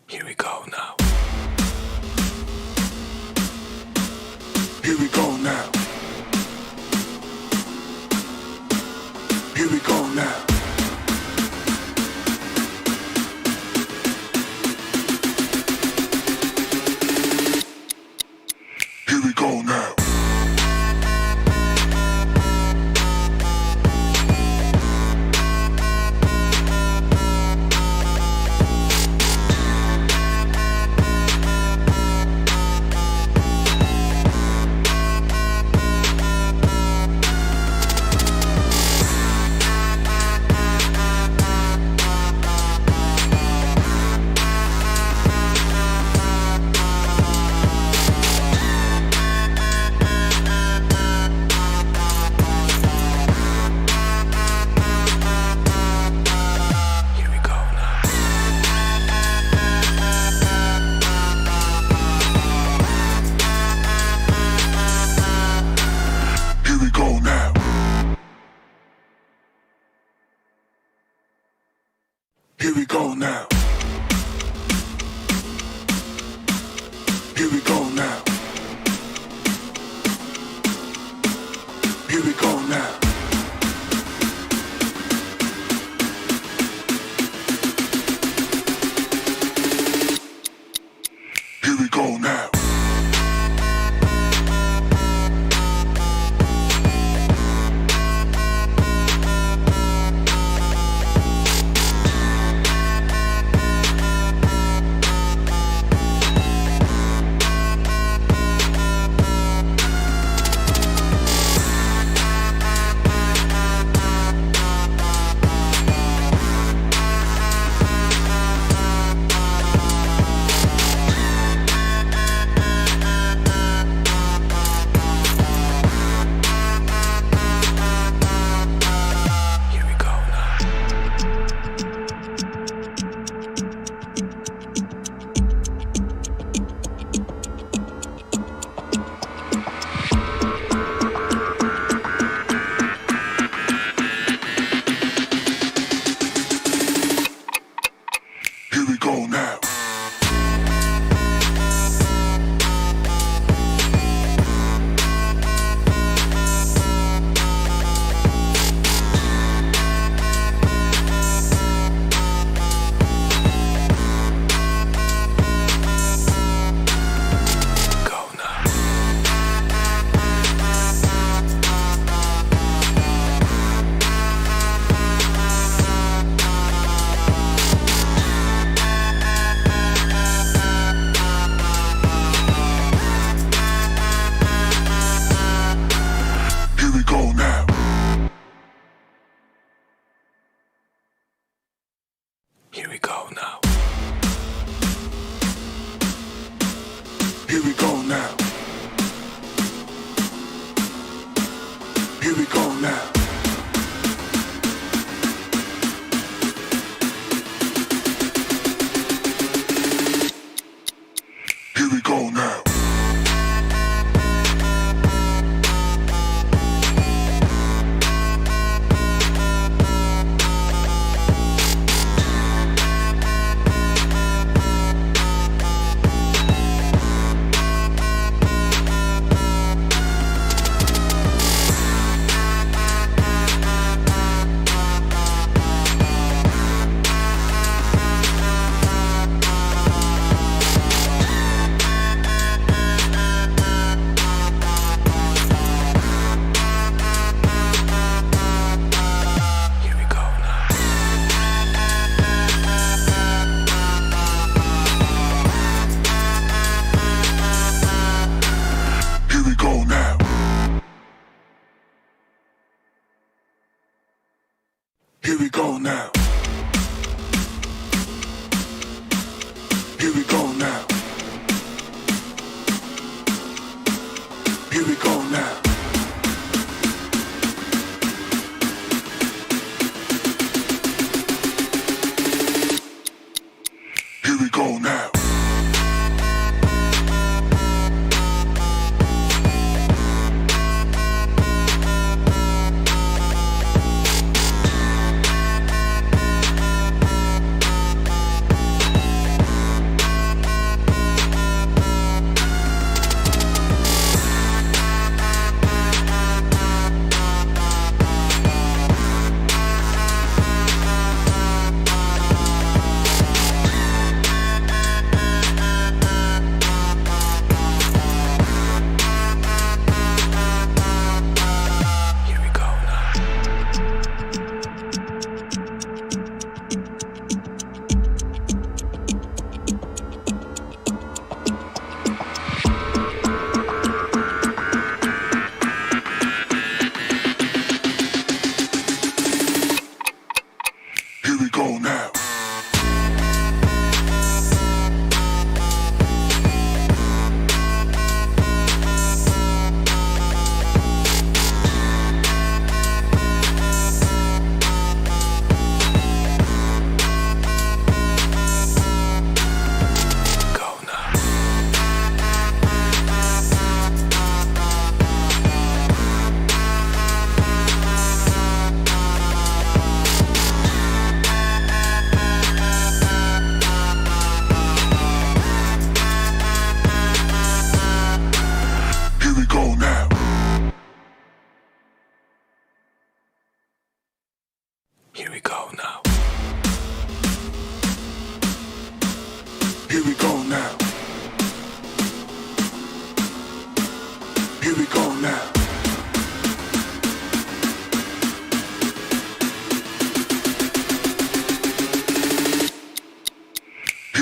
Here we go now. Here we go now. Here we go now. Here we go now. Here we go now. Here we go now. Here we go now. Here we go now. Here we go now. Here we go now. Here we go now. Here we go now. Here we go now. Here we go now. Here we go now. Here we go now. Here we go now. Here we go now. Here we go now.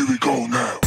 Here we go now.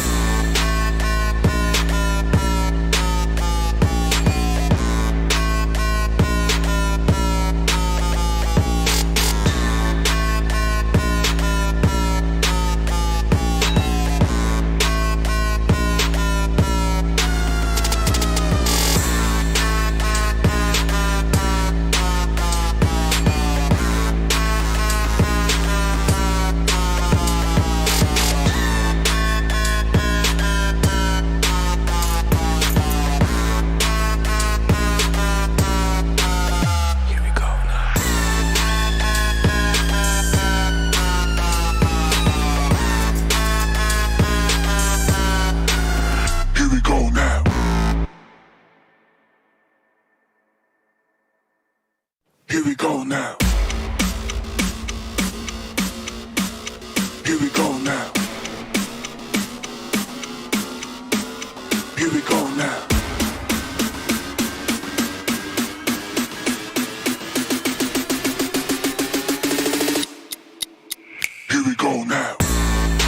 Here we go now. Here we go now. Here we go now. Here we go now. Here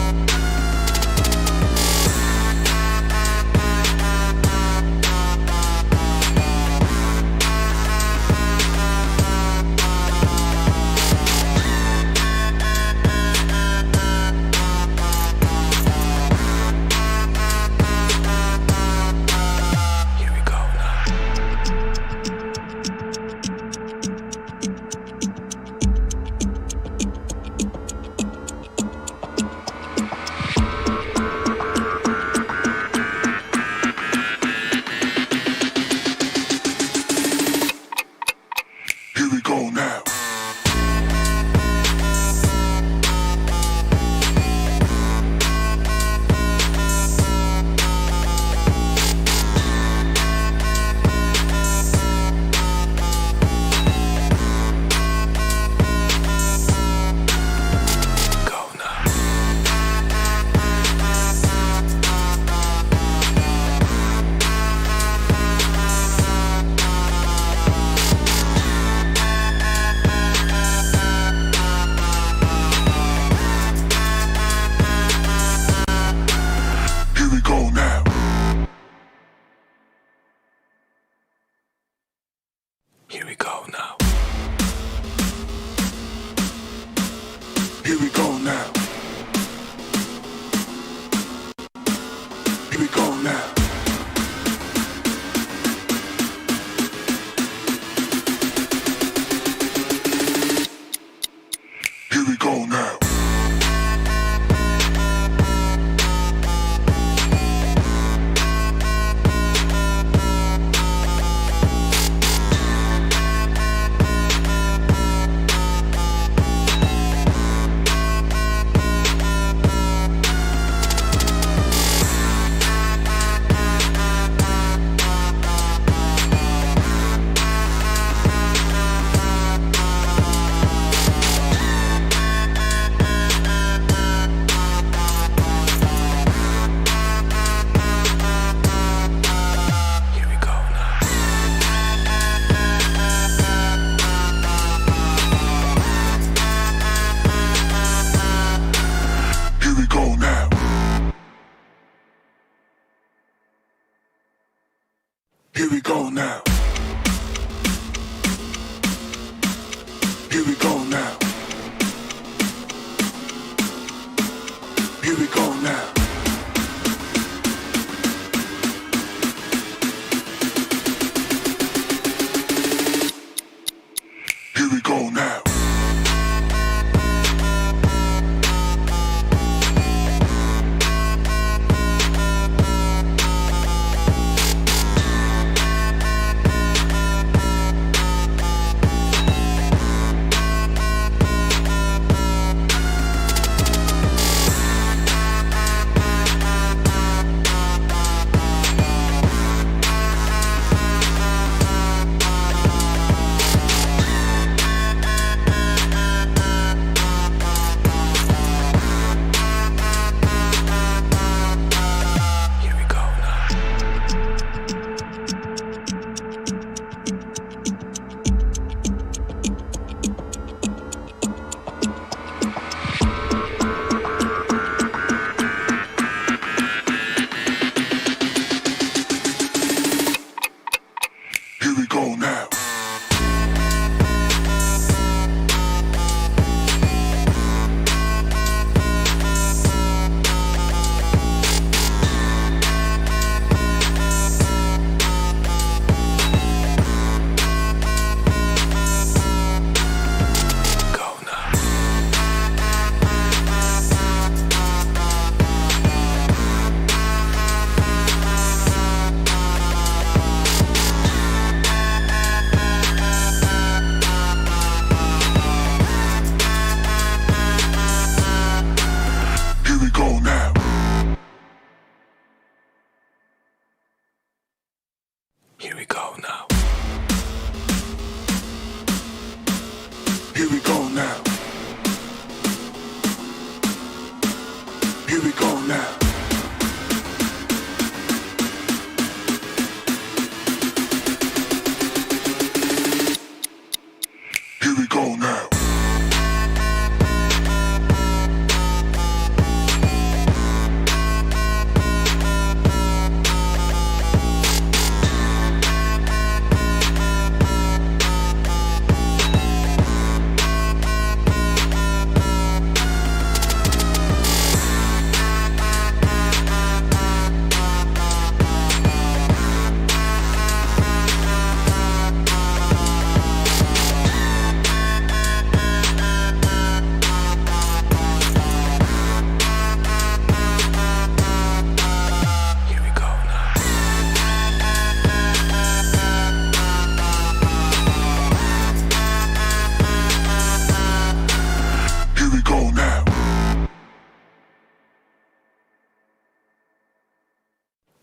we go now. Here we go now. Here we go now. Here we go now. Here we go now. Here we go now. Here we go now. Here we go now. Here we go now. Here we go now. Here we go now. Here we go now. Here we go now. Here we go now.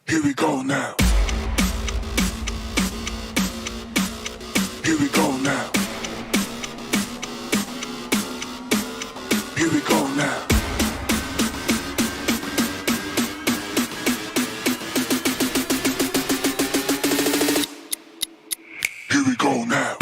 Here we go now. Here we go now. Here we go now. Here we go now.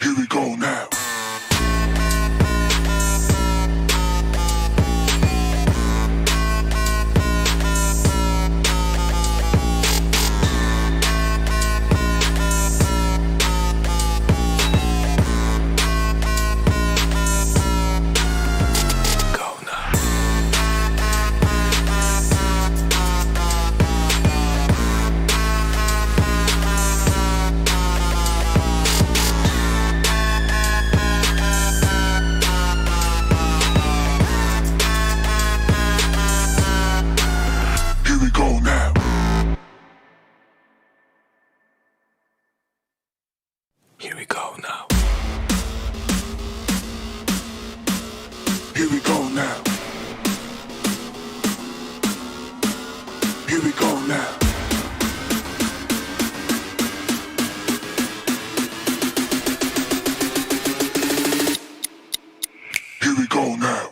Here we go now. Here we go now. Here we go now. Here we go now.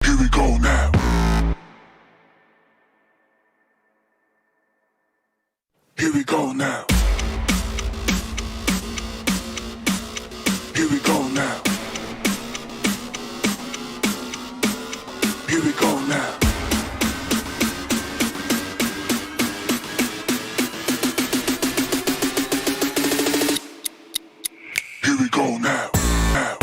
Here we go now. Here we go now. Here we go now. Here we go now. Here we go now. Now.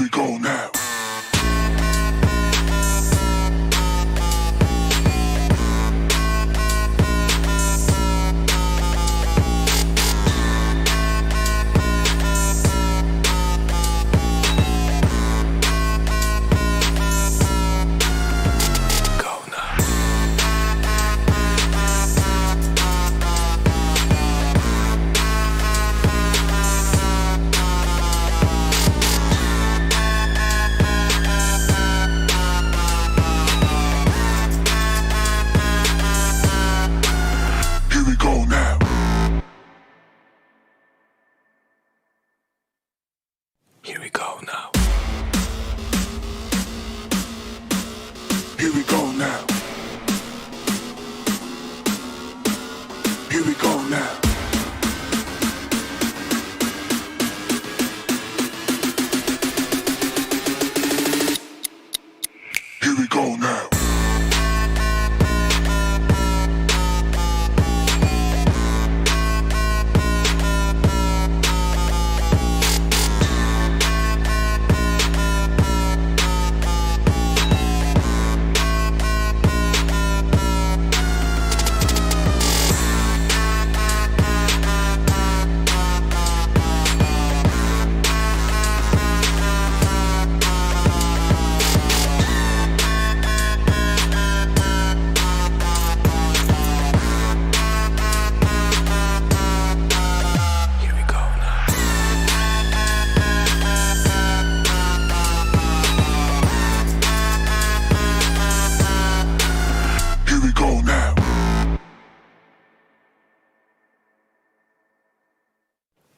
we go now. Here we go now. Here we go now. Here we go now. Here we go now.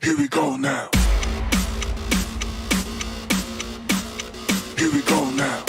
Here we go now. Here we go now. Here we go now.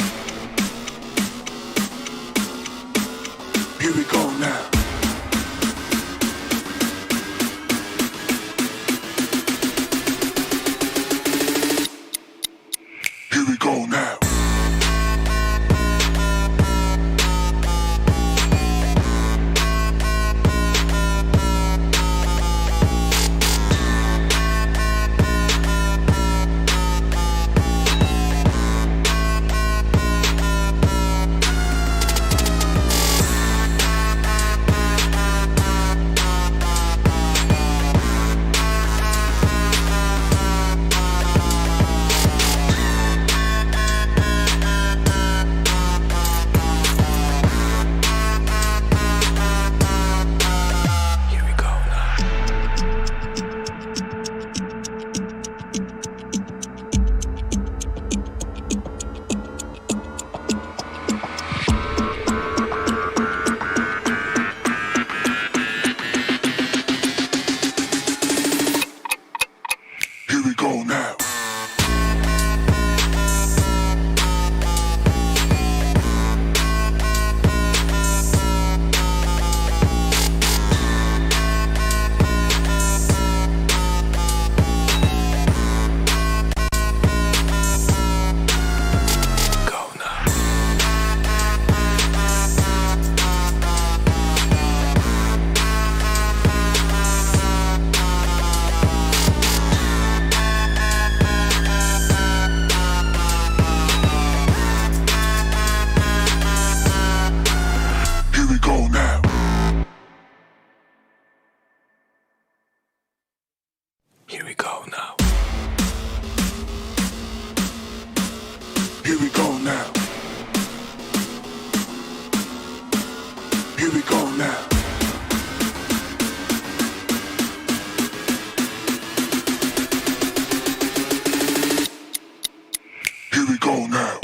Here we go now. Here we go now. Here we go now. Here we go now. Here we go now.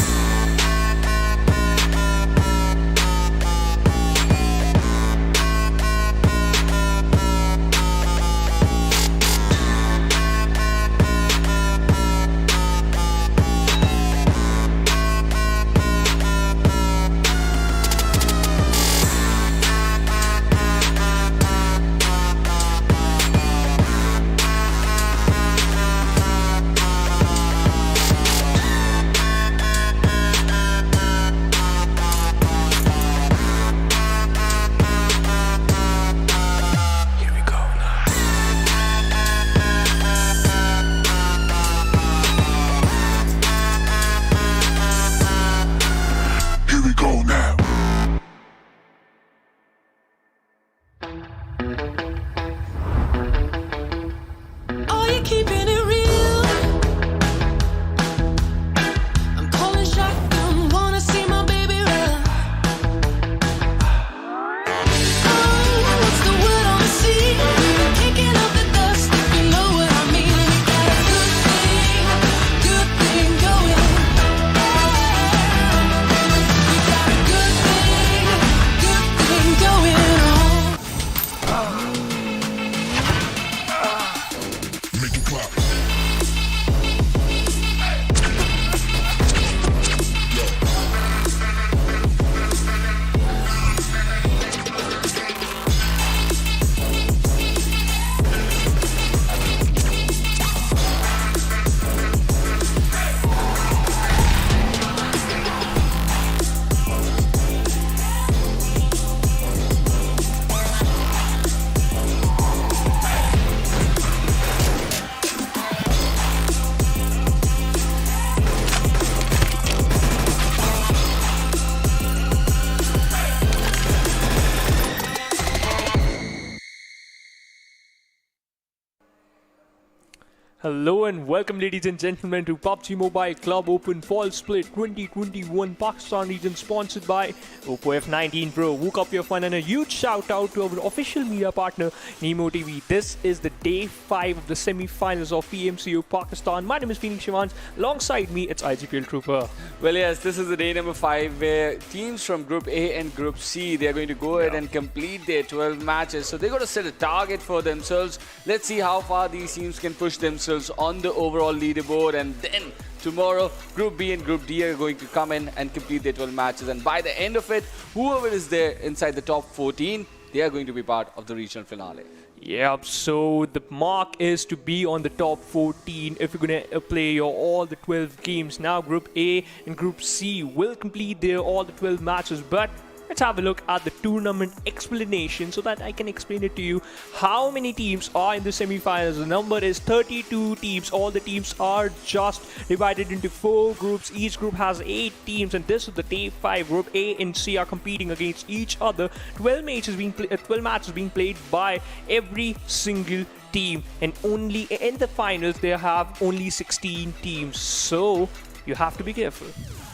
Hello and welcome ladies and gentlemen to PUBG Mobile Club Open Fall Split 2021 Pakistan region sponsored by Oppo F19 Pro. Woke up your fun and a huge shout out to our official media partner Nemo TV. This is the day 5 of the semi-finals of PMCO Pakistan. My name is Phoenix Shivans. Alongside me it's IGPL Trooper. Well, yes, this is the day number 5 where teams from Group A and Group C, they are going to go ahead and complete their 12 matches. So they're going to set a target for themselves. Let's see how far these teams can push themselves on the overall leaderboard, and then tomorrow Group B and Group D are going to come in and complete their 12 matches, and by the end of it, whoever is there inside the top 14, they are going to be part of the regional finale. Yep, so the mark is to be on the top 14 if you're going to play all the 12 games. Now Group A and Group C will complete all the 12 matches, but let's have a look at the tournament explanation so that I can explain it to you. How many teams are in the semi-finals? The number is 32 teams. All the teams are just divided into 4 groups. Each group has 8 teams, and this is the day 5. Group A and C are competing against each other. 12 matches being played by every single team, and only in the finals they have only 16 teams. So you have to be careful.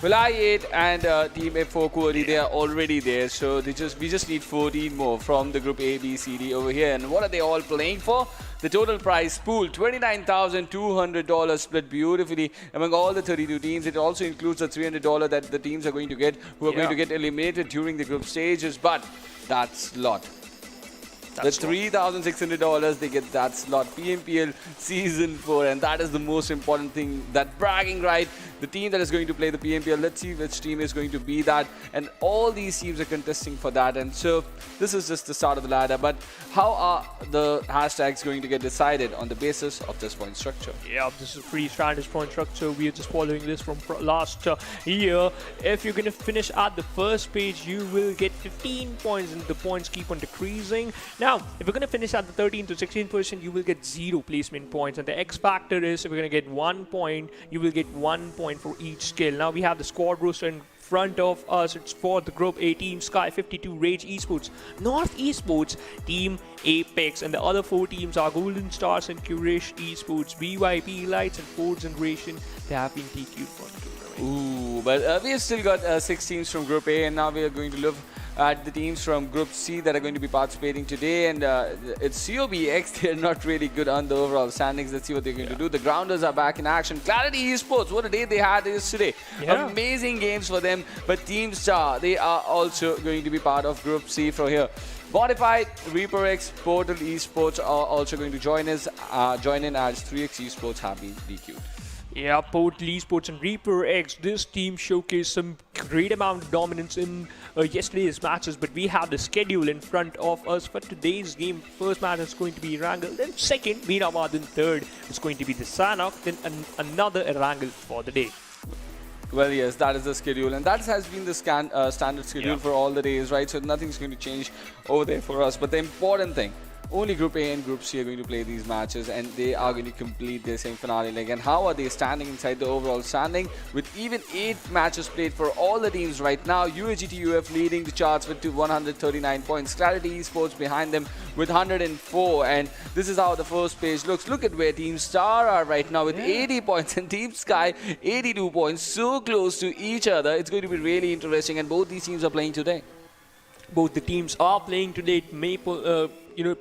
Well, I8 and Team F4 Quraysh, they are already there, so we just need 14 more from the Group A, B, C, D over here. And what are they all playing for? The total prize pool, $29,200, split beautifully among all the 32 teams. It also includes the $300 that the teams are going to get, who are going to get eliminated during the group stages. But that slot, the $3,600, they get that slot, PMPL Season 4, and that is the most important thing, that bragging right. The team that is going to play the PMPL, let's see which team is going to be that, and all these teams are contesting for that. And so this is just the start of the ladder, but how are the hashtags going to get decided? On the basis of this point structure. Yeah, this is free standard point structure. We are just following this from last year. If you're going to finish at the first page, you will get 15 points, and the points keep on decreasing. Now, if you're going to finish at the 13th to 16th position, you will get 0 placement points. And the X factor is, if you're going to get 1 point, you will get 1 point for each skill. Now, we have the squad roster in front of us. It's for the Group A team, Sky 52, Rage Esports, North Esports, Team Apex, and the other 4 teams are Golden Stars and Quraysh Esports, BYP Elites, and 4th Generation. They have been TQ'd for the tournament. Ooh, but we have still got 6 teams from Group A, and now we are going to look at the teams from Group C that are going to be participating today. And it's COBX. They're not really good on the overall standings. Let's see what they're going to do. The Grounders are back in action. Clarity Esports, what a day they had yesterday. Amazing games for them. But Team Star, they are also going to be part of Group C from here. Modified, Reaper X, Portal Esports are also going to join in as 3X Esports have been DQ'd. Yeah, Portal Esports and Reaper X, this team showcased some great amount of dominance in yesterday's matches, but we have the schedule in front of us for today's game. First match is going to be Erangel, then second Miramar, then third is going to be the Sanhok, then another Erangel for the day. Well, yes, that is the schedule, and that has been the standard schedule for all the days, right? So nothing's going to change over there for us. But the important thing, only Group A and Group C are going to play these matches, and they are going to complete their semi-finale leg. And how are they standing inside the overall standing? With even 8 matches played for all the teams right now, UAGTUF leading the charts with 139 points. Clarity Esports behind them with 104. And this is how the first page looks. Look at where Team Star are right now with 80 points and Team Sky 82 points. So close to each other. It's going to be really interesting, and both these teams are playing today. Both the teams are playing today. It may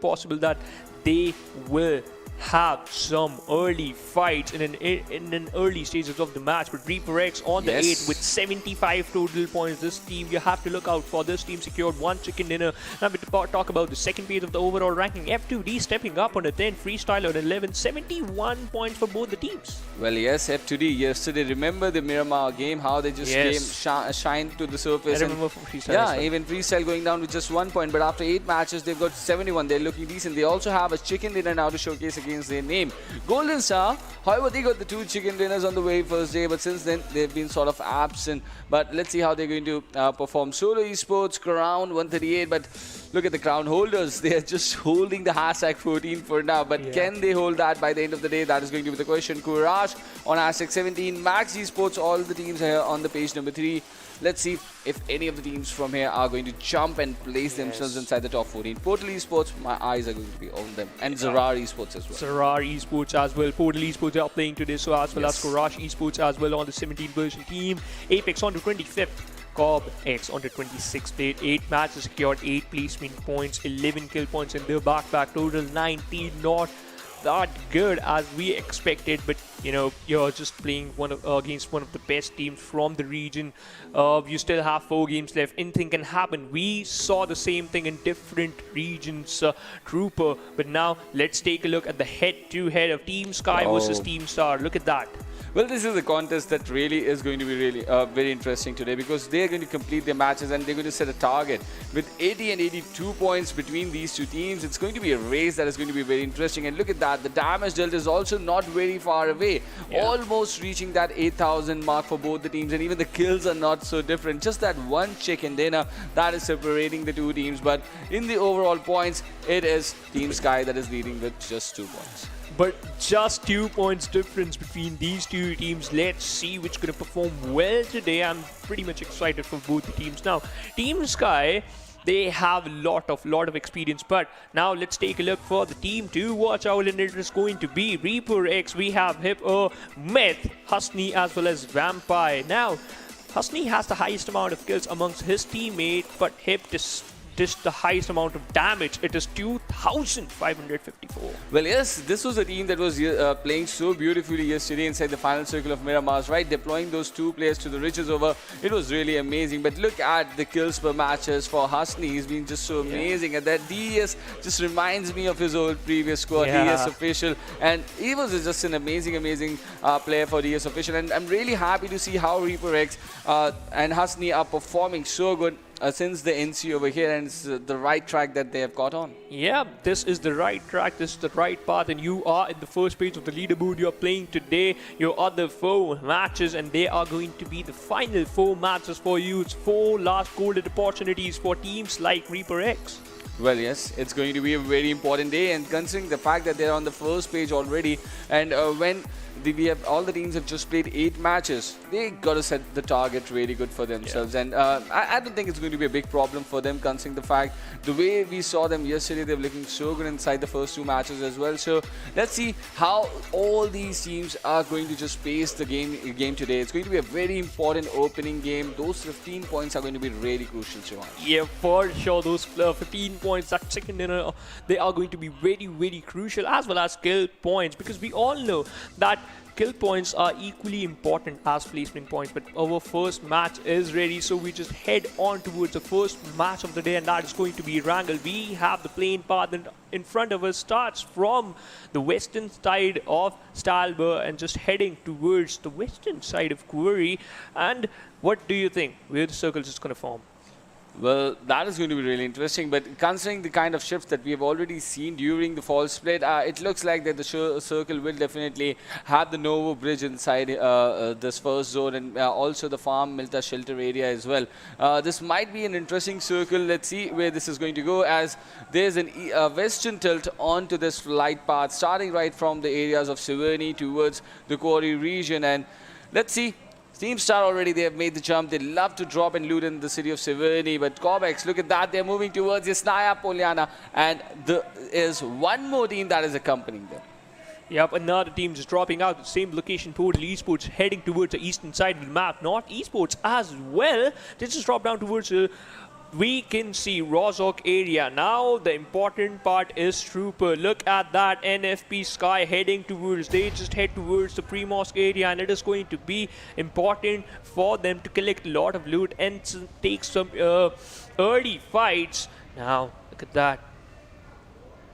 possible that they will have some early fights in an early stages of the match. But Reaper X on the 8 with 75 total points. This team, you have to look out for. This team secured 1 chicken dinner. Now we talk about the second page of the overall ranking. F2D stepping up on a 10, Freestyle on 11, 71 points for both the teams. Well, yes, F2D yesterday. Remember the Miramar game? How they just shined to the surface. I remember from Freestyle. Yeah, even Freestyle going down with just 1 point. But after 8 matches, they've got 71. They're looking decent. They also have a chicken dinner now to showcase against their name. Golden Star, however, they got the 2 chicken dinners on the very first day, but since then they've been sort of absent. But let's see how they're going to perform. Solo Esports, Crown 138, but look at the crown holders. They are just holding the hashtag 14 for now, but can they hold that by the end of the day? That is going to be the question. Quraysh on hashtag 17, Max Esports, all the teams here on the page number 3. Let's see if any of the teams from here are going to jump and place themselves inside the top 14. Portal Esports, my eyes are going to be on them. And ZARAR Esports as well. ZARAR Esports as well. Portal Esports are playing today, so as well as Quraysh Esports as well on the 17th version team. Apex on the 25th. Cobb X on the 26th date. 8 matches secured, 8 placement points, 11 kill points in their backpack. Total 19, not that good as we expected, but you know, you're just playing against one of the best teams from the region. You still have 4 games left. Anything can happen. We saw the same thing in different regions, Trooper. But now let's take a look at the head-to-head of Team Sky versus Team Star. Look at that. Well, this is a contest that really is going to be really very interesting today, because they're going to complete their matches and they're going to set a target. With 80 and 82 points between these two teams, it's going to be a race that is going to be very interesting. And look at that, the damage dealt is also not very far away, almost reaching that 8,000 mark for both the teams, and even the kills are not so different. Just that 1 chicken dinner that is separating the two teams, but in the overall points, it is Team Sky that is leading with just 2 points. But just 2 points difference between these two teams. Let's see which going to perform well today. I'm pretty much excited for both the teams. Now, Team Sky, they have a lot of experience, but now let's take a look for the team to watch out, and it is going to be Reaper X. We have Hip, Meth, Husney as well as Vampire. Now, Husney has the highest amount of kills amongst his teammates, but Hip just the highest amount of damage. It is 2,554. Well, yes, this was a team that was playing so beautifully yesterday inside the final circle of Miramar, right? Deploying those 2 players to the riches over. It was really amazing. But look at the kills per matches for Husney. He's been just so amazing. And that DS just reminds me of his old previous squad, DS Official. And he was just an amazing player for DS Official. And I'm really happy to see how Reaper X and Husney are performing so good since the NC over here, and it's the right track that they have got on. Yeah, this is the right track, this is the right path, and you are in the first page of the leaderboard. You are playing today your other 4 matches, and they are going to be the final 4 matches for you. It's 4 last golden opportunities for teams like Reaper X. Well, yes, it's going to be a very important day, and considering the fact that they're on the first page already, and when all the teams have just played 8 matches, they got to set the target really good for themselves. And I don't think it's going to be a big problem for them, considering the fact the way we saw them yesterday, they were looking so good inside the first 2 matches as well. So let's see how all these teams are going to just pace the game today. It's going to be a very important opening game. Those 15 points are going to be really crucial, Shivan. Yeah, for sure. Those 15 points, that second dinner, they are going to be very crucial, as well as kill points, because we all know that kill points are equally important as placement points. But our first match is ready, so we just head on towards the first match of the day, and that is going to be Erangel. We have the plane path in front of us, starts from the western side of Stalber and just heading towards the western side of Quarry. And what do you think where the circle is going to form? Well, that is going to be really interesting, but considering the kind of shifts that we have already seen during the fall split, it looks like that the circle will definitely have the Novo Bridge inside this first zone, and also the farm Milta shelter area as well. This might be an interesting circle. Let's see where this is going to go, as there's a western tilt onto this flight path, starting right from the areas of Severny towards the Quarry region. And let's see. Team Star already, they have made the jump. They love to drop and loot in the city of Severny. But Cobex, look at that. They're moving towards Yasnaya Poliana. And there is one more team that is accompanying them. Yep, another team just dropping out the same location. Portal Esports heading towards the eastern side of the map. North Esports as well. They just drop down towards we can see Rozhok area. Now the important part is Trooper. Look at that NFP Sky heading towards. They just head towards the pre-mosque area, and it is going to be important for them to collect a lot of loot and take some early fights. Now look at that.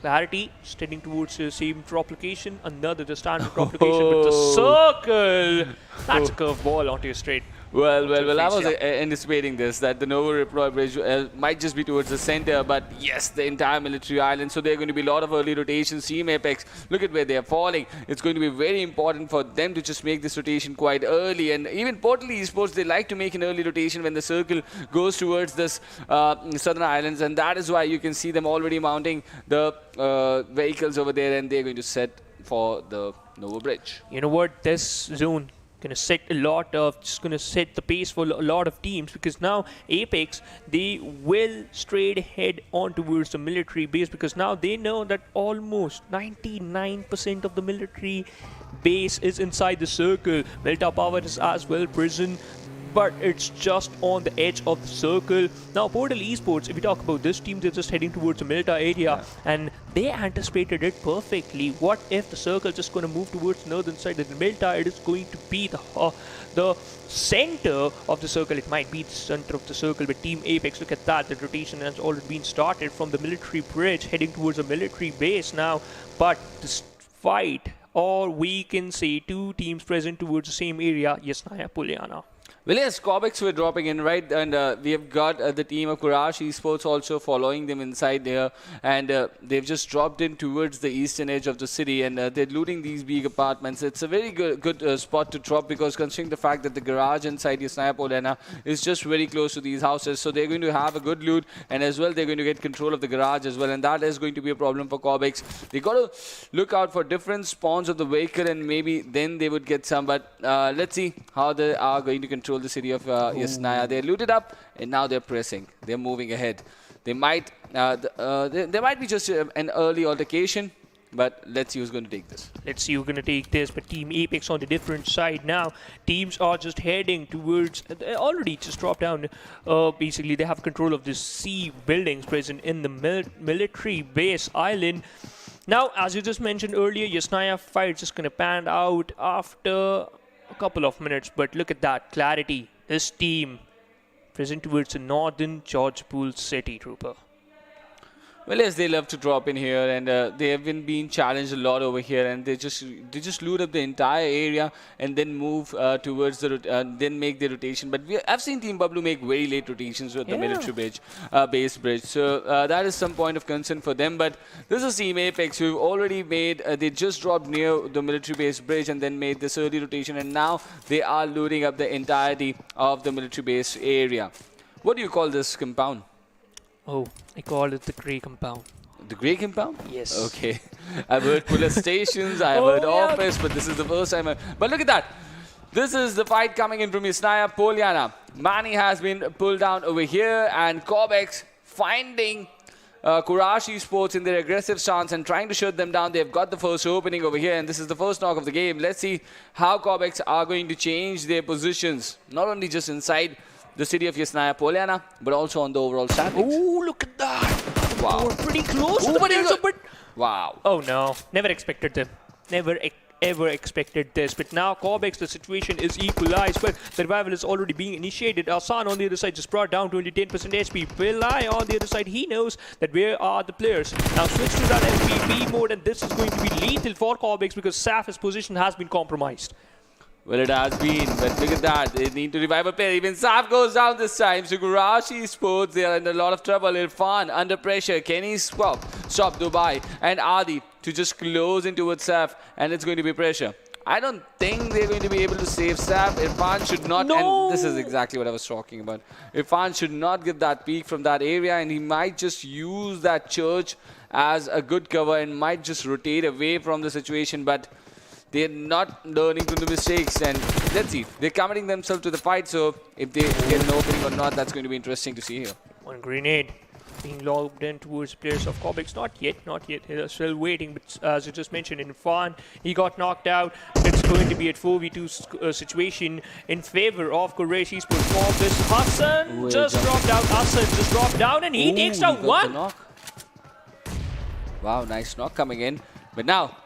Clarity heading towards the same drop location. Another the standard drop location with the circle. That's a curveball onto your straight. Well, I was anticipating this, that the Nova Reploy Bridge might just be towards the center, but yes, the entire military island. So there are going to be a lot of early rotations. Team Apex, look at where they are falling. It's going to be very important for them to just make this rotation quite early. And even Portal Esports, they like to make an early rotation when the circle goes towards this southern islands. And that is why you can see them already mounting the vehicles over there, and they're going to set for the Nova Bridge. You know what? This zone gonna set the pace for a lot of teams, because now Apex, they will straight head on towards the military base, because now they know that almost 99% of the military base is inside the circle. Melta Power is as well present, but it's just on the edge of the circle. Now Portal Esports, if we talk about this team, they're just heading towards the Milta area, and they anticipated it perfectly. What if the circle just going to move towards the northern side of the Milta? It is going to be the center of the circle. It might be the center of the circle, but Team Apex, look at that. The rotation has already been started from the military bridge heading towards the military base now. But this fight, or we can say two teams present towards the same area, Yasnaya Puliana. Well, yes, Cobex were dropping in, right? And we have got the team of Quraysh Esports also following them inside there. And they've just dropped in towards the eastern edge of the city, and they're looting these big apartments. It's a very good spot to drop, because considering the fact that the garage inside Yasnaya Polena is just very close to these houses. So they're going to have a good loot, and as well, they're going to get control of the garage as well. And that is going to be a problem for Cobex. They got to look out for different spawns of the vehicle, and maybe then they would get some. But let's see how they are going to control the city of Yasnaya. They're looted up, and now they're pressing. They're moving ahead. They might there might be just an early altercation, but let's see who's going to take this. Let's see who's going to take this. But Team Apex on the different side now. Teams are just heading towards, they already just dropped down. Basically, they have control of the C buildings present in the military base island. Now, as you just mentioned earlier, Yasnaya fight just going to pan out after a couple of minutes, but look at that clarity. This team present towards the northern George Pool City, Trooper. Well, yes, they love to drop in here, and they have been being challenged a lot over here, and they just loot up the entire area and then move towards the then make the rotation. But I've seen Team Bablu make very late rotations with the military bridge, base bridge, so that is some point of concern for them. But this is Team Apex, who've already made they just dropped near the military base bridge and then made this early rotation, and now they are looting up the entirety of the military base area. What do you call this compound? Oh, I call it the grey compound. The grey compound? Yes. Okay. I've heard police stations, I've heard office, but this is the first time. But look at that. This is the fight coming in from Yasnaya Poliana. Mani has been pulled down over here, and Cobex finding Quraysh Esports in their aggressive stance and trying to shut them down. They've got the first opening over here, and this is the first knock of the game. Let's see how Cobex are going to change their positions, not only just inside the city of Yasnaya Poliana, but also on the overall standings. Oh, look at that. Wow. We're pretty close to Oh, the but players, but wow. oh no, never expected them. Never ever expected this. But now Cobex, the situation is equalized, but the revival is already being initiated. Alsan on the other side just brought down to only 10% HP. Pilai on the other side, he knows that where are the players. Now switch to that MVP mode, and this is going to be lethal for Cobex, because Saf's position has been compromised. Well, it has been, but look at that. They need to revive a player. Even Saf goes down this time. So Quraysh Esports, they are in a lot of trouble. Irfan under pressure. Kenny stop Dubai, and Adi to just close in towards Saf, and it's going to be pressure. I don't think they're going to be able to save Saf. Irfan should not, no. And this is exactly what I was talking about. Irfan should not get that peek from that area, and he might just use that church as a good cover and might just rotate away from the situation, but they're not learning from the mistakes, and let's see. They're committing themselves to the fight, so if they get an opening or not, that's going to be interesting to see here. One grenade. being lobbed in towards players of Cobex. Not yet. They're still waiting, but as you just mentioned, Infan, he got knocked out. It's going to be a 4v2 situation in favor of Quraysh Esports for this. Hassan just dropped out. Hassan just dropped down and he takes down one. Wow, nice knock coming in. But now,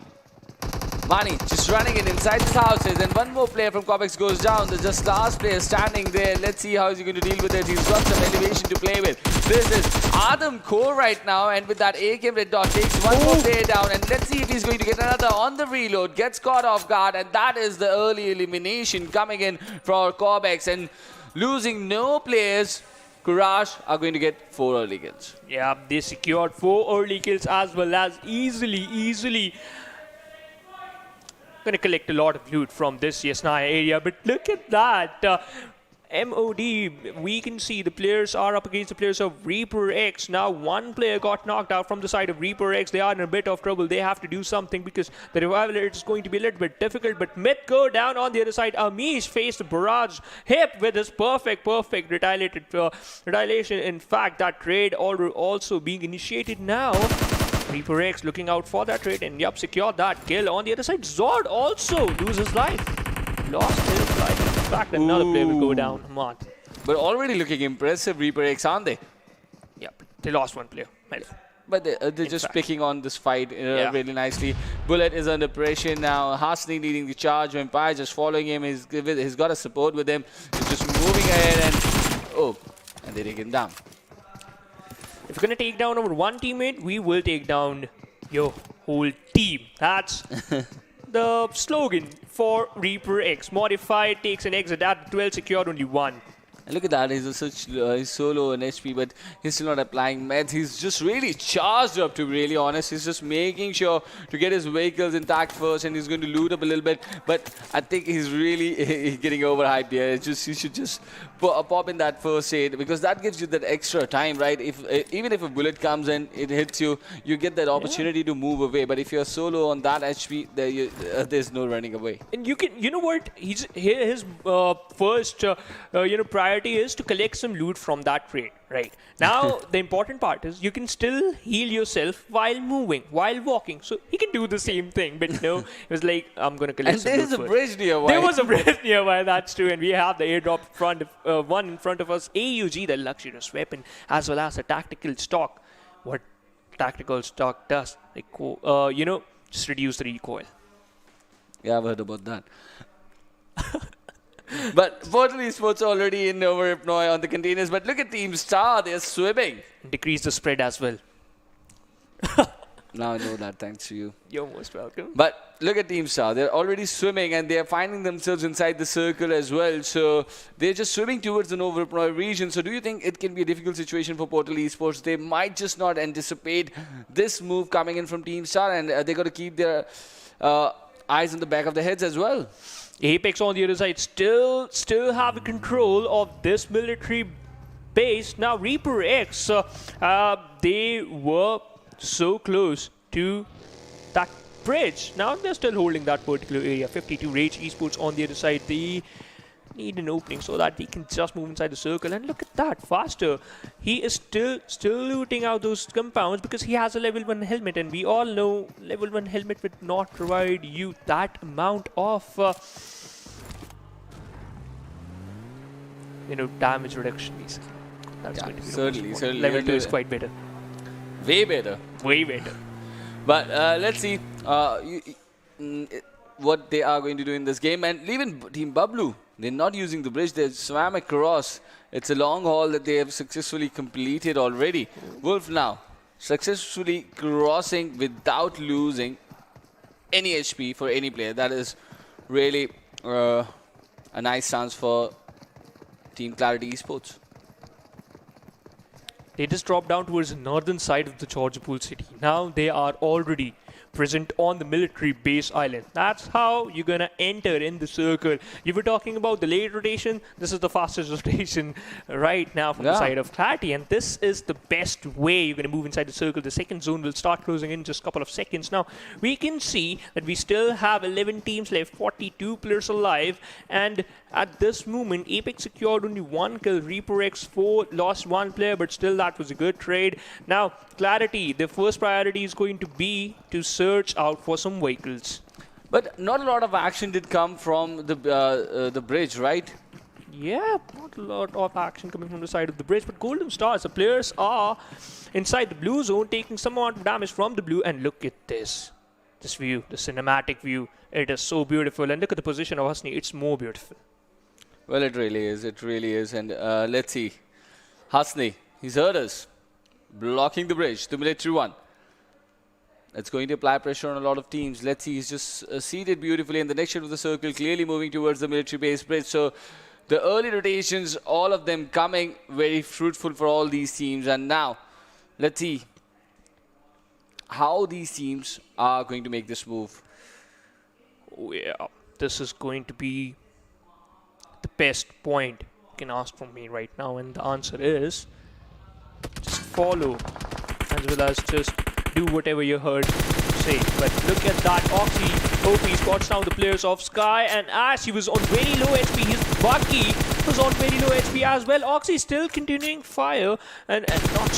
Mani just running in inside his houses, and one more player from Cobex goes down. There's just last player standing there. Let's see how he's going to deal with it. He's got some elevation to play with. This is Adam Core right now, and with that AKM red dot takes one more player down, and let's see if he's going to get another on the reload. Gets caught off guard, and that is the early elimination coming in for Cobex, and losing no players. Quraysh are going to get 4 early kills. Yeah, they secured 4 early kills as well as easily going to collect a lot of loot from this Yasnaya area. But look at that. MOD, we can see the players are up against the players of Reaper X. Now one player got knocked out from the side of Reaper X. They are in a bit of trouble. They have to do something because the revival is going to be a little bit difficult. But Myth go down on the other side. Amish faced Barrage hip with his perfect retaliation. In fact, that trade also being initiated now. Reaper X looking out for that trade, and yup, secured that kill. On the other side, Zord also loses life. Lost his life. In fact, another player will go down. Ahmad. But already looking impressive, Reaper X, aren't they? Yep, they lost one player. But they're just picking on this fight really nicely. Bullet is under pressure now. Hasni leading the charge. Vampire just following him. He's got a support with him. He's just moving ahead and they take him down. If we're going to take down our one teammate, we will take down your whole team. That's the slogan for Reaper X. Modified, takes an exit at 12, secured only one. And look at that, he's so low in HP, but he's still not applying meds. He's just really charged up, to be really honest. He's just making sure to get his vehicles intact first, and he's going to loot up a little bit. But I think he's really getting overhyped here. You should just pop in that first aid, because that gives you that extra time, right? Even if a bullet comes in, it hits you, you get that opportunity to move away. But if you're so low on that HP, there's no running away. And you know what? His first priority is to collect some loot from that trade, right? Now, the important part is you can still heal yourself while moving, while walking. So he can do the same thing, but no, it was like, I'm going to collect some loot. And there's a bridge nearby. There was a bridge nearby, that's true. And we have the airdrop one in front of us. AUG, the luxurious weapon, as well as a tactical stock. What tactical stock does, like, just reduce the recoil. Yeah, I've heard about that. But PMCO Esports already in over Hypnoy on the containers. But look at Team Star, they're swimming. Decrease the spread as well. Now I know that, thanks to you. You're most welcome. But look at Team Star, they're already swimming and they're finding themselves inside the circle as well. So they're just swimming towards the Nova Hypnoy region. So do you think it can be a difficult situation for PMCO Esports? They might just not anticipate this move coming in from Team Star, and they got to keep their eyes on the back of their heads as well. Apex on the other side still have control of this military base. Now Reaper X, they were so close to that bridge. Now they're still holding that particular area. 52 Rage Esports on the other side. They need an opening so that they can just move inside the circle. And look at that, faster. He is still looting out those compounds because he has a level 1 helmet, and we all know level 1 helmet would not provide you that amount of damage reduction, basically. That's going to be certainly. Level 2 is quite better. Way better. Way better. But let's see what they are going to do in this game. And even Team Bablu, they're not using the bridge. They swam across. It's a long haul that they have successfully completed already. Wolf now successfully crossing without losing any HP for any player. That is really a nice chance for Team Clarity Esports. They just dropped down towards the northern side of the Georgia Pool city. Now they are already present on the military base island. That's how you're gonna enter in the circle. You were talking about the late rotation. This is the fastest rotation right now from the side of Clarity, and this is the best way you're gonna move inside the circle. The second zone will start closing in just a couple of seconds. Now we can see that we still have 11 teams left, 42 players alive, and at this moment Apex secured only 1 kill. Reaper X4 lost 1 player, but still that was a good trade. Now Clarity, the first priority is going to be to search out for some vehicles. But not a lot of action did come from the bridge, right? Yeah, not a lot of action coming from the side of the bridge, but Golden Stars, the players are inside the blue zone taking some amount of damage from the blue, and look at this view, the cinematic view. It is so beautiful, and look at the position of Hasni, it's more beautiful. Well, it really is, and let's see. Hasni, he's heard us. Blocking the bridge, the military one. That's going to apply pressure on a lot of teams. Let's see, he's just seated beautifully in the next shot of the circle, clearly moving towards the military base bridge. So the early rotations, all of them coming very fruitful for all these teams. And now, let's see how these teams are going to make this move. Oh yeah, this is going to be the best point you can ask from me right now, and the answer is just follow, as well as just do whatever you heard say. But look at that, Oxy OP spots down the players of Sky, and Ash, he was on very low HP, his Bucky was on very low HP as well. Oxy still continuing fire and not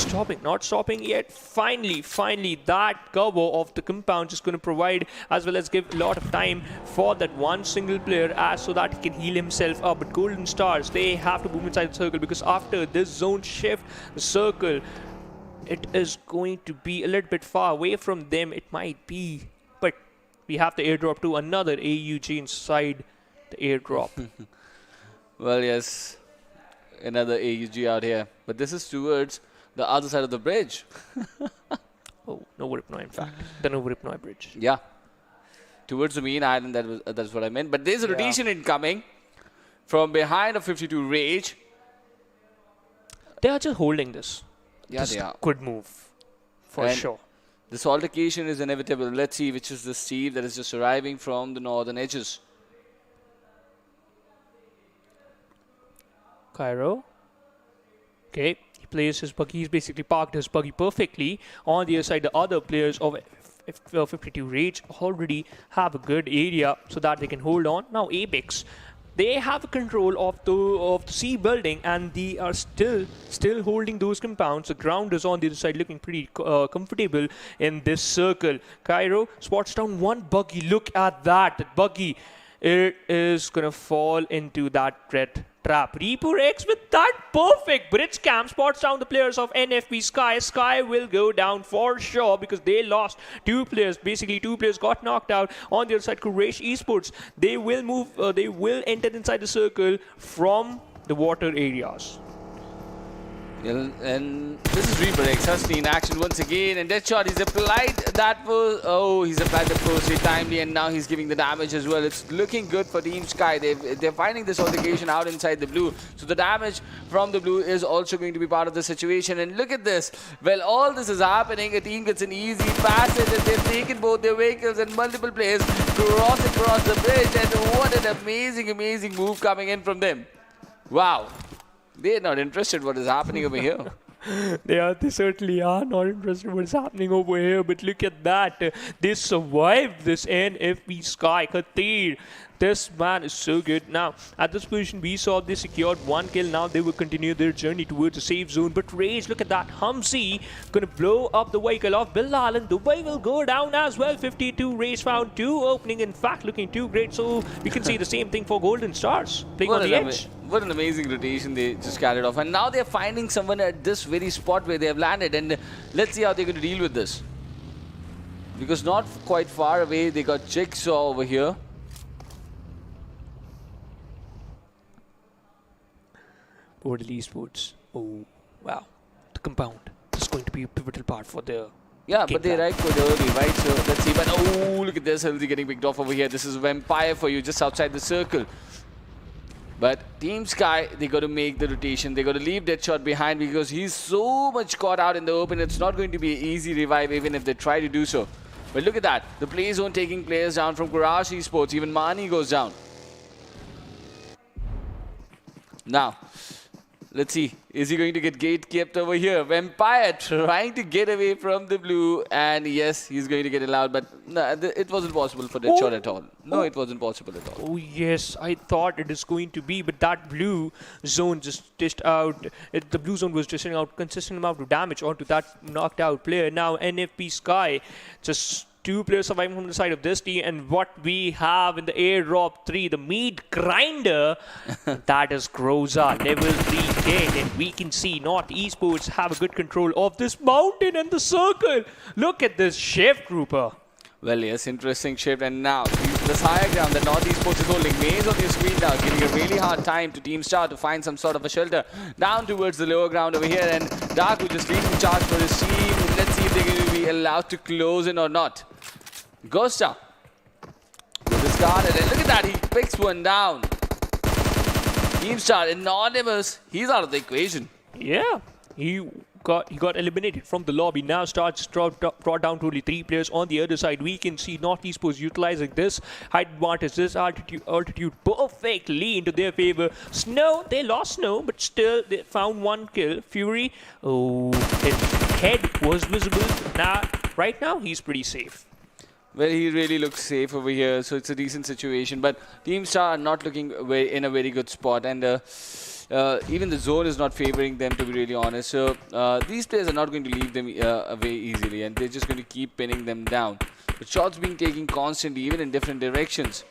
stopping yet. Finally that cover of the compound is going to provide, as well as give a lot of time for that one single player Ash, so that he can heal himself up. But Golden Stars, they have to move inside the circle, because after this zone shift, the circle, it is going to be a little bit far away from them. It might be, but we have the airdrop to another AUG inside the airdrop. Well, yes, another AUG out here, but this is towards the other side of the bridge. Oh, Nova Ripnoi, in fact, the Nova Ripnoi bridge. Yeah, towards the main island. That's what I meant. But there's a rotation incoming from behind of 52 Rage. They are just holding this. Yeah, this they are. Could move for sure. This altercation is inevitable. Let's see which is the Steve that is just arriving from the northern edges. Cairo. Okay, he plays his buggy. He's basically parked his buggy perfectly. On the other side, the other players of 52 Rage already have a good area so that they can hold on. Now Apex, they have control of the C building, and they are still holding those compounds. The ground is on the other side, looking pretty comfortable in this circle. Cairo spots down one buggy. Look at that. That buggy, it is gonna fall into that red trap. Reaper X with that perfect bridge cam spots down the players of NFP Sky. Sky will go down for sure, because they lost 2 players. Basically, 2 players got knocked out. On the other side, Quraysh Esports, they will move. They will enter inside the circle from the water areas. And this is Reaper X, Husney in action once again, and Deadshot, he's applied that he's applied the first hit timely, and now he's giving the damage as well. It's looking good for Team Sky. They're finding this altercation out inside the blue, so the damage from the blue is also going to be part of the situation. And look at this, well, all this is happening, a team gets an easy passage, and they've taken both their vehicles, and multiple players cross across the bridge, and what an amazing move coming in from them. Wow. They're not interested what is happening over here. They certainly are not interested in what's happening over here, but look at that. They survived this NFP Sky. Khatir, this man is so good. Now, at this position, we saw they secured 1 kill. Now they will continue their journey towards the safe zone. But Rage, look at that. Humsey gonna blow up the vehicle of Bilal, and Dubai will go down as well. 52 Rage found 2 opening. In fact, looking too great. So we can see the same thing for Golden Stars playing on the edge. What an amazing rotation they just carried off. And now they're finding someone at this very spot where they have landed. And let's see how they're going to deal with this. Because not quite far away, they got Jigsaw over here. PMCO Esports. Oh, wow. The compound is going to be a pivotal part for their Yeah, but they arrived quite early, right? So let's see. But oh, look at this. Healthy getting picked off over here. This is Vampire for you, just outside the circle. But Team Sky, they got to make the rotation. They got to leave Deadshot behind, because he's so much caught out in the open. It's not going to be an easy revive even if they try to do so. But look at that. The play zone taking players down from Quraysh Esports. Even Mani goes down. Now, let's see. Is he going to get gate kept over here? Vampire trying to get away from the blue. And yes, he's going to get allowed. But no, it wasn't possible for that shot at all. No, it wasn't possible at all. Oh, yes. I thought it is going to be. But that blue zone just dished out. The blue zone was dishing out consistent amount of damage onto that knocked out player. Now, NFP Sky just 2 players surviving from the side of this team, and what we have in the airdrop 3, the meat grinder, that is Groza, level 3 kid, and we can see North Esports have a good control of this mountain and the circle. Look at this shift, Grouper. Well, yes, interesting shift. And now, this higher ground that North Esports is holding. Maze on your screen now, giving a really hard time to Team Star to find some sort of a shelter. Down towards the lower ground over here. And Darku just leading charge for his team. Let's see if they're going to be allowed to close in or not. Ghosta with his guard. And look at that, he picks one down. Team Star, Anonymous, he's out of the equation. Yeah, he got eliminated from the lobby. Now starts brought down to only 3 players on the other side. We can see North Esports utilizing this height advantage, this altitude perfectly into their favor. Snow, they lost Snow, but still they found 1 kill. Fury, oh, his head was visible. Now, right now, he's pretty safe. Well, he really looks safe over here, so it's a decent situation. But Team Star are not looking in a very good spot, and even the zone is not favoring them, to be really honest. So these players are not going to leave them away easily, and they're just going to keep pinning them down. But shots being taken constantly, even in different directions.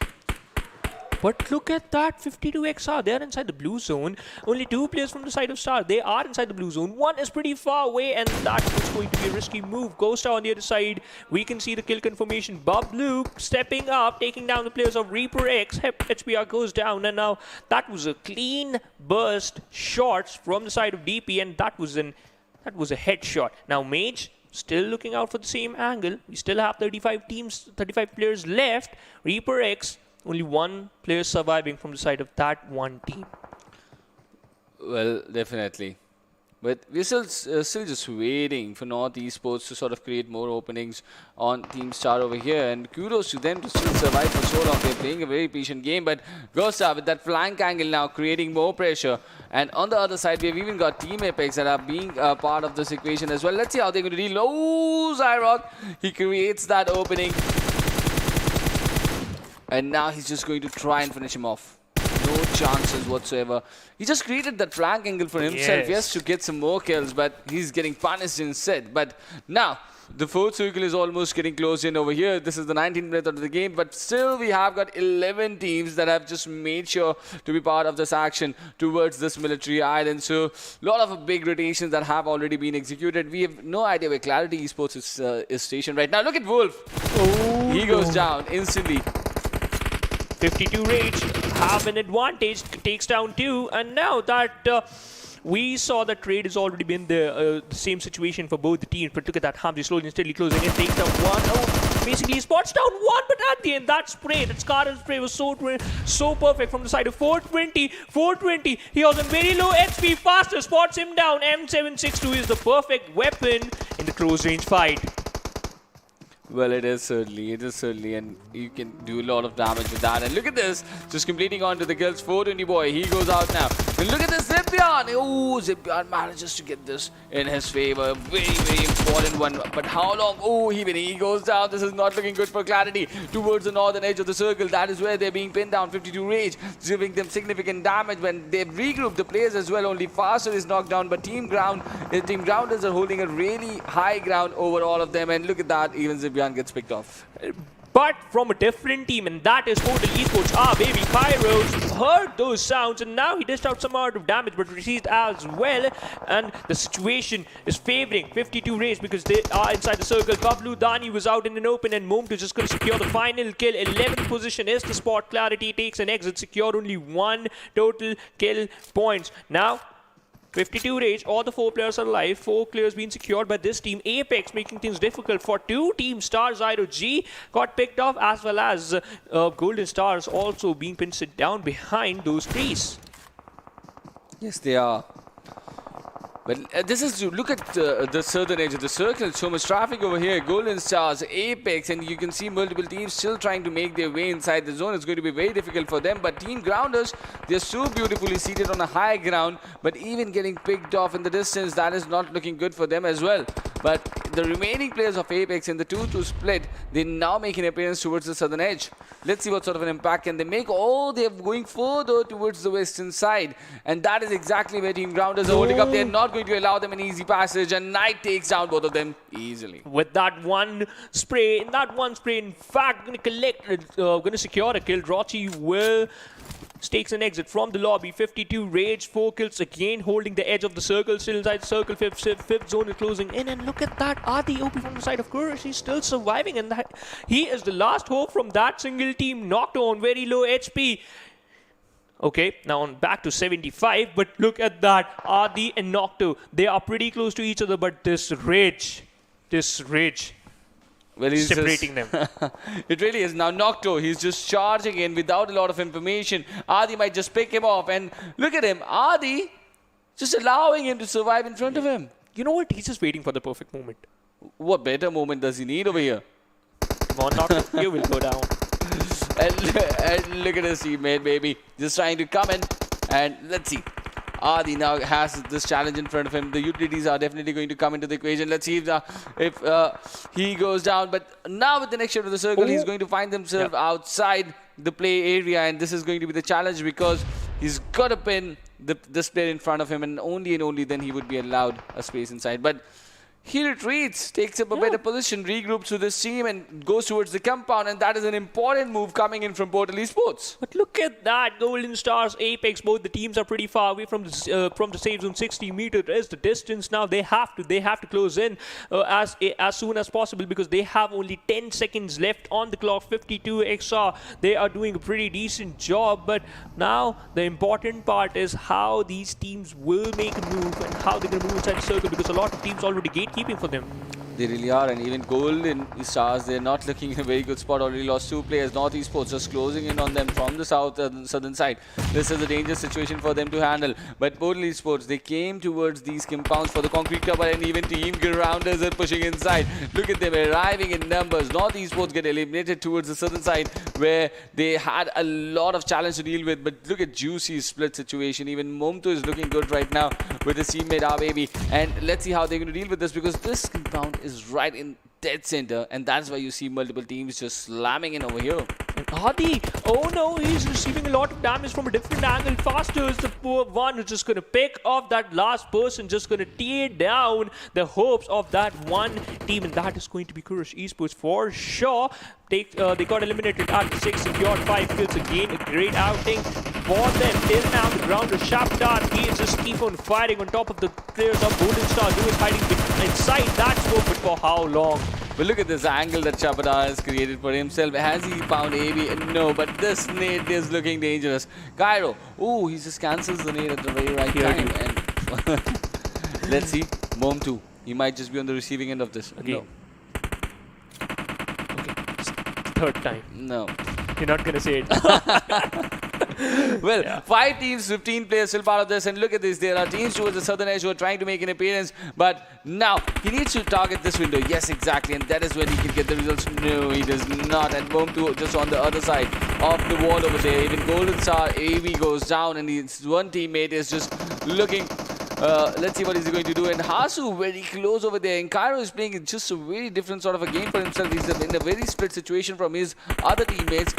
But look at that, 52 XR, they're inside the blue zone. Only 2 players from the side of Star, they are inside the blue zone. 1 is pretty far away, and that was going to be a risky move. Ghosta on the other side, we can see the kill confirmation. Bob Luke stepping up, taking down the players of Reaper X. HBR goes down, and now that was a clean burst shots from the side of DP, and that was a headshot. Now Mage still looking out for the same angle. We still have 35 players left. Reaper X, only 1 player surviving from the side of that one team. Well, definitely. But we're still just waiting for North Esports to sort of create more openings on Team Star over here. And kudos to them to still survive for so long. They're playing a very patient game. But Ghosta with that flank angle now creating more pressure. And on the other side, we've even got Team Apex that are being part of this equation as well. Let's see how they're going to deal. Oh, ZARAR, he creates that opening. And now he's just going to try and finish him off. No chances whatsoever. He just created that flank angle for himself, yes, to get some more kills, but he's getting punished instead. But now, the 4th circle is almost getting closed in over here. This is the 19th minute of the game, but still we have got 11 teams that have just made sure to be part of this action towards this military island. So, a lot of big rotations that have already been executed. We have no idea where Clarity Esports is stationed right now. Look at Wolf. Oh, he goes down instantly. 52 Rage have an advantage, takes down 2, and now that we saw that trade has already been the same situation for both the teams. But look at that, Hamzi slowly and steadily closing in, takes down 1. Oh, basically he spots down 1, but at the end that spray, that Scarlet spray was so perfect from the side of 420. He was on very low HP, faster, spots him down. M762 is the perfect weapon in the close range fight. Well, it is certainly, and you can do a lot of damage with that. And look at this, just completing onto the kills. 420 boy, he goes out now. And look at this, Zipian. Oh, Zipian manages to get this in his favor. Very, very important one. But how long? Oh, even he goes down. This is not looking good for Clarity. Towards the northern edge of the circle, that is where they're being pinned down. 52 Rage, giving them significant damage. When they've regrouped the players as well, only Faster is knocked down. But Team Grounders are holding a really high ground over all of them. And look at that, even Zipian gets picked off. But from a different team, and that is Total Esports. Baby Kairos heard those sounds, and now he dished out some amount of damage, but received as well. And the situation is favoring 52 Rays because they are inside the circle. Kablu Dani was out in an open, and Mom to just going to secure the final kill. 11th position is the spot. Clarity takes an exit, secured only 1 total kill points. Now, 52 Rage, all the 4 players are alive. 4 clears being secured by this team. Apex making things difficult for 2 teams. Star Zyro G got picked off, as well as Golden Stars also being pinned down behind those trees. Yes, they are. Well, this is to look at the southern edge of the circle. So much traffic over here. Golden Stars, Apex, and you can see multiple teams still trying to make their way inside the zone. It's going to be very difficult for them. But Team Grounders, they're so beautifully seated on a high ground. But even getting picked off in the distance, that is not looking good for them as well. But the remaining players of Apex in the 2-2 split, they now make an appearance towards the southern edge. Let's see what sort of an impact can they make. Oh, they're going further towards the western side. And that is exactly where Team Grounders are holding up. They're not going to allow them an easy passage. And Knight takes down both of them easily. With that one spray, in fact, going to secure a kill. Rochi will stakes an exit from the lobby. 52 rage, 4 kills again, holding the edge of the circle, still inside the circle. Fifth zone is closing in, and look at that. Adi OP from the side of Quraysh, he's still surviving, and that he is the last hope from that single team. Knocked on very low HP. Okay, now on back to 75, but look at that. Adi and Nocto, they are pretty close to each other, but this rage. Well, he's separating them. It really is. Now Nocto, he's just charging in without a lot of information. Adi might just pick him off, and look at him. Adi just allowing him to survive in front of him. You know what? He's just waiting for the perfect moment. What better moment does he need over here? Come on, Nocto, you will go down. And look at his teammate, baby. Just trying to come in, and let's see. Adi now has this challenge in front of him. The utilities are definitely going to come into the equation. Let's see if he goes down. But now with the next shot of the circle, he's going to find himself outside the play area. And this is going to be the challenge because he's got to pin this player in front of him. And only then he would be allowed a space inside. But he retreats, takes up a better position, regroups to this team and goes towards the compound, and that is an important move coming in from PMCO Esports. But look at that, Golden Stars, Apex, both the teams are pretty far away from the safe zone. 60 meters is the distance now. They have to close in as soon as possible because they have only 10 seconds left on the clock. 52 XR. They are doing a pretty decent job, but now the important part is how these teams will make a move and how they're going to move inside the circle because a lot of teams already gatekeeping for them. They really are, and even Golden Stars, they're not looking in a very good spot. Already lost 2 players. North Esports just closing in on them from the southern side. This is a dangerous situation for them to handle. But PMCO Esports, they came towards these compounds for the concrete cover, and even Team Grounders are pushing inside. Look at them arriving in numbers. North Esports get eliminated towards the southern side where they had a lot of challenge to deal with. But look at Juicy's split situation. Even Momto is looking good right now with his teammate Baby. And let's see how they're going to deal with this because this compound is right in dead center, and that's why you see multiple teams just slamming in over here. Adi, oh no, he's receiving a lot of damage from a different angle. Faster is the poor one who's just going to pick off that last person, just going to tear down the hopes of that one team, and that is going to be Quraysh Esports for sure. They got eliminated at 6, secured 5 kills again. A great outing for them. Till now, the grounder Shaftar, he is just keep on fighting on top of the players of Golden Star, who is hiding inside that smoke, but for how long? But look at this angle that Shapadar has created for himself. Has he found AB? No, but this nade is looking dangerous. Cairo, oh, he just cancels the nade at the very right time. And let's see, Mom 2. He might just be on the receiving end of this. Okay. No. Third time. No. You're not going to say it. Well, 5 teams, 15 players still part of this, and look at this. There are teams towards the southern edge who are trying to make an appearance, but now he needs to target this window. Yes, exactly, and that is when he can get the results. No, he does not. And Boom 2 just on the other side of the wall over there. Even Golden Star AV goes down, and his one teammate is just looking. Let's see what he's going to do. And Hasu very close over there. And Cairo is playing just a very different sort of a game for himself. He's in a very split situation from his other teammates.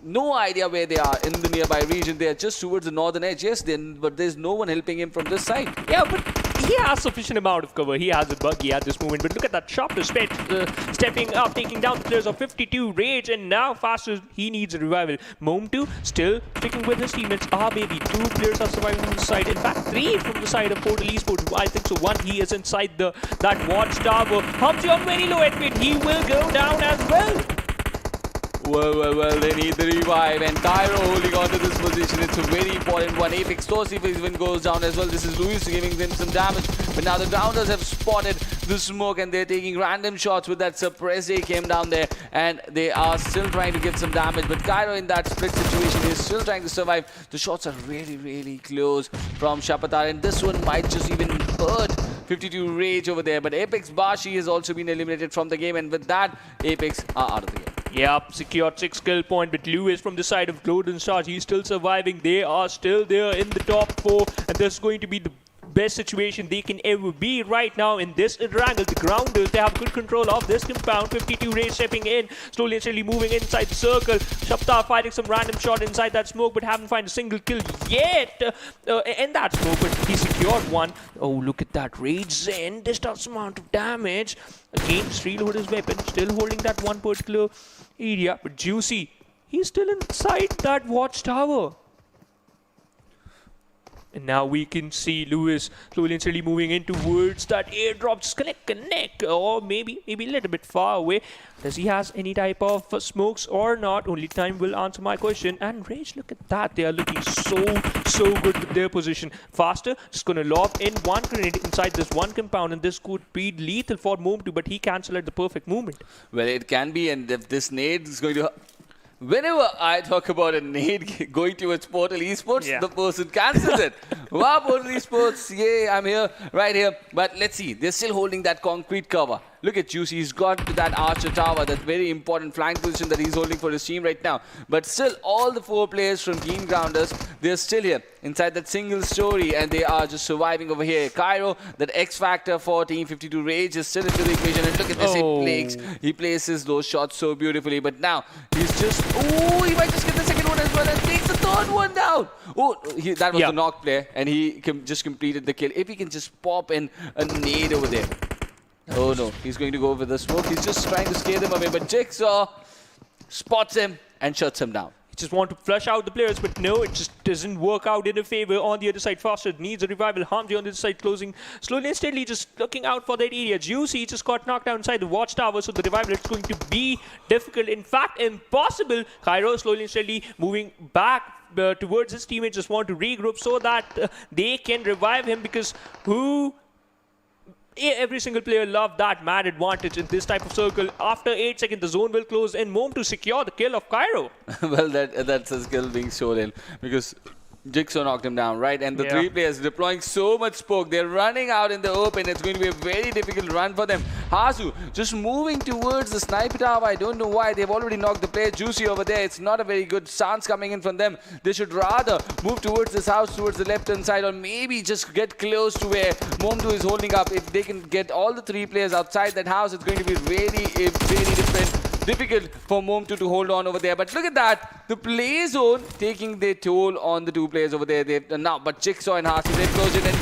No idea where they are in the nearby region. They are just towards the northern edge. Yes, but there's no one helping him from this side. Yeah, but he has sufficient amount of cover. He has a buggy at this moment. But look at that sharpness stepping up, taking down the players of 52 Rage, and now faster. He needs a revival. Mom2 still sticking with his teammates. Baby, 2 players are surviving on the side. In fact, 3 from the side of PMCO Esports. I think so. 1, he is inside that watchtower. Humps on very low HP. He will go down as well. Well, they need the revive, and Cairo holding on to this position. It's a very important one. Apex Tosif even goes down as well. This is Luis giving them some damage. But now the grounders have spotted the smoke and they're taking random shots with that suppress. They came down there and they are still trying to get some damage. But Cairo in that split situation is still trying to survive. The shots are really, really close from Shapatar, and this one might just even hurt 52 Rage over there. But Apex Bashi has also been eliminated from the game, and with that, Apex are out of the game. Yep, secured 6 kill point, but Lewis from the side of Golden Stars, he's still surviving. They are still there in the top 4, and this is going to be the best situation they can ever be right now in this Erangel. The grounders, they have good control of this compound. 52 Rays stepping in, slowly and steadily moving inside the circle. Shaptar fighting some random shot inside that smoke, but haven't found a single kill yet in that smoke, but he secured one. Oh, look at that. Rage Zen, this does amount of damage. Again, just reload his weapon, still holding that one particular area, but Juicy, he's still inside that watchtower. And now we can see Lewis slowly and steadily moving in towards that airdrop. Just connect, or maybe a little bit far away. Does he has any type of smokes or not? Only time will answer my question. And Rage, look at that. They are looking so good with their position. Faster, just going to lob in one grenade inside this one compound, and this could be lethal for Mom2, but he cancelled at the perfect moment. Well, it can be, and if this nade is going to... Whenever I talk about a nade going towards Portal Esports, the person cancels it. Wow, Portal Esports, yay, I'm here, right here. But let's see, they're still holding that concrete cover. Look at Juicy, he's got to that Archer Tower, that very important flank position that he's holding for his team right now. But still, all the 4 players from Keen Grounders, they're still here inside that single story, and they are just surviving over here. Cairo, that X factor for Team 52 Rage is still into the equation, and look at this, he places those shots so beautifully. But now, he's just, he might just get the second one as well and takes the third one down. That was the knock player, and he just completed the kill. If he can just pop in a nade over there. Oh no, he's going to go over the smoke. He's just trying to scare them away, but Jigsaw spots him and shuts him down. He just want to flush out the players, but no, it just doesn't work out in a favor. On the other side, Faster needs a revival. Hamzi on the other side, closing slowly and steadily, just looking out for that area. Juicy just got knocked down inside the watchtower, so the revival is going to be difficult, in fact, impossible. Cairo slowly and steadily moving back towards his teammates, just want to regroup so that they can revive him, because every single player loved that mad advantage in this type of circle. After 8 seconds, the zone will close and Mom to secure the kill of Cairo. Well, that's a skill being stolen, because Jigsaw knocked him down, right? And the 3 players deploying so much smoke. They're running out in the open. It's going to be a very difficult run for them. Hasu just moving towards the sniper tower. I don't know why. They've already knocked the player Juicy over there. It's not a very good stance coming in from them. They should rather move towards this house, towards the left-hand side, or maybe just get close to where Mom2 is holding up. If they can get all the 3 players outside that house, it's going to be really difficult for Mom2 to hold on over there. But look at that. The play zone taking their toll on the 2 players over there. But Jigsaw and Hasi, they've closed in, and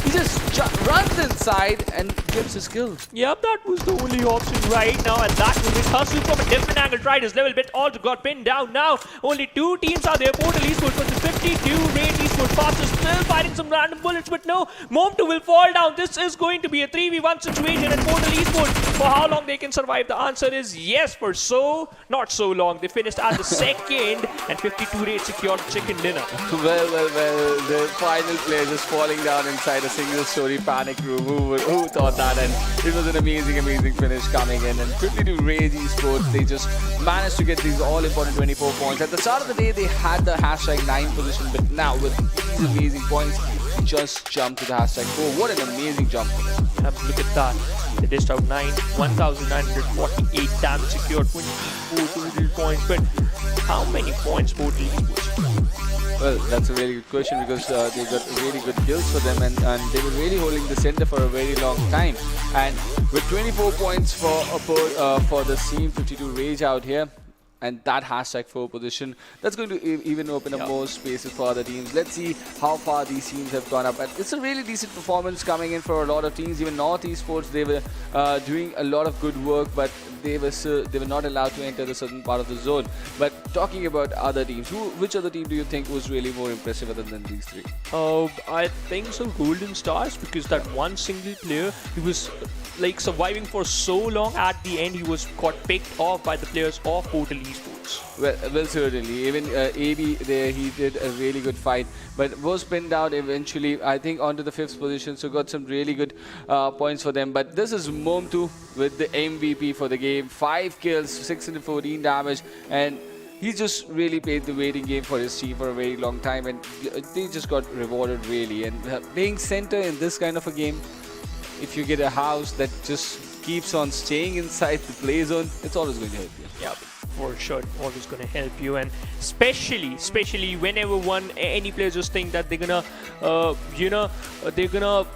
he just runs inside and gives his kill. Yep, that was the only option right now, and that was Hasu from a different angle. Tried his level, but all got pinned down. Now only 2 teams are there. Portal Esports versus 52 Rage Esports. Faster still fighting some random bullets, but no, Mom2 will fall down. This is going to be a 3v1 situation, and Portal Esports, for how long they can survive? The answer is yes, for not so long. They finished at the second, and 52 Rage secured chicken dinner. Well, the final player just falling down inside a single story panic room. Who thought that? And it was an amazing finish coming in. And 52 Rage Esports, they just managed to get these all-important 24 points. At the start of the day, they had the hashtag 9 position, but now with these amazing points, just jumped to the hashtag 4. What an amazing jump. Have a look at that. They dished out 1,948 damage, secured 24 total points. But how many points Portal Esports? Well, that's a really good question, because they got really good kills for them, and they were really holding the center for a very long time. And with 24 points for the Team 52 Rage out here, and that hashtag 4 position, that's going to even open up more spaces for other teams. Let's see how far these teams have gone up. And it's a really decent performance coming in for a lot of teams. Even North Esports, they were doing a lot of good work, but they were not allowed to enter the certain part of the zone. But talking about other teams, which other team do you think was really more impressive other than these 3? I think so, Golden Stars, because that one single player, he was like surviving for so long. At the end, he was got picked off by the players of Portal Esports. Well, certainly. Even AB there, he did a really good fight, but was pinned out eventually, I think, onto the 5th position. So got some really good points for them. But this is Momtu with the MVP for the game. 5 kills, 614 damage, and he just really played the waiting game for his team for a very long time, and they just got rewarded really. And playing center in this kind of a game, if you get a house that just keeps on staying inside the play zone, it's always going to help you. Yeah, for sure, always going to help you, and especially whenever any players just think that they're gonna, they're gonna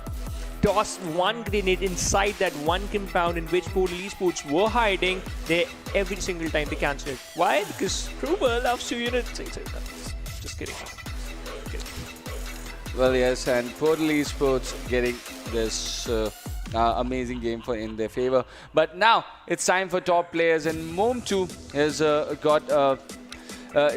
toss one grenade inside that one compound in which Portal Esports were hiding, they every single time they cancel it. Why? Because Kruber loves to, say just kidding. Well, yes, and Portal Esports getting this amazing game in their favor. But now it's time for top players, and Momtu has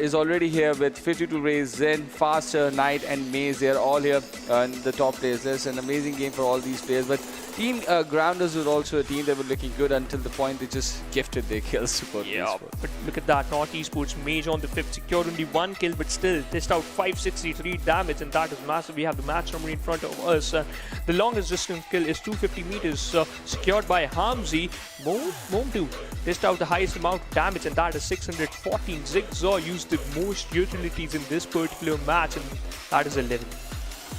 is already here with 52 Rays, Zen, Faster, Knight, and Maze. They're all here and the top players. There's an amazing game for all these players. But Team Grounders was also a team that were looking good until the point they just gifted their kills to Portal Esports. But look at that. North Esports, Mage on the 5th, secured only 1 kill, but still dished out 563 damage, and that is massive. We have the match number in front of us. The longest distance kill is 250 meters, secured by Hamzi. Momtu dished out the highest amount of damage, and that is 614. Zigzor used the most utilities in this particular match, and that is 11.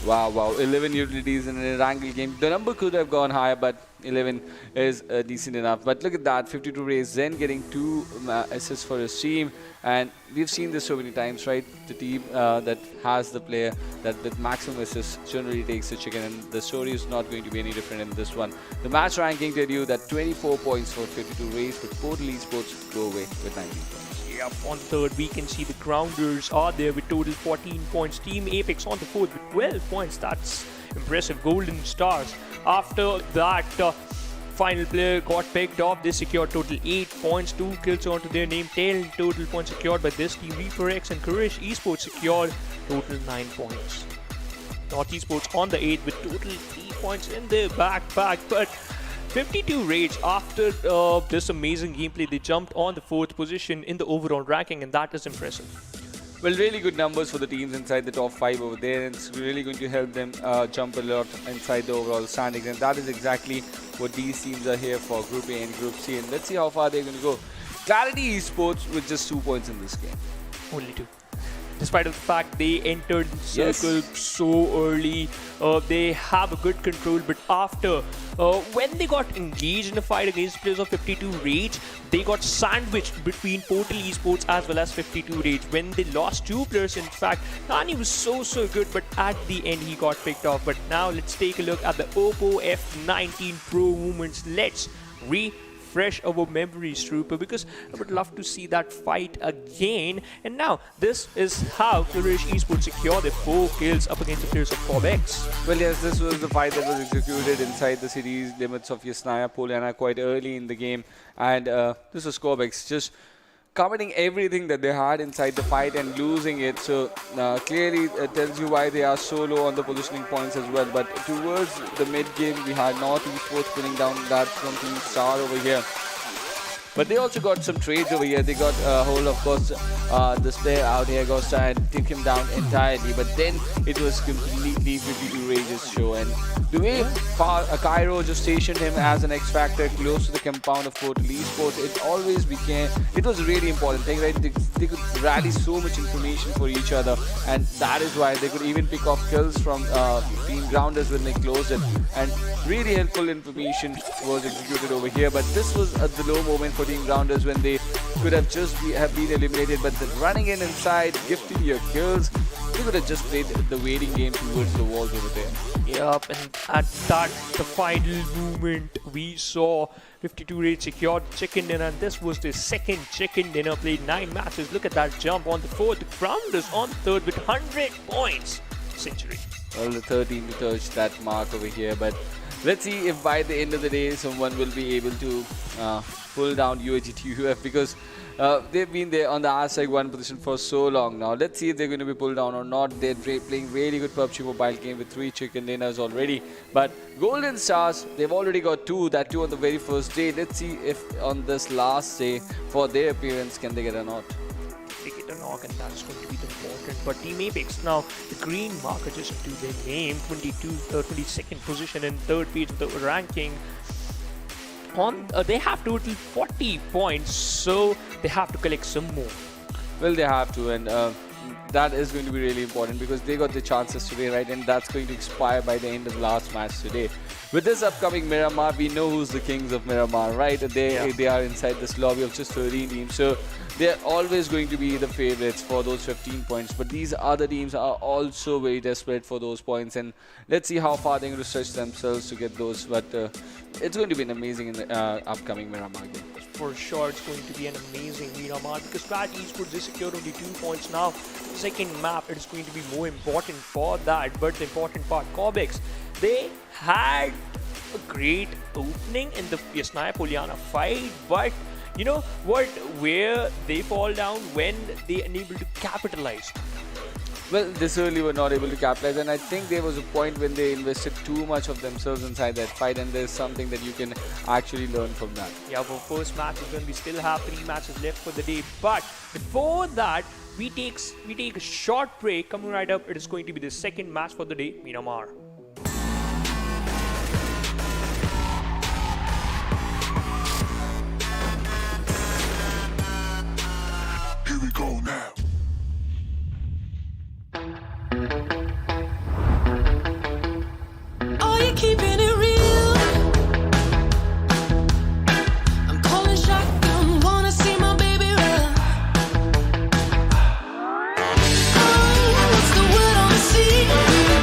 Wow, 11 utilities in an Erangel game. The number could have gone higher, but 11 is decent enough. But look at that, 52 Rays, Zen getting 2 assists for his team. And we've seen this so many times, right? The team that has the player that with maximum assists generally takes the chicken, and the story is not going to be any different in this one. The match ranking tell you that 24 points for 52 Rays, but Portal Esports go away with 19 points. Yep, on the 3rd, we can see the Grounders are there with total 14 points. Team Apex on the 4th with 12 points. That's impressive. Golden Stars. After that, final player got picked off. They secured total 8 points, 2 kills onto their name. 10 total points secured by this team. Reaper X and Quraysh Esports secured total 9 points. North Esports on the 8th with total 3 points in their backpack, but 52 Rage, after this amazing gameplay, they jumped on the 4th position in the overall ranking, and that is impressive. Well, really good numbers for the teams inside the top 5 over there, and it's really going to help them jump a lot inside the overall standings, and that is exactly what these teams are here for, Group A and Group C, and let's see how far they're going to go. Clarity Esports with just 2 points in this game. Only 2. Despite of the fact they entered the circle so early, they have a good control, but after when they got engaged in a fight against players of 52 Rage, they got sandwiched between Portal Esports as well as 52 Rage. When they lost 2 players, in fact, Nani was so good, but at the end he got picked off. But now let's take a look at the Oppo F19 Pro movements. Let's refresh our memories, Trooper, because I would love to see that fight again. And now this is how Quraysh Esports secure their 4 kills up against the players of PUBG. Well, yes, this was the fight that was executed inside the city's limits of Yasnaya Poliana quite early in the game, and this was Scorbex just committing everything that they had inside the fight and losing it. So clearly it tells you why they are so low on the positioning points as well. But towards the mid game, we had North Esports pulling down that from Team Star over here. But they also got some trades over here. They got a hold of course this player out here, Gosta, and took him down entirely. But then it was completely 52 Rage's show. And the way Cairo just stationed him as an X Factor close to the compound of Portal Esports, it was a really important thing, right? They could rally so much information for each other, and that is why they could even pick off kills from Team Grounders when they closed it. And really helpful information was executed over here. But this was at the low moment for Team Grounders when they could have just have been eliminated. But running in inside, gifting your kills, they could have just played the waiting game towards the walls over there. Yep, and at that, the final moment, we saw 52 Rage secured chicken dinner, and this was the second chicken dinner, played 9 matches. Look at that jump on the 4th. The Grounders on the 3rd with 100 points. Century. Well, the 13 to touch that mark over here, but let's see if by the end of the day someone will be able to pull down UAG because they've been there on the R-Seg 1 position for so long now. Let's see if they're going to be pulled down or not. They're playing really good PUBG Mobile game with 3 chicken dinners already. But Golden Stars, they've already got 2, that 2 on the very first day. Let's see if on this last day for their appearance, can they get a nod? they get a knock, and that's going to be the important. But Team Apex now, the green marker just to their name, 22nd position in third page of the ranking. They have total 40 points, so they have to collect some more. Well, they have to, and that is going to be really important because they got the chances today, right? And that's going to expire by the end of the last match today. With this upcoming Miramar, we know who's the kings of Miramar, right? They are inside this lobby of just 13 teams. So they're always going to be the favorites for those 15 points. But these other teams are also very desperate for those points. And let's see how far they're going to stretch themselves to get those. But it's going to be an amazing upcoming Miramar game. For sure, it's going to be an amazing Miramar because ZARAR Esports is secured only 2 points now. Second map, it is going to be more important for that. But the important part, Cobex, they had a great opening in the Yasnaya Poliana fight, but you know what, where they fall down when they unable to capitalize. Well, they certainly were not able to capitalize, and I think there was a point when they invested too much of themselves inside that fight, and there's something that you can actually learn from that. Yeah, well, first match is going to be still have 3 matches left for the day, but before that, we take a short break. Coming right up, it is going to be the second match for the day, Miramar. Here we go now. Are you keeping it real? I'm calling shotgun, wanna see my baby run. Oh, what's the word on the sea?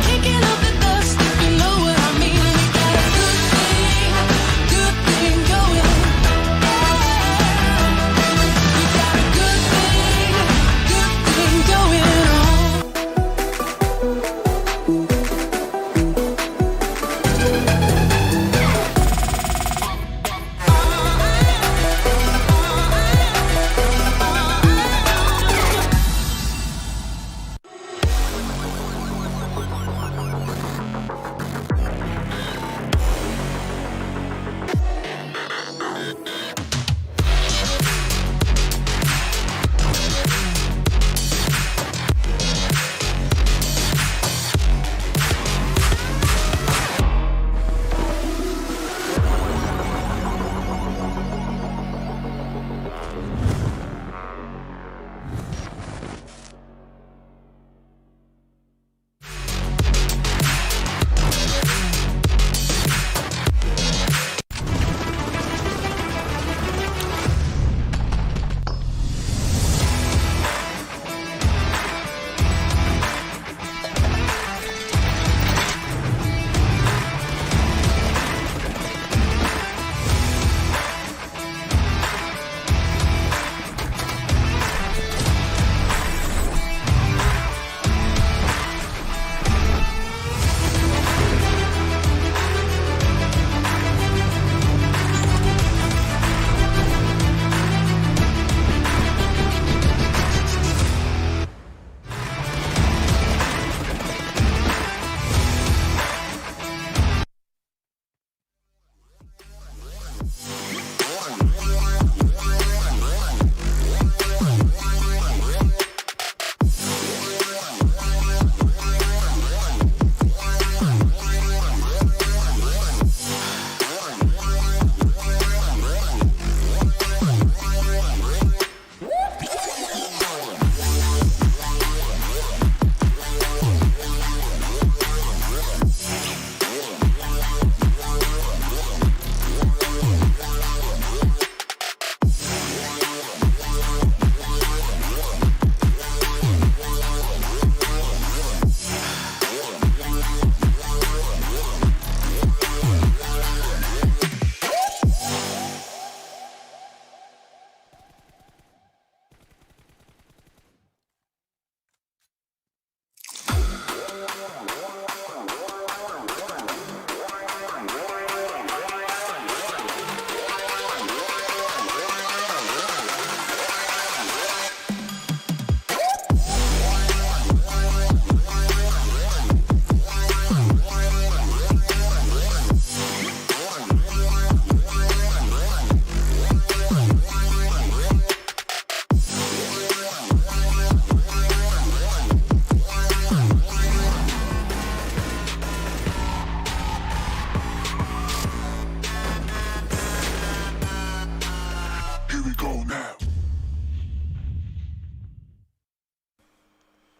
Kicking up the dust, if you know what I mean. We got a good thing going. We got a good thing going.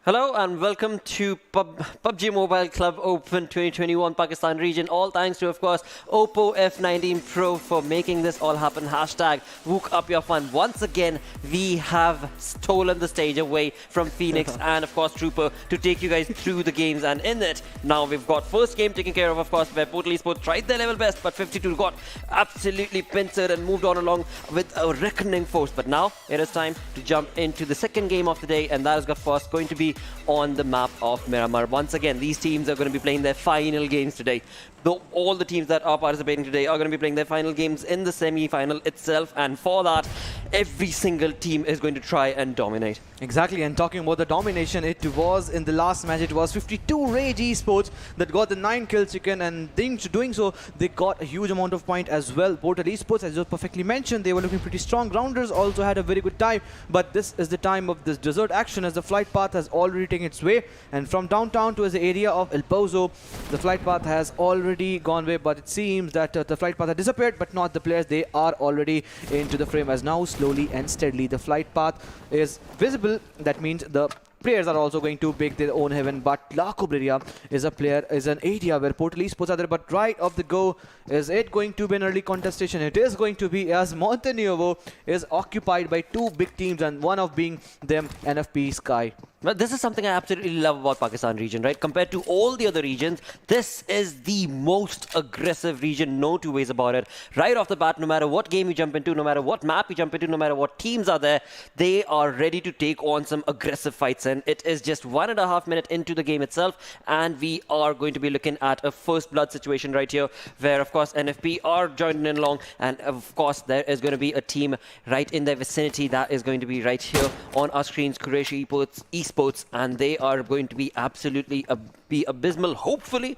Hello and welcome to PUBG Mobile Club Open 2021 Pakistan region. All thanks to, of course, Oppo F19 Pro for making this all happen. Hashtag Wook Up Your Fun. Once again, we have stolen the stage away from Phoenix and, of course, Trooper to take you guys through the games. And in it, now we've got first game taken care of course, where PMCO Esports tried their level best, but 52 got absolutely pincered and moved on along with a reckoning force. But now it is time to jump into the second game of the day, and that is, of course, going to be on the map of Miramar. Once again, these teams are going to be playing their final games today. Though all the teams that are participating today are going to be playing their final games in the semi-final itself, and for that, every single team is going to try and dominate. Exactly, and talking about the domination, it was in the last match, it was 52 Rage Esports that got the 9 kill chicken, and doing so, they got a huge amount of point as well. Portal Esports, as you perfectly mentioned, they were looking pretty strong. Grounders also had a very good time, but this is the time of this desert action as the flight path has already taken its way, and from downtown to the area of El Pozo, the flight path has already gone away, but it seems that the flight path has disappeared, but not the players. They are already into the frame as now slowly and steadily the flight path is visible. That means the players are also going to make their own heaven, but La Cobreria is an area where Portal Esports are there, but right off the go, is it going to be an early contestation? It is going to be, as Montenegro is occupied by two big teams, and one of being them NFP Sky. But this is something I absolutely love about Pakistan region, right? Compared to all the other regions, this is the most aggressive region, no two ways about it. Right off the bat, no matter what game you jump into, no matter what map you jump into, no matter what teams are there, they are ready to take on some aggressive fights. And it is just 1.5 minutes into the game itself, and we are going to be looking at a first blood situation right here, where, of course, NFP are joining in along, and, of course, there is going to be a team right in their vicinity that is going to be right here on our screens, Quraysh Esports, and they are going to be absolutely be abysmal. Hopefully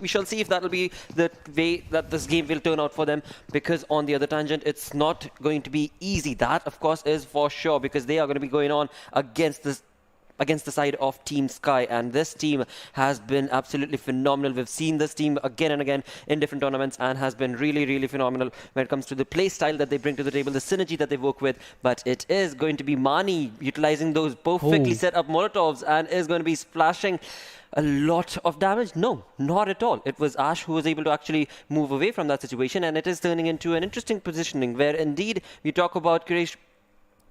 we shall see if that will be the way that this game will turn out for them, because on the other tangent, it's not going to be easy. That, of course, is for sure, because they are going to be going on against the side of Team Sky, and this team has been absolutely phenomenal. We've seen this team again and again in different tournaments, and has been really phenomenal when it comes to the play style that they bring to the table, the synergy that they work with. But it is going to be Mani utilizing those perfectly set up Molotovs, and is going to be splashing a lot of damage. No, not at all. It was Ash who was able to actually move away from that situation, and it is turning into an interesting positioning where indeed we talk about Quraysh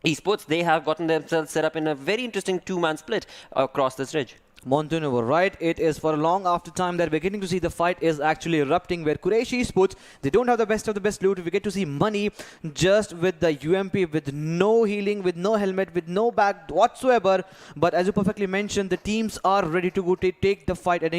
Esports. They have gotten themselves set up in a very interesting two-man split across this ridge. Montenegro, right? It is for a long after time that we're getting to see the fight is actually erupting, where Quraysh Esports, they don't have the best of the best loot. We get to see Money just with the UMP, with no healing, with no helmet, with no bag whatsoever. But as you perfectly mentioned, the teams are ready to go take the fight at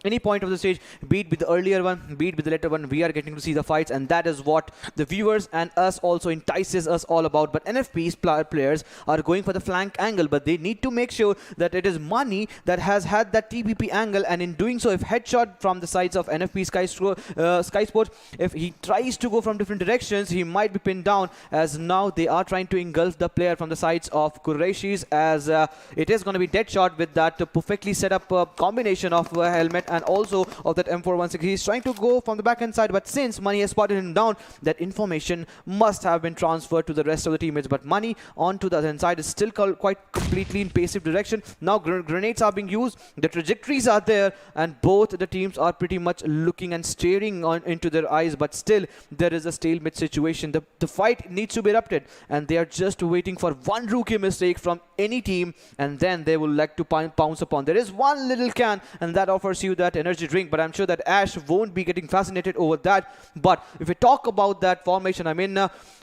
any point of the stage, be it with the earlier one, be it with the later one. We are getting to see the fights, and that is what the viewers and us also entices us all about. But NFP's players are going for the flank angle, but they need to make sure that it is Money that has had that TPP angle, and in doing so, if headshot from the sides of NFP Sky Sports, if he tries to go from different directions, he might be pinned down, as now they are trying to engulf the player from the sides of Qurayshis, as it is going to be dead shot with that perfectly set up combination of helmet and also of that M416. He's trying to go from the backhand side, but since Money has spotted him down, that information must have been transferred to the rest of the teammates. But Money onto the other side is still quite completely in passive direction. Now grenades are being used, the trajectories are there, and both the teams are pretty much looking and staring into their eyes, but still there is a stalemate situation. The fight needs to be erupted, and they are just waiting for one rookie mistake from any team, and then they will like to pounce upon. There is one little can, and that offers you that energy drink, but I'm sure that Ash won't be getting fascinated over that. But if we talk about that formation, I mean,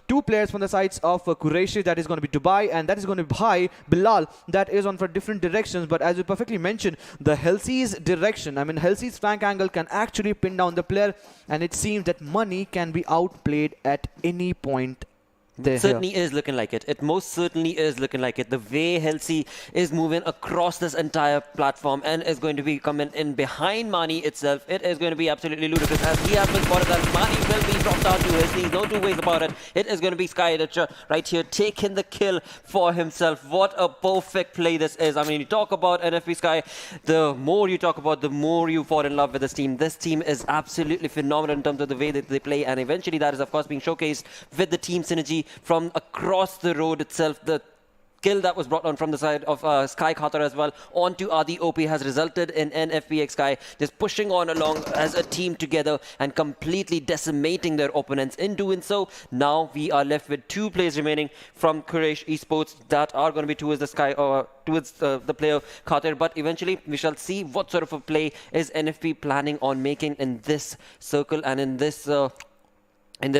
two players from the sides of Quraysh, that is going to be Dubai, and that is going to be Bhai Bilal, that is on for different directions. But as you perfectly mentioned, the Helsey's direction, I mean, Helsey's flank angle can actually pin down the player, and it seems that Money can be outplayed at any point. Certainly is looking like it. It most certainly is looking like it. The way Helsey is moving across this entire platform and is going to be coming in behind Mani itself, it is going to be absolutely ludicrous. As he has been spotted, that Mani will be dropped down to his knees. No two ways about it. It is going to be Sky right here taking the kill for himself. What a perfect play this is. I mean, you talk about NFP Sky, the more you talk about, the more you fall in love with this team. This team is absolutely phenomenal in terms of the way that they play, and eventually that is, of course, being showcased with the team synergy from across the road itself. The kill that was brought on from the side of Sky Khatar as well onto Adi OP has resulted in NFPX Sky just pushing on along as a team together and completely decimating their opponents. In doing so, now we are left with 2 players remaining from Quraysh Esports that are going to be towards the Sky or towards the player Khatar, but eventually we shall see what sort of a play is NFP planning on making in this circle and in this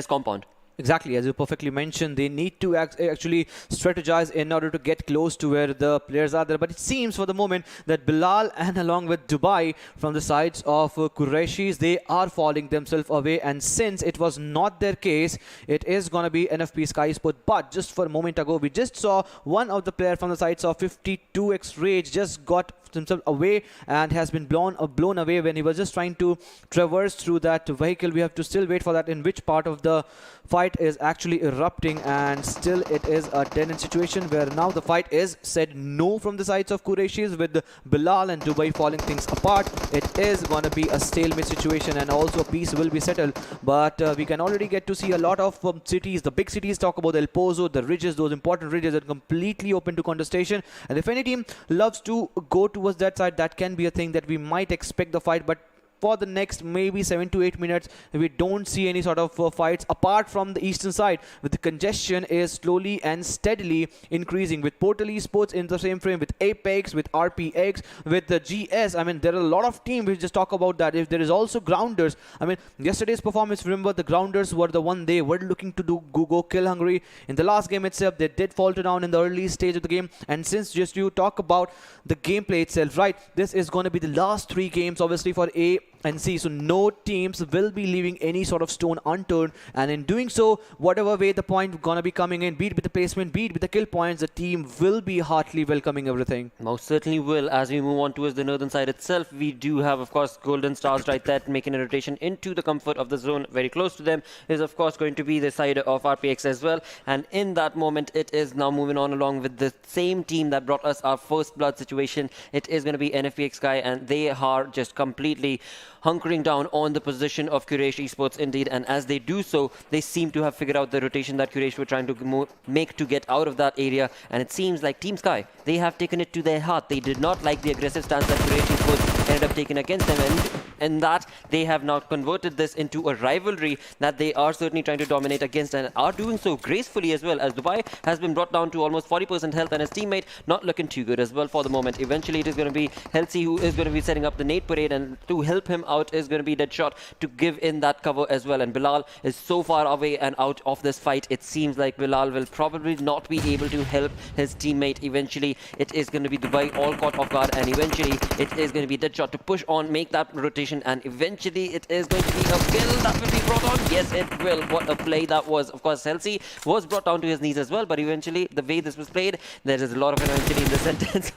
compound. Exactly, as you perfectly mentioned, they need to actually strategize in order to get close to where the players are there. But it seems for the moment that Bilal and along with Dubai from the sides of Qurayshis, they are falling themselves away. And since it was not their case, it is going to be NFP Sky Sport. But just for a moment ago, we just saw one of the players from the sides of 52x Rage just got himself away and has been blown away when he was just trying to traverse through that vehicle. We have to still wait for that in which part of the fight is actually erupting, and still it is a dead-end situation where now the fight is said no from the sides of Qurayshis, with Bilal and Dubai falling things apart. It is going to be a stalemate situation and also peace will be settled. But we can already get to see a lot of cities, the big cities, talk about El Pozo, the ridges, those important ridges are completely open to contestation. And if any team loves to go towards that side, that can be a thing that we might expect the fight. But for the next maybe 7 to 8 minutes, we don't see any sort of fights apart from the eastern side, with the congestion is slowly and steadily increasing, with Portal Esports in the same frame, with Apex, with RPX, with the GS. I mean, there are a lot of teams. We just talk about that. If there is also Grounders, I mean, yesterday's performance, remember, the Grounders were the one they were looking to go kill hungry. In the last game itself, they did falter down in the early stage of the game. And since just you talk about the gameplay itself, right, this is going to be the last 3 games obviously for A and C, so no teams will be leaving any sort of stone unturned, and in doing so, whatever way the point gonna be coming in, be it with the placement, be it with the kill points, the team will be heartily welcoming everything. Most certainly will. As we move on towards the northern side itself, we do have, of course, Golden Stars right there making a rotation into the comfort of the zone. Very close to them is, of course, going to be the side of RPX as well, and in that moment, it is now moving on along with the same team that brought us our first blood situation. It is going to be NFPX Sky, and they are just completely hunkering down on the position of Quraysh Esports indeed, and as they do so, they seem to have figured out the rotation that Quraysh were trying to make to get out of that area, and it seems like Team Sky, they have taken it to their heart. They did not like the aggressive stance that Quraysh Esports ended up taking against them, and that they have now converted this into a rivalry that they are certainly trying to dominate against, and are doing so gracefully as well, as Dubai has been brought down to almost 40% health and his teammate not looking too good as well for the moment. Eventually it is going to be Helsi who is going to be setting up the nade parade, and to help him out is going to be Deadshot to give in that cover as well, and Bilal is so far away and out of this fight, it seems like Bilal will probably not be able to help his teammate. Eventually it is going to be Dubai all caught off guard, and eventually it is going to be Deadshot to push on, make that rotation, and eventually it is going to be a kill that will be brought on. Yes, it will. What a play that was. Of course, Helsi was brought down to his knees as well, but eventually the way this was played, there is a lot of eventually in the sentence.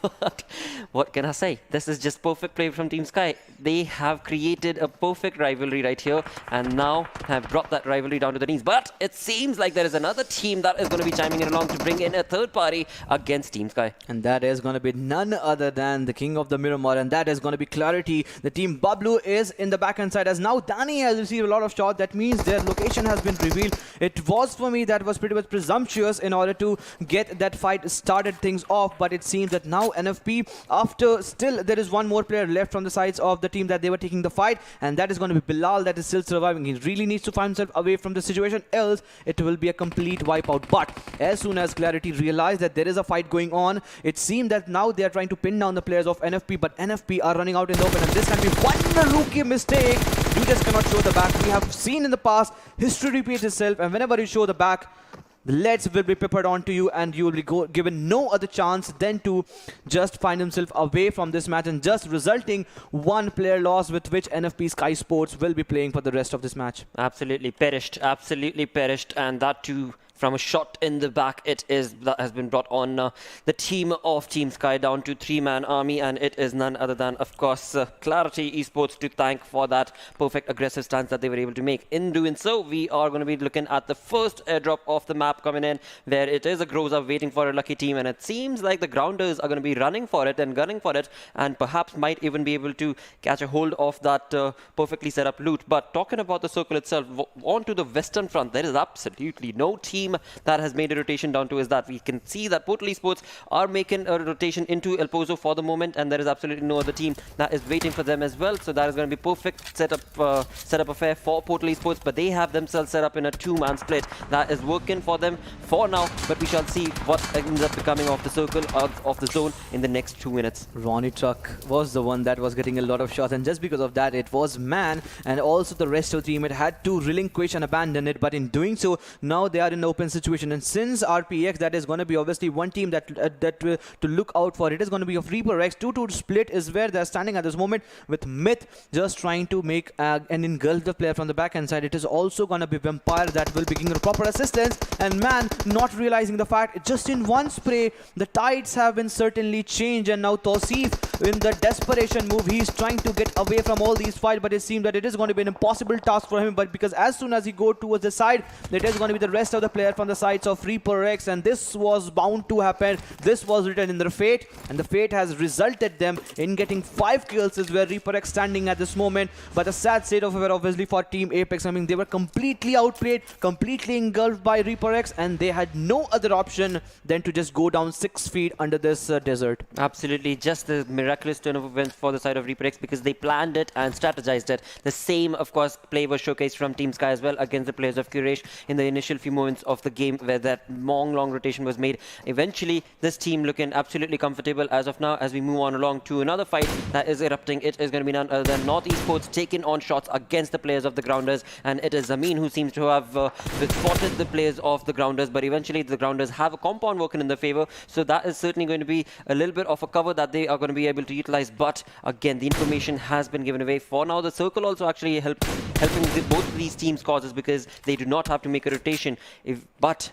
What can I say? This is just perfect play from Team Sky. They have created a perfect rivalry right here, and now have brought that rivalry down to the knees. But it seems like there is another team that is going to be chiming in along to bring in a third party against Team Sky. And that is going to be none other than the king of the Miramar, and that is going to be Clarity. The team Bablu is in the backhand side, as now Danny has received a lot of shots. That means their location has been revealed. It was, for me, that was pretty much presumptuous in order to get that fight started things off, but it seems that now NFP, after still there is one more player left from the sides of the team that they were taking the fight, and that is going to be Bilal, that is still surviving. He really needs to find himself away from the situation, else it will be a complete wipeout. But as soon as Clarity realized that there is a fight going on, it seemed that now they are trying to pin down the players of NFP, but NFP are running out in the open, and this can be one rookie mistake. You just cannot show the back. We have seen in the past, history repeats itself, and whenever you show the back, the leads will be peppered onto you, and you will be given no other chance than to just find himself away from this match, and just resulting one player loss, with which NFP Sky Sports will be playing for the rest of this match. Absolutely perished, and that too from a shot in the back. It is that has been brought on the team of Team Sky down to 3-man army, and it is none other than, of course, Clarity Esports to thank for that perfect aggressive stance that they were able to make. In doing so, we are going to be looking at the first airdrop of the map coming in, where it is a Groza waiting for a lucky team, and it seems like the Grounders are going to be running for it and gunning for it, and perhaps might even be able to catch a hold of that perfectly set up loot. But talking about the circle itself, onto the western front, there is absolutely no team team that has made a rotation down to is that we can see that Portal Esports are making a rotation into El Pozo for the moment, and there is absolutely no other team that is waiting for them as well. So that is going to be perfect setup affair for Portal Esports, but they have themselves set up in a two-man split that is working for them for now, but we shall see what ends up becoming of the circle of the zone in the next 2 minutes. Ronnie Truck was the one that was getting a lot of shots, and just because of that it was man, and also the rest of the team, it had to relinquish and abandon it, but in doing so now they are in an open situation. And since RPX, that is going to be obviously one team that to look out for, it is going to be of Reaper X. 2-2 split is where they are standing at this moment, with Myth just trying to make and engulf the player from the back end side. It is also going to be Vampire that will be giving proper assistance, and man not realizing the fact, just in one spray the tides have been certainly changed, and now Tosif in the desperation move, he's trying to get away from all these fights, but it seems that it is going to be an impossible task for him. But because as soon as he go towards the side, it is going to be the rest of the player from the sides of Reaper X, and this was bound to happen. This was written in their fate, and the fate has resulted them in getting 5 kills, is where Reaper X standing at this moment. But a sad state of affair obviously for Team Apex. I mean, they were completely outplayed, completely engulfed by Reaper X, and they had no other option than to just go down 6 feet under this desert. Absolutely, just a miraculous turn of events for the side of Reaper X, because they planned it and strategized it. The same, of course, play was showcased from Team Sky as well against the players of Quraysh in the initial few moments of the game, where that long rotation was made. Eventually, this team looking absolutely comfortable as of now. As we move on along to another fight that is erupting, it is going to be none other than North Esports taking on shots against the players of the Grounders, and it is Zameen who seems to have spotted the players of the Grounders, but eventually the Grounders have a compound working in their favor, so that is certainly going to be a little bit of a cover that they are going to be able to utilize. But again, the information has been given away. For now, the circle also actually helping both these teams' causes, because they do not have to make a rotation. But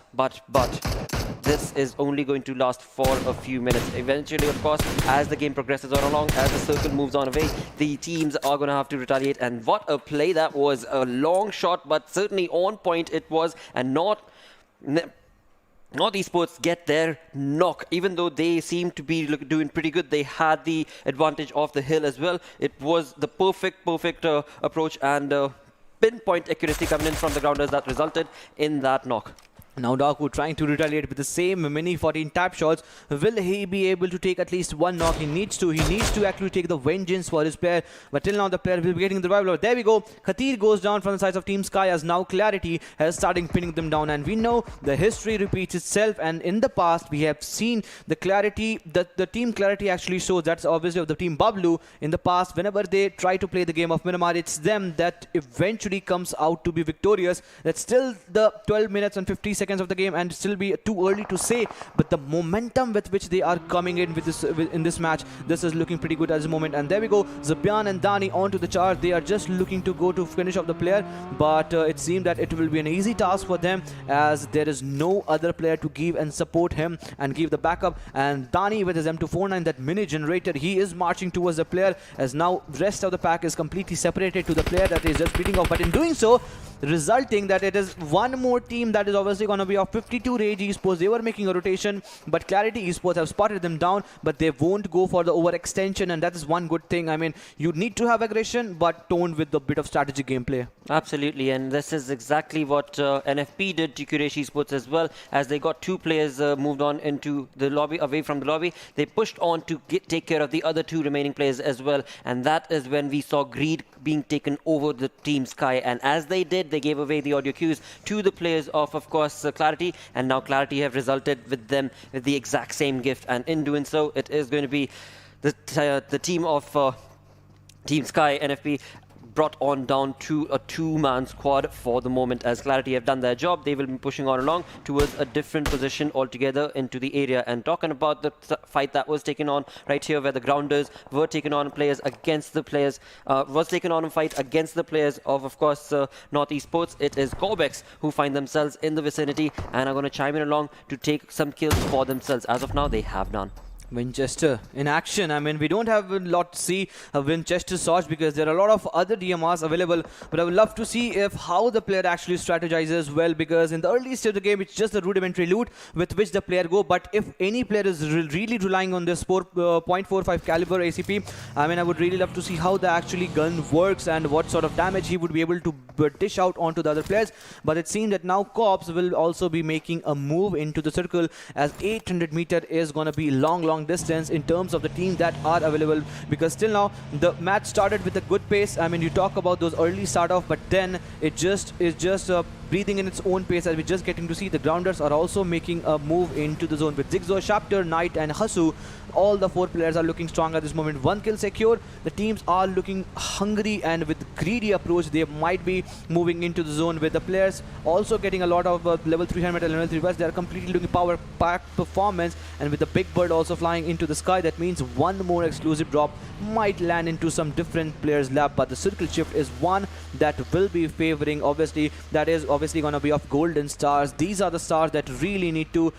this is only going to last for a few minutes. Eventually, of course, as the game progresses on along, as the circle moves on away, the teams are going to have to retaliate. And what a play that was. A long shot, but certainly on point it was, and North Esports get their knock. Even though they seem to be doing pretty good, they had the advantage of the hill as well. It was the perfect approach and pinpoint accuracy coming in from the Grounders that resulted in that knock. Now Daku trying to retaliate with the same mini 14 tap shots. Will he be able to take at least one knock? He needs to actually take the vengeance for his player, but till now the player will be getting the revival. There we go. Khatir goes down from the sides of Team Sky, as now Clarity has started pinning them down, and we know the history repeats itself. And in the past we have seen the Clarity, the Team Clarity actually shows, that's obviously of the Team Bablu. In the past, whenever they try to play the game of Miramar, it's them that eventually comes out to be victorious. That's still the 12 minutes and 50 seconds of the game, and still be too early to say, but the momentum with which they are coming in in this match, this is looking pretty good at the moment. And there we go, Zabyan and Dani onto the charge. They are just looking to go to finish off the player, but it seems that it will be an easy task for them, as there is no other player to give and support him and give the backup. And Dani with his M249, that mini generator, he is marching towards the player, as now rest of the pack is completely separated to the player that is just beating off. But in doing so, resulting that it is one more team that is obviously going to be of 52 Rage Esports. They were making a rotation, but Clarity Esports have spotted them down, but they won't go for the overextension, and that is one good thing. I mean, you need to have aggression, but toned with a bit of strategic gameplay. Absolutely, and this is exactly what NFP did to Quraysh Esports as well. As they got 2 players moved on into the lobby, away from the lobby, they pushed on to take care of the other 2 remaining players as well, and that is when we saw Greed being taken over the Team Sky. And as they did, they gave away the audio cues to the players of course, Clarity, and now Clarity have resulted with them with the exact same gift, and in doing so, it is going to be the team of Team Sky, NFP, brought on down to a 2-man squad for the moment. As Clarity have done their job, they will be pushing on along towards a different position altogether into the area. And talking about the fight that was taken on right here, where the Grounders were taking on players against the players, was taken on a fight against the players of course, North Esports. It is Corbex who find themselves in the vicinity and are going to chime in along to take some kills for themselves. As of now, they have none. Winchester in action. I mean, we don't have a lot to see Winchester Soch because there are a lot of other DMRs available. But I would love to see if how the player actually strategizes well, because in the early stage of the game, it's just the rudimentary loot with which the player go. But if any player is really relying on this 4.45 caliber ACP, I mean, I would really love to see how the actually gun works and what sort of damage he would be able to dish out onto the other players. But it seems that now Cops will also be making a move into the circle, as 800 meter is going to be long distance in terms of the teams that are available, because still now the match started with a good pace. I mean, you talk about those early start off, but then it just is breathing in its own pace, as we're just getting to see the grounders are also making a move into the zone with Zigzo, Shapter, Knight and Hasu. All the 4 players are looking strong at this moment. 1 kill secure. The teams are looking hungry, and with greedy approach they might be moving into the zone, with the players also getting a lot of level 3 helmet and level 3 vest. They are completely looking power packed performance, and with the big bird also flying into the sky, that means one more exclusive drop might land into some different players' lap. But the circle shift is one that will be favoring, obviously, that is obviously going to be of Golden Stars. These are the stars that really need to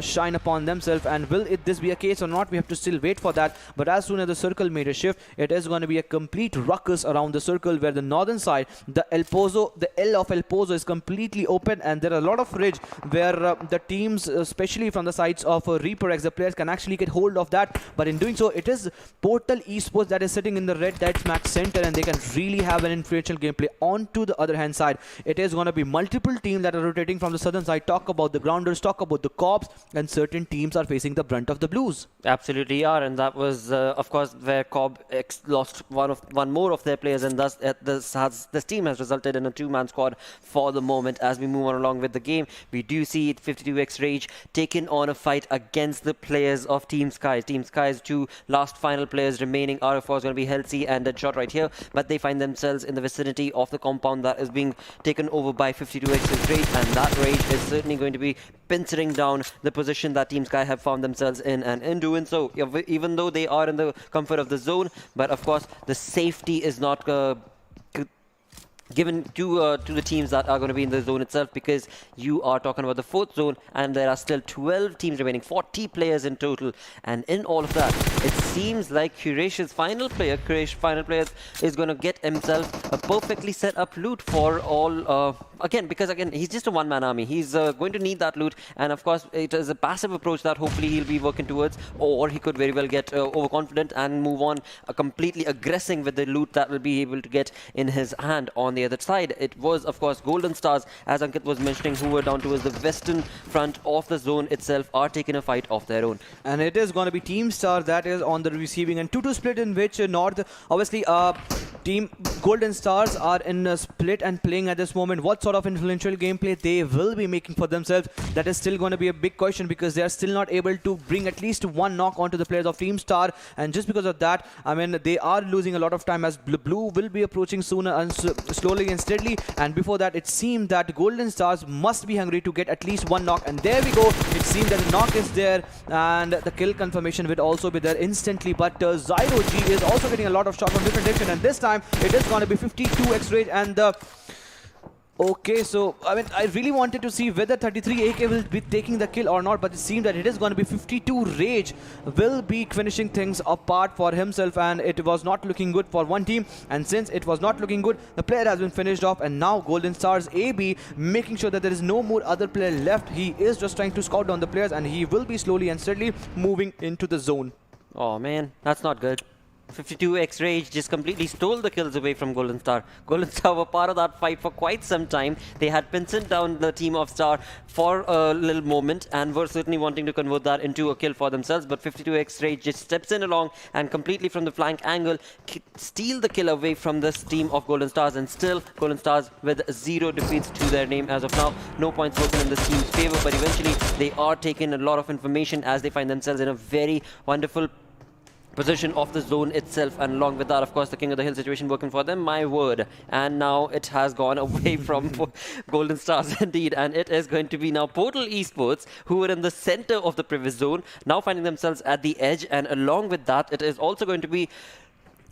shine upon themselves, and will this be a case or not? We have to still wait for that. But as soon as the circle made a shift, it is going to be a complete ruckus around the circle, where the northern side, the L of El Pozo is completely open, and there are a lot of ridge where the teams, especially from the sides of Reaper X, the players can actually get hold of that. But in doing so, it is Portal Esports that is sitting in the red dead smack center, and they can really have an influential gameplay. On to the other hand side, it is going to be multiple teams that are rotating from the southern side. Talk about the grounders, talk about the Cops, and certain teams are facing the brunt of the blues. Absolutely are, and that was of course where Cobb lost one more of their players, and thus this team has resulted in a 2-man squad for the moment. As we move on along with the game, we do see 52x Rage taking on a fight against the players of Team Sky. Team Sky's 2 last final players remaining. RF4 is going to be Halsey and Deadshot right here, but they find themselves in the vicinity of the compound that is being taken over by 52x Rage, and that Rage is certainly going to be pincering down the position that Team Sky have found themselves in, and in doing so, even though they are in the comfort of the zone, but of course the safety is not given to the teams that are going to be in the zone itself, because you are talking about the 4th zone and there are still 12 teams remaining, 40 players in total. And in all of that, it seems like Quraysh's final player is going to get himself a perfectly set up loot for all because he's just a one-man army. He's going to need that loot, and of course it is a passive approach that hopefully he'll be working towards, or he could very well get overconfident and move on completely aggressing with the loot that will be able to get in his hand. On the other side, it was of course Golden Stars, as Ankit was mentioning, who were down towards the western front of the zone itself, are taking a fight of their own. And it is going to be Team Star that is on the receiving end. 2-2 split, in which North, obviously Team Golden Stars are in a split and playing at this moment. What sort of influential gameplay they will be making for themselves, that is still going to be a big question, because they are still not able to bring at least one knock onto the players of Team Star. And just because of that, I mean, they are losing a lot of time, as Blue will be approaching sooner and slowly and steadily. And before that, it seemed that Golden Stars must be hungry to get at least one knock. And there we go. It seemed that the knock is there, and the kill confirmation will also be there instantly. But Zyro G is also getting a lot of shots from different direction, and this time it is going to be 52x Rage and the... Okay, so I mean, I really wanted to see whether 33 AK will be taking the kill or not, but it seemed that it is going to be 52 Rage will be finishing things apart for himself, and it was not looking good for one team. And since it was not looking good, the player has been finished off, and now Golden Stars AB making sure that there is no more other player left. He is just trying to scout down the players, and he will be slowly and steadily moving into the zone. Oh man, that's not good. 52x Rage just completely stole the kills away from Golden Star. Golden Star were part of that fight for quite some time. They had pinned down the team of Star for a little moment and were certainly wanting to convert that into a kill for themselves. But 52x Rage just steps in along and completely from the flank angle steal the kill away from this team of Golden Stars. And still Golden Stars with 0 defeats to their name as of now. No points broken in this team's favor, but eventually they are taking a lot of information as they find themselves in a very wonderful position of the zone itself, and along with that, of course, the King of the Hill situation working for them, my word. And now it has gone away from Golden Stars indeed, and it is going to be now Portal Esports, who were in the center of the previous zone, now finding themselves at the edge. And along with that, it is also going to be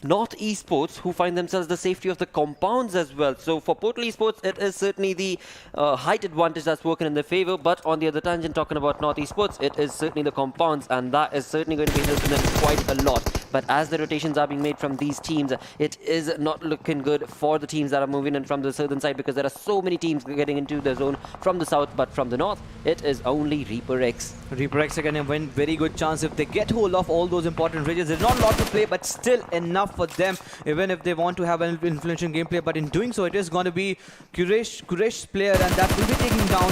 North Esports, who find themselves the safety of the compounds as well. So for Portal Esports, it is certainly the height advantage that's working in their favor. But on the other tangent, talking about North Esports, it is certainly the compounds, and that is certainly going to be helping them quite a lot. But as the rotations are being made from these teams, it is not looking good for the teams that are moving in from the southern side, because there are so many teams getting into the zone from the south. But from the north, it is only Reaper X. Reaper X are going to win. Very good chance if they get hold of all those important regions. There's not a lot to play, but still enough for them, even if they want to have an influential gameplay. But in doing so, it is going to be Quraysh's player, and that will be taking down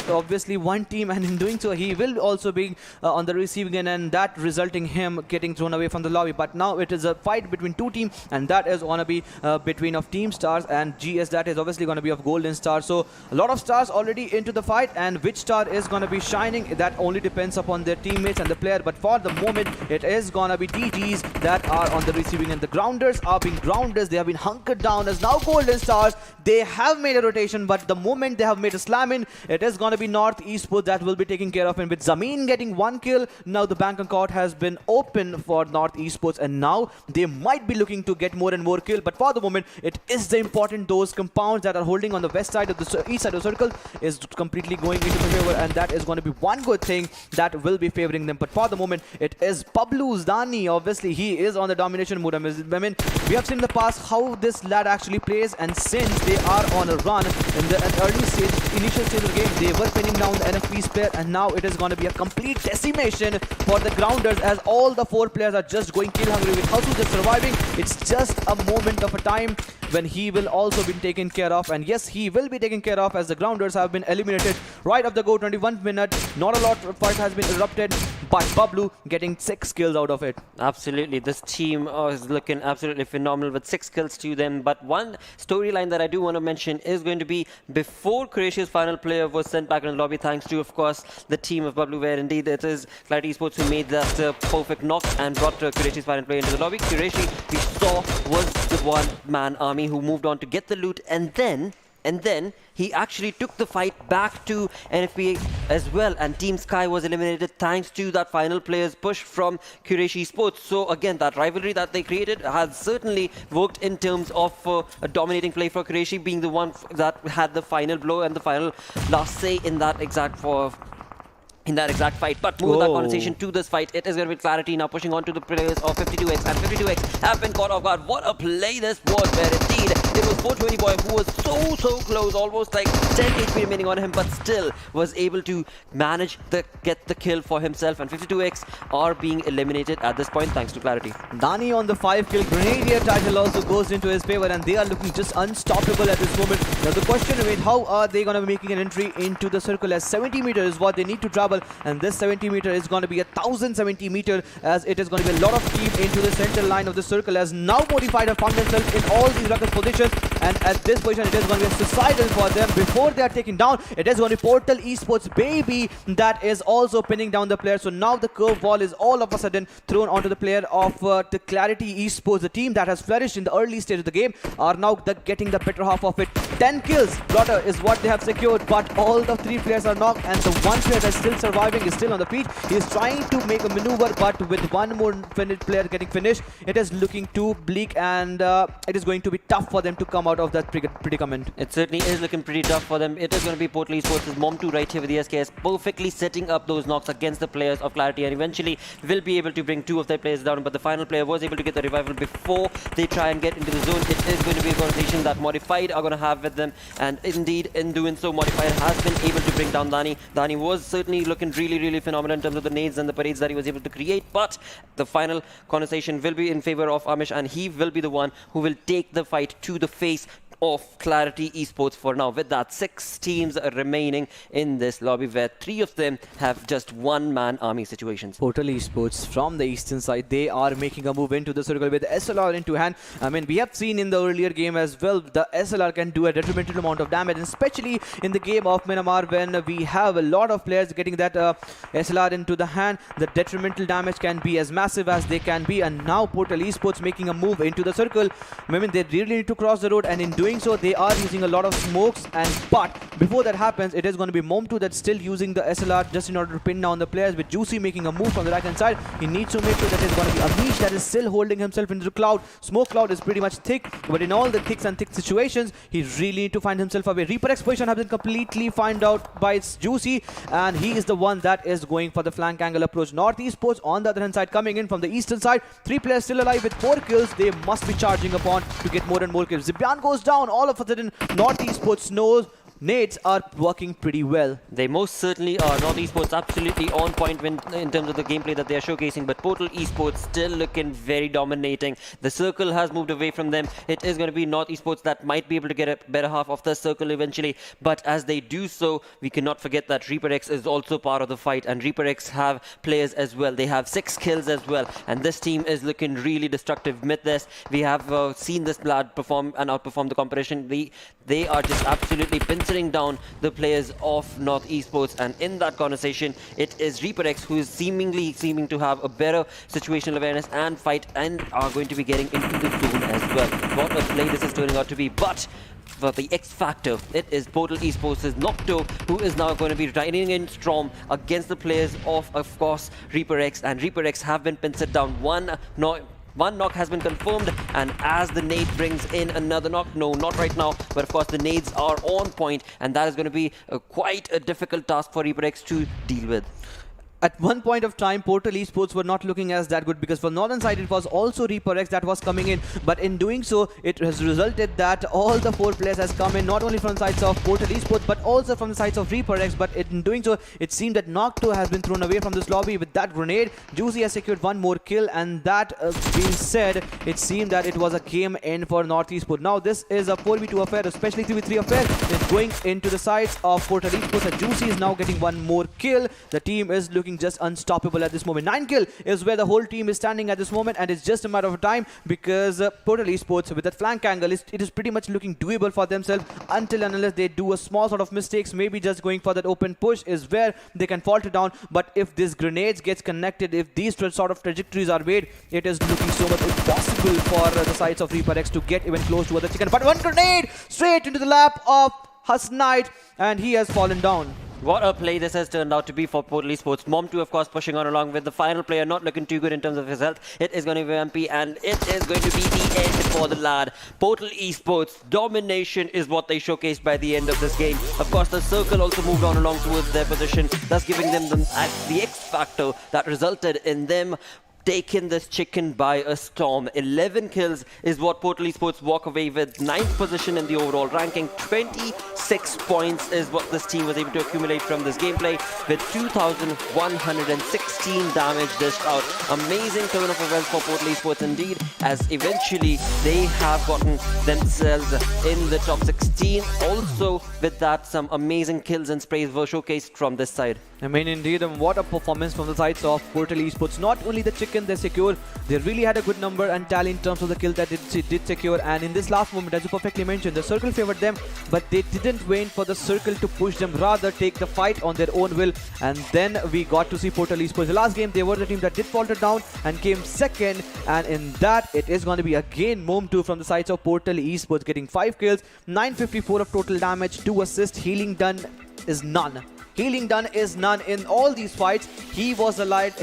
obviously one team, and in doing so he will also be on the receiving end, and that resulting him getting thrown away from the lobby. But now it is a fight between two teams, and that is going to be between of Team Stars and GS. That is obviously going to be of Golden Star. So a lot of stars already into the fight, and which star is going to be shining, that only depends upon their teammates and the player. But for the moment, it is going to be DGs that are on the receiving end. The grounders are being grounders. They have been hunkered down as now Golden Stars. They have made a rotation, but the moment they have made a slam in, it is going to be North Esports that will be taking care of him, with Zameen getting one kill. Now the bank account has been open for North Esports, and now they might be looking to get more and more kill. But for the moment, it is the important, those compounds that are holding on the west side of the east side of the circle is completely going into the favor, and that is going to be one good thing that will be favoring them. But for the moment, it is Pablu's Dani. Obviously, he is on the domination mode. I mean, we have seen in the past how this lad actually plays, and since they are on a run in the early stage, initial stage of the game, they were pinning down the NFP's player, and now it is going to be a complete decimation for the grounders, as all the four players are just going kill hungry, with Housu just surviving. It's just a moment of a time when he will also be taken care of, and yes, he will be taken care of, as the grounders have been eliminated right off the go. 21 minutes, not a lot of fight has been erupted, but Pablu getting 6 kills out of it. Absolutely, this team is looking absolutely phenomenal with 6 kills to them. But one storyline that I do want to mention is going to be before Quraysh's final player was sent back in the lobby, thanks to, of course, the team of Pablu, where indeed it is ZARAR Esports who made that perfect knock and brought Quraysh's final player into the lobby. Quraysh, we saw, was the one-man army who moved on to get the loot, and then he actually took the fight back to NFP as well, and Team Sky was eliminated thanks to that final player's push from Quraysh Esports. So again, that rivalry that they created has certainly worked in terms of a dominating play for Quraysh, being the one that had the final blow and the final last say in that exact fight. But move that conversation to this fight. It is going to be Clarity now pushing on to the players of 52X, and 52X have been caught off guard. What a play this was, where indeed it was 420 boy who was so close, almost like 10 HP remaining on him, but still was able to manage to get the kill for himself, and 52X are being eliminated at this point thanks to Clarity. Dani on the 5-kill Grenadier title also goes into his favor, and they are looking just unstoppable at this moment. Now the question remains, how are they going to be making an entry into the circle, as 70 meters is what they need to travel, and this 70 meter is going to be 1,070 meter, as it is going to be a lot of team into the center line of the circle, as now Modified have found themselves in all these ruckus positions, and at this position it is going to be suicidal for them before they are taken down. It is going to be Portal Esports baby that is also pinning down the player. So now the curve ball is all of a sudden thrown onto the player of the Clarity Esports. The team that has flourished in the early stage of the game are now getting the better half of it. 10 kills, Blotter is what they have secured, but all the 3 players are knocked, and the one player that is still surviving is still on the feet. He is trying to make a maneuver, but with one more player getting finished, it is looking too bleak, and it is going to be tough for them to come out of that predicament. It certainly is looking pretty tough for them. It is going to be Portal Esports' Mom2 right here with the SKS, perfectly setting up those knocks against the players of Clarity, and eventually will be able to bring 2 of their players down. But the final player was able to get the revival before they try and get into the zone. It is going to be a conversation that Modified are going to have with them, and indeed in doing so, Modified has been able to bring down Dani. Dani was certainly looking really phenomenal in terms of the nades and the parades that he was able to create, but the final conversation will be in favor of Amish, and he will be the one who will take the fight to the face of Clarity Esports for now. With that, 6 teams remaining in this lobby, where 3 of them have just one-man army situations. Portal Esports from the eastern side, they are making a move into the circle with SLR into hand. I mean, we have seen in the earlier game as well, the SLR can do a detrimental amount of damage, and especially in the game of Miramar, when we have a lot of players getting that SLR into the hand, the detrimental damage can be as massive as they can be. And now Portal Esports making a move into the circle. I mean, they really need to cross the road, and in doing so, they are using a lot of smokes, but before that happens, it is going to be Mom2 that's still using the SLR just in order to pin down the players, with Juicy making a move from the right hand side. He needs to make sure that it's going to be Amish that is still holding himself into the cloud. Smoke cloud is pretty much thick, but in all the thicks and thick situations, he really need to find himself away. Reaper X position has been completely found out by Juicy, and he is the one that is going for the flank angle approach. North Esports on the other hand side coming in from the eastern side. 3 players still alive with 4 kills. They must be charging upon to get more and more kills. Zibyan goes down. All of a sudden, North Esports knows nades are working pretty well. They most certainly are. North Esports absolutely on point in terms of the gameplay that they are showcasing, but Portal Esports still looking very dominating. The circle has moved away from them. It is going to be North Esports that might be able to get a better half of the circle eventually, but as they do so, we cannot forget that Reaper X is also part of the fight, and Reaper X have players as well. They have 6 kills as well, and this team is looking really destructive. With this, we have seen this lad perform and outperform the competition. They are just absolutely pincering down the players of North Esports, and in that conversation, it is Reaper X who is seeming to have a better situational awareness and fight, and are going to be getting into the zone as well. What a play this is turning out to be, but for the X factor, it is Portal Esports' Nocto who is now going to be riding in strong against the players of course, Reaper X, and Reaper X have been pinched down. One knock has been confirmed, and as the nade brings in another knock, no, not right now, but of course the nades are on point, and that is going to be quite a difficult task for Reaper X to deal with. At one point of time, Portal Esports were not looking as that good, because for northern side it was also Reaper X that was coming in, but in doing so it has resulted that all the 4 players has come in, not only from the sides of Portal Esports but also from the sides of Reaper X. But in doing so, it seemed that Nocto has been thrown away from this lobby with that grenade. Juicy has secured 1 more kill, and that being said, it seemed that it was a game end for North Esports. Now this is a 4v2 affair, especially 3v3 affair. It's going into the sides of Portal Esports, and Juicy is now getting 1 more kill. The team is looking just unstoppable at this moment. 9 kill is where the whole team is standing at this moment, and it's just a matter of time, because Portal Esports with that flank angle, it is pretty much looking doable for themselves until and unless they do a small sort of mistakes. Maybe just going for that open push is where they can falter down, but if this grenades gets connected, if these sort of trajectories are made, it is looking so much impossible for the sides of Reaper X to get even close to other chicken. But 1 grenade straight into the lap of Hasnite, and he has fallen down. What a play this has turned out to be for Portal Esports. Mom2, of course, pushing on along with the final player, not looking too good in terms of his health. It is going to be MP, and it is going to be the end for the lad. Portal Esports domination is what they showcased by the end of this game. Of course, the circle also moved on along towards their position, thus giving them the X factor that resulted in them taken this chicken by a storm. 11 kills is what Portal Esports walk away with. 9th position in the overall ranking. 26 points is what this team was able to accumulate from this gameplay, with 2,116 damage dished out. Amazing turn of events for Portal Esports indeed, as eventually they have gotten themselves in the top 16. Also with that, some amazing kills and sprays were showcased from this side. I mean, indeed, and what a performance from the sides of Portal Esports. Not only the chicken they secured, they really had a good number and tally in terms of the kill that it did secure. And in this last moment, as you perfectly mentioned, the circle favored them, but they didn't wait for the circle to push them, rather take the fight on their own will. And then we got to see Portal Esports. The last game, they were the team that did falter down and came second. And in that, it is going to be again Mom2 from the sides of Portal Esports, getting 5 kills, 954 of total damage, 2 assists. Healing done is none. Healing done is none in all these fights. He was a lad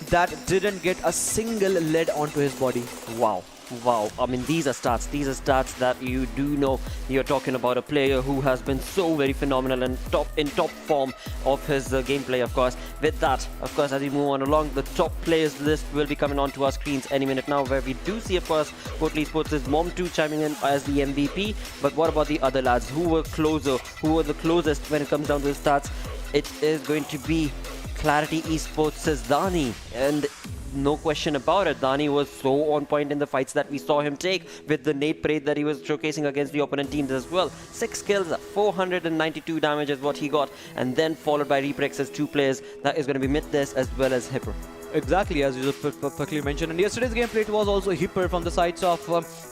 that didn't get a single lead onto his body. Wow. Wow, I mean, these are stats that you do know. You're talking about a player who has been so very phenomenal and in top form of his gameplay, of course. With that, of course, as we move on along, the top players list will be coming onto our screens any minute now, where we do see, of course, Portal Esports' Mom2 chiming in as the MVP. But what about the other lads? Who were closer? Who were the closest when it comes down to the stats? It is going to be Clarity Esports' Dani, and no question about it, Dani was so on point in the fights that we saw him take, with the nade parade that he was showcasing against the opponent teams as well. 6 kills, 492 damage is what he got, and then followed by Reaper X's 2 players. That is going to be Mythdes as well as Hipper. Exactly, as you perfectly mentioned. And yesterday's gameplay, it was also hipper from the sides of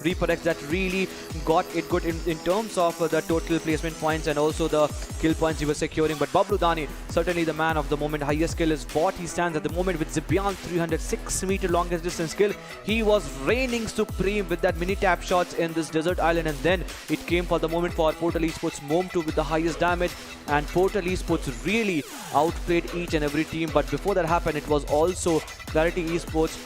Reaper X that really got it good in terms of the total placement points and also the kill points he was securing. But Bablu Dani, certainly the man of the moment, highest kill is what he stands at the moment with Zibian 306 meter longest distance kill. He was reigning supreme with that mini tap shots in this desert island, and then it came for the moment for Portal Esports Mom2 with the highest damage, and Portal Esports really outplayed each and every team. But before that happened, it was also Clarity Esports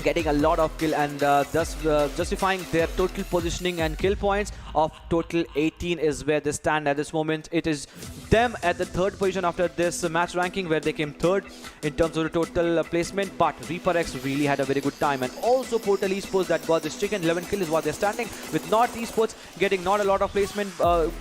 getting a lot of kill and thus justifying their total positioning and kill points of total 18 is where they stand at this moment. It is them at the third position after this match ranking, where they came third in terms of the total placement, but Reaper X really had a very good time, and also Portal Esports that got this chicken 11 kill is what they're standing, with North Esports getting not a lot of placement,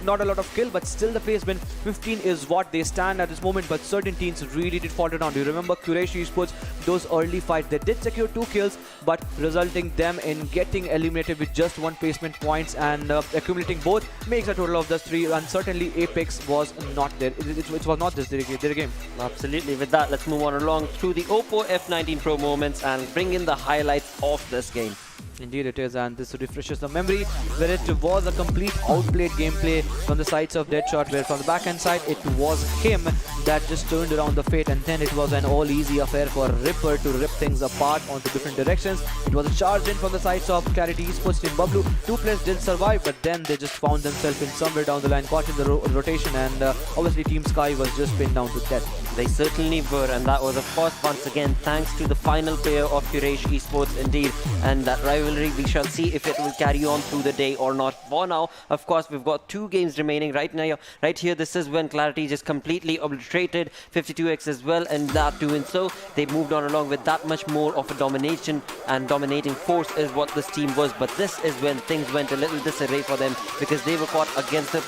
not a lot of kill, but still the placement 15 is what they stand at this moment. But certain teams really did falter down. Do you remember Quraysh Esports, those early fights, they did secure 2 kills, but resulting them in getting eliminated with just 1 placement points, and accumulating both makes a total of just 3, and certainly Apex was not there. It was not their game. Absolutely. With that, let's move on along through the Oppo F19 Pro moments and bring in the highlights of this game. Indeed it is, and this refreshes the memory where it was a complete outplayed gameplay from the sides of Deadshot, where from the backhand side it was him that just turned around the fate, and then it was an all easy affair for Ripper to rip things apart onto different directions. It was a charge in from the sides of Clarity Esports. Team Bablu, 2 players did survive, but then they just found themselves in somewhere down the line, caught in the rotation, and obviously Team Sky was just pinned down to death. They certainly were, and that was, of course, once again thanks to the final player of Quraysh Esports indeed, and that rivalry, we shall see if it will carry on through the day or not. For now, of course, we've got 2 games remaining right now. Right here, this is when Clarity just completely obliterated 52X as well, and that doing so, they moved on along with that much more of a domination, and dominating force is what this team was. But this is when things went a little disarray for them, because they were caught against the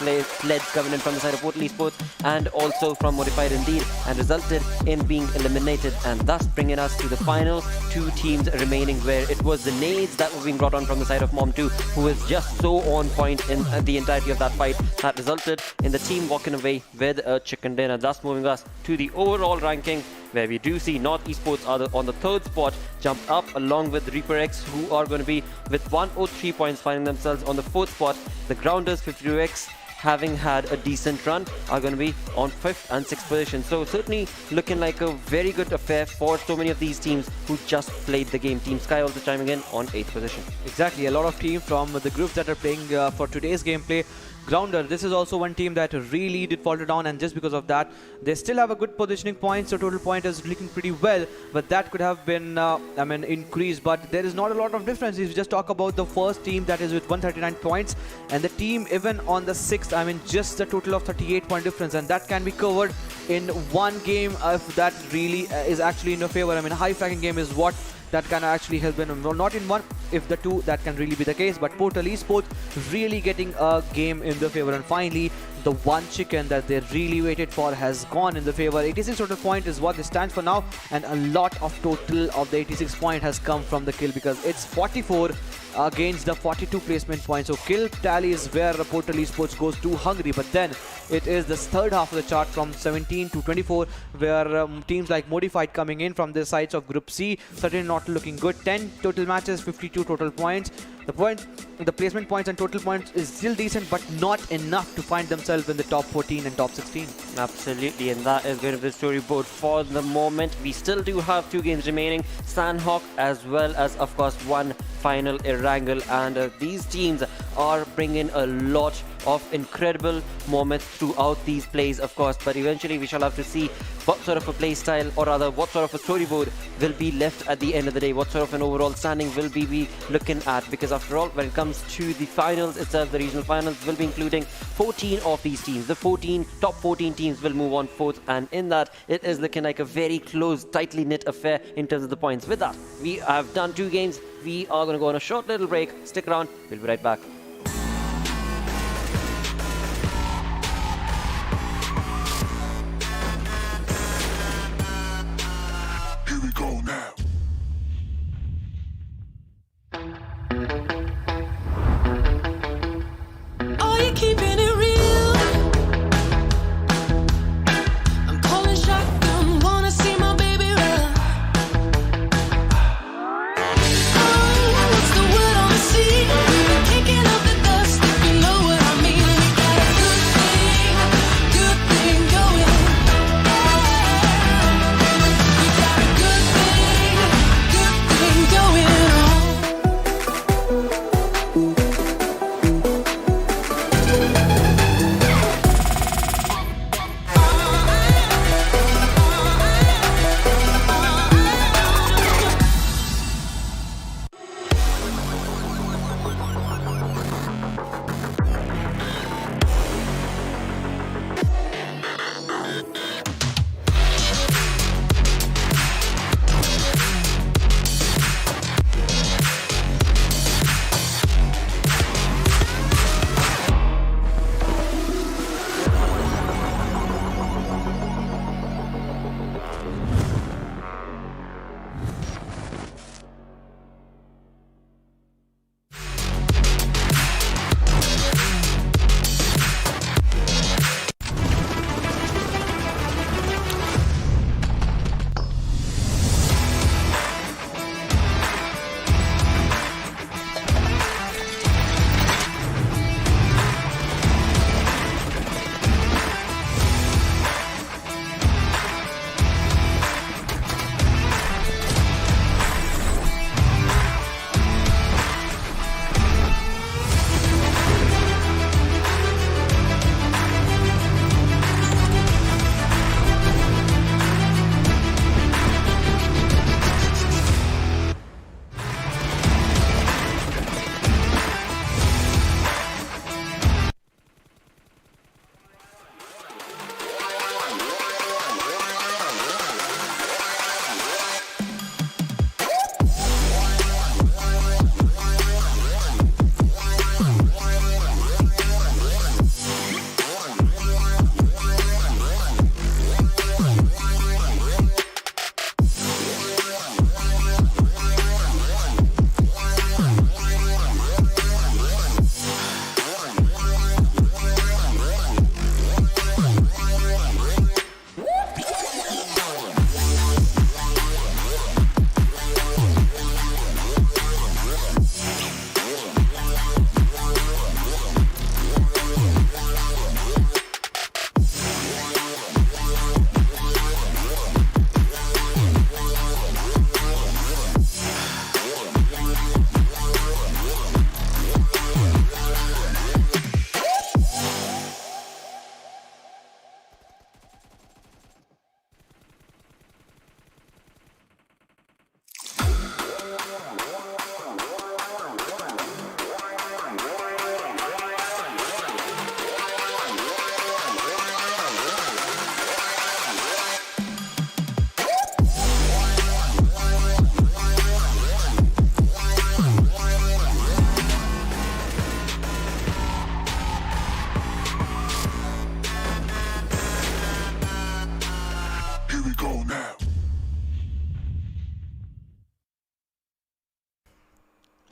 leads coming in from the side of Portal Esports and also from Modified indeed, and resulted in being eliminated, and thus bringing us to the final 2 teams remaining, where it was the nades that were being brought on from the side of Mom2, who was just so on point in the entirety of that fight, that resulted in the team walking away with a chicken dinner, thus moving us to the overall ranking, where we do see North Esports are on the 3rd spot, jumped up along with Reaper X, who are going to be with 103 points, finding themselves on the 4th spot. The Grounders 52X, having had a decent run, are going to be on 5th and 6th position. So certainly looking like a very good affair for so many of these teams who just played the game. Team Sky also chiming in on 8th position. Exactly, a lot of teams from the groups that are playing for today's gameplay. Grounder, this is also one team that really did falter down, and just because of that, they still have a good positioning point, so total point is looking pretty well, but that could have been, increased, but there is not a lot of difference. If you just talk about the first team that is with 139 points, and the team even on the 6th, just a total of 38 point difference, and that can be covered in one game if that really is actually in your favor. High fracking game is what that can actually help them. Well, not in one, if the 2, that can really be the case, but Portal Esports really getting a game in their favor, and finally the one chicken that they really waited for has gone in the favor. 86 total point is what they stand for now, and a lot of total of the 86 point has come from the kill, because it's 44 against the 42 placement points. So kill tally is where Portal Esports goes too hungry, but then it is the 3rd half of the chart from 17 to 24, where teams like Modified coming in from the sides of Group C, certainly not looking good. 10 total matches, 52 total points. The placement points and total points is still decent, but not enough to find themselves in the top 14 and top 16. Absolutely, and that is going to be the storyboard for the moment. We still do have 2 games remaining, Sanhok as well as, of course, one final Erangel, and these teams are bringing a lot of incredible moments throughout these plays, of course, but eventually we shall have to see what sort of a play style, or rather what sort of a storyboard will be left at the end of the day, what sort of an overall standing will be looking at, because after all, when it comes to the finals itself, the regional finals will be including 14 of these teams. The top 14 teams will move on 4th, and in that it is looking like a very close, tightly knit affair in terms of the points. With that, we have done 2 games. We are going to go on a short little break. Stick around, we'll be right back. Here we go now. Are you keeping it real? I'm calling shotgun, wanna see my baby run.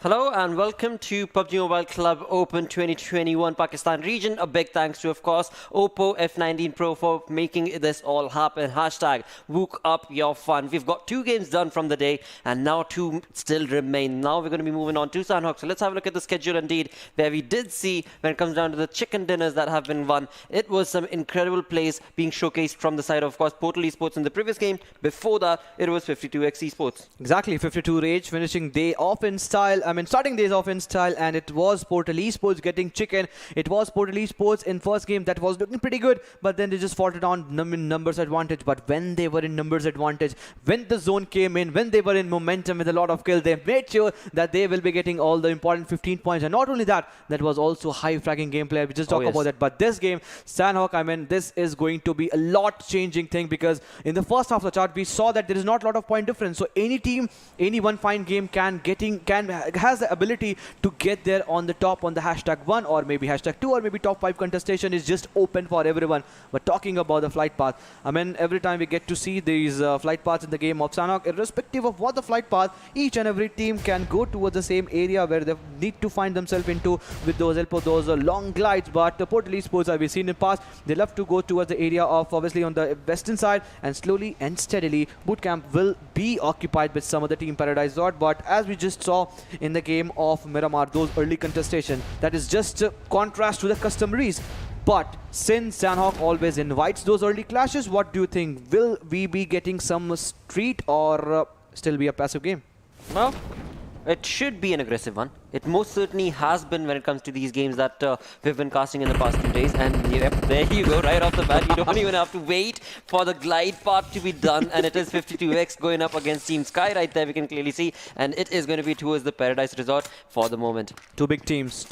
Hello and welcome to PUBG Mobile Club Open 2021 Pakistan region. A big thanks to, of course, Oppo F19 Pro for making this all happen. Hashtag Wook up your fun. We've got 2 games done from the day and now 2 still remain. Now we're going to be moving on to Sanhok. So let's have a look at the schedule indeed, where we did see when it comes down to the chicken dinners that have been won. It was some incredible plays being showcased from the side of course, Portal Esports in the previous game. Before that, it was 52x Esports. Exactly, 52 Rage finishing day off in style. Starting days off in style, and it was Portal Esports getting chicken. It was Portal Esports in first game that was looking pretty good, but then they just faltered on numbers advantage. But when they were in numbers advantage, when the zone came in, when they were in momentum with a lot of kills, they made sure that they will be getting all the important 15 points. And not only that, that was also high fragging gameplay. We just talk about that. But this game, Sanhok, this is going to be a lot changing thing, because in the first half of the chart, we saw that there is not a lot of point difference. So any team, any one fine game has the ability to get there on the top on the #1 or maybe #2 or maybe top 5 contestation is just open for everyone. But talking about the flight path, every time we get to see these flight paths in the game of Sanhok, irrespective of what the flight path, each and every team can go towards the same area where they need to find themselves into with those long glides. But Portal Esports, as we've seen in the past, they love to go towards the area of obviously on the western side, and slowly and steadily bootcamp will be occupied with some of the team Paradise Dot. But as we just saw in the game of Miramar, those early contestation, that is just contrast to the customaries. But since Sanhok always invites those early clashes, what do you think? Will we be getting some street or still be a passive game? Well, it should be an aggressive one. It most certainly has been when it comes to these games that we've been casting in the past few days. And yep, there you go, right off the bat. You don't even have to wait for the glide part to be done. And it is 52x going up against Team Sky right there, we can clearly see. And it is going to be towards the Paradise Resort for the moment. Two big teams.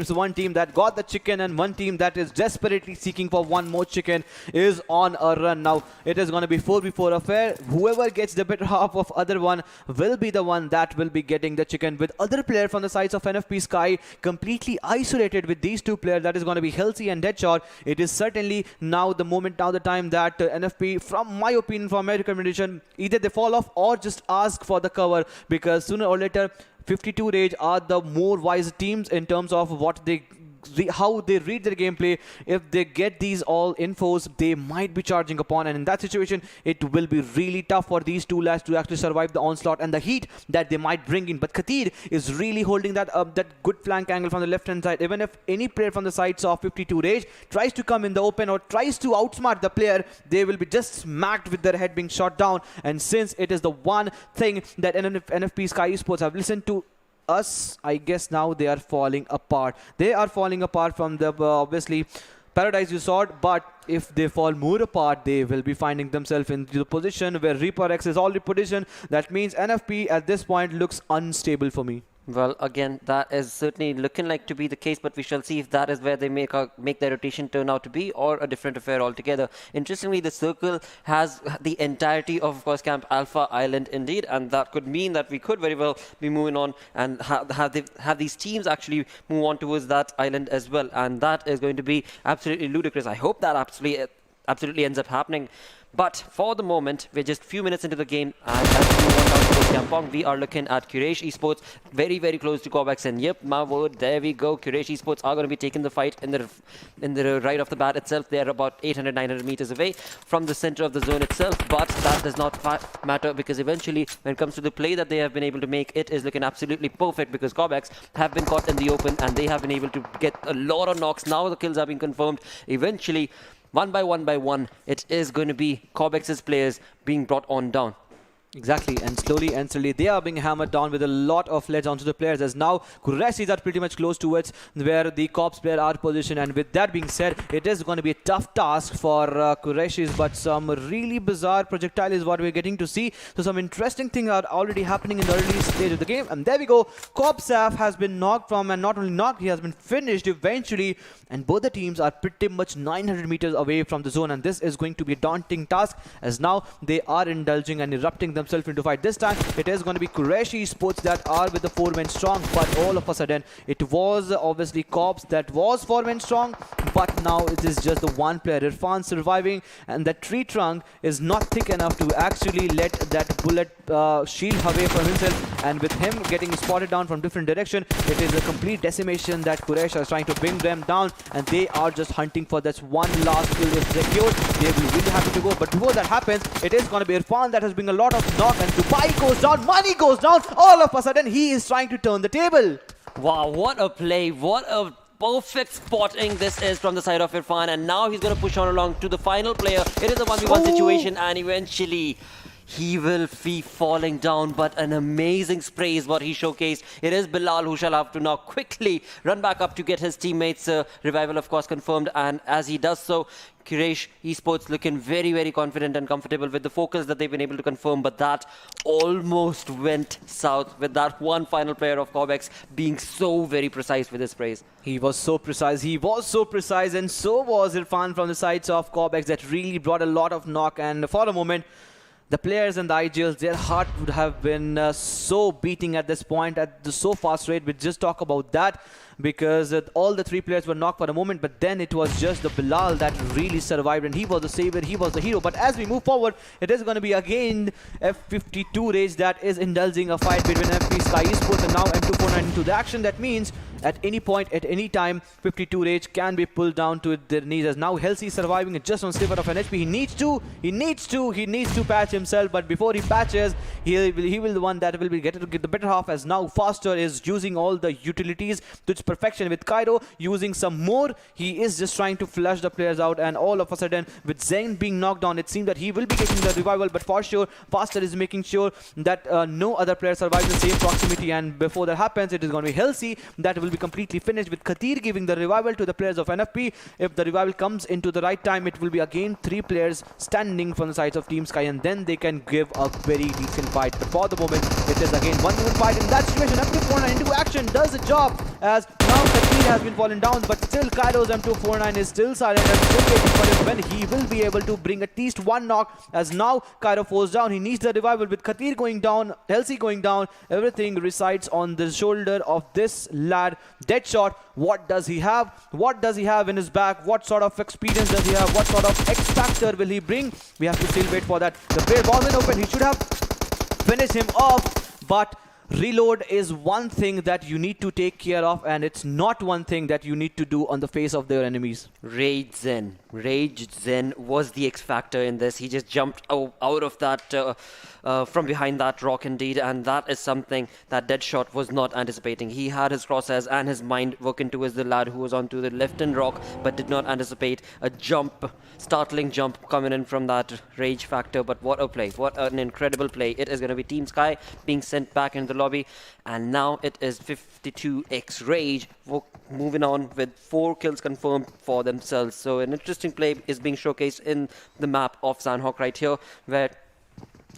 One team that got the chicken and one team that is desperately seeking for one more chicken is on a run. Now, it is going to be 4v4 affair. Whoever gets the better half of other one will be the one that will be getting the chicken, with other player from the sides of NFP Sky completely isolated with these 2 players. That is going to be Healthy and Deadshot. It is certainly now the time that NFP, from my opinion, from my recommendation, either they fall off or just ask for the cover, because sooner or later 52 Rage are the more wise teams in terms of what how they read their gameplay. If they get these all infos, they might be charging upon, and in that situation it will be really tough for these 2 lads to actually survive the onslaught and the heat that they might bring in. But Khatir is really holding that good flank angle from the left hand side. Even if any player from the sides of 52 Rage tries to come in the open or tries to outsmart the player, they will be just smacked with their head being shot down. And since it is the one thing that NFP Sky Esports have listened to us, I guess now they are falling apart. They are falling apart from the obviously Paradise Resort, but if they fall more apart, they will be finding themselves in the position where Reaper X is already positioned. That means NFP at this point looks unstable for me. Well, again, that is certainly looking like to be the case, but we shall see if that is where they make their rotation turn out to be, or a different affair altogether. Interestingly, the circle has the entirety of course, Camp Alpha Island indeed, and that could mean that we could very well be moving on and have these teams actually move on towards that island as well, and that is going to be absolutely ludicrous. I hope that absolutely ends up happening. But for the moment, we're just a few minutes into the game, and as we move on down to Kampong, we are looking at Quraysh Esports, very, very close to Corbex. And yep, my word, there we go. Quraysh Esports are going to be taking the fight in the right off the bat itself. They are about 800, 900 meters away from the center of the zone itself, but that does not matter, because eventually, when it comes to the play that they have been able to make, it is looking absolutely perfect, because Corbex have been caught in the open and they have been able to get a lot of knocks. Now the kills have been confirmed. Eventually, one by one, it is going to be Corbex's players being brought on down. Exactly, and slowly and steadily they are being hammered down with a lot of ledge onto the players, as now Quraysh are pretty much close towards where the Corps player are positioned. And with that being said, it is going to be a tough task for Quraysh, but some really bizarre projectile is what we're getting to see. So some interesting things are already happening in the early stage of the game. And there we go, Corpsaf has been knocked from, and not only knocked, he has been finished eventually. And both the teams are pretty much 900 meters away from the zone, and this is going to be a daunting task, as now they are indulging and erupting themselves into fight. This time it is going to be Quraysh Esports that are with the 4 men strong, but all of a sudden it was obviously Corps that was 4 men strong, but now it is just the one player, Irfan, surviving, and that tree trunk is not thick enough to actually let that bullet shield away from himself, and with him getting spotted down from different direction, it is a complete decimation that Quraysh is trying to bring them down, and they are just hunting for this one last kill. If secured, they will be really happy to go. But before that happens, it is going to be Irfan that has been a lot of knock, and Dubai goes down, money goes down. All of a sudden, he is trying to turn the table. Wow, what a play, what a perfect spotting this is from the side of Irfan, and now he's going to push on along to the final player. It is a 1v1 situation, and eventually he will be falling down, but an amazing spray is what he showcased. It is Bilal who shall have to now quickly run back up to get his teammates' revival, of course, confirmed, and as he does so, Quraysh Esports looking very, very confident and comfortable with the focus that they've been able to confirm, but that almost went south with that one final player of Corbex being so very precise with his sprays. He was so precise, and so was Irfan from the sides of Corbex. That really brought a lot of knock, and for a moment, the players and the IGLs, their heart would have been so beating at this point at the so fast rate. We just talk about that because all the three players were knocked for a moment, but then it was just the Bilal that really survived, and he was the savior, he was the hero. But as we move forward, it is going to be again F52 Rage that is indulging a fight between FP Sky Esports and now M249 into the action. That means at any point, at any time, 52 Rage can be pulled down to their knees, as now Halsey is surviving just on sliver of an HP. He needs to patch himself, but before he patches, he will the one that will be get the better half, as now Faster is using all the utilities to its perfection. With Cairo using some more, he is just trying to flush the players out, and all of a sudden, with Zayn being knocked down, it seems that he will be getting the revival, but for sure, Faster is making sure that no other player survives in the same proximity, and before that happens, it is going to be Halsey that will be completely finished, with Khatir giving the revival to the players of NFP. If the revival comes into the right time, it will be again 3 players standing from the sides of Team Sky, and then they can give a very decent fight. But for the moment, it is again 1v1 fight. In that situation, M249 into action does the job, as now Khatir has been fallen down, but still Kairo's M249 is still silent and still waiting for him when he will be able to bring at least one knock, as now Cairo falls down. He needs the revival. With Khatir going down, Halsey going down, everything resides on the shoulder of this lad. Deadshot, what does he have? What does he have in his back? What sort of experience does he have? What sort of X factor will he bring? We have to still wait for that. The player ball in open, he should have finished him off, but reload is one thing that you need to take care of, and it's not one thing that you need to do on the face of their enemies. Rage Zen was the X factor in this. He just jumped out of that from behind that rock indeed, and that is something that Deadshot was not anticipating. He had his crosshairs and his mind working towards the lad who was onto the left-hand rock, but did not anticipate a startling jump coming in from that Rage factor. But what a play, what an incredible play. It is going to be Team Sky being sent back into the lobby, and now it is 52x Rage moving on with 4 kills confirmed for themselves. So an interesting play is being showcased in the map of Sanhok right here, where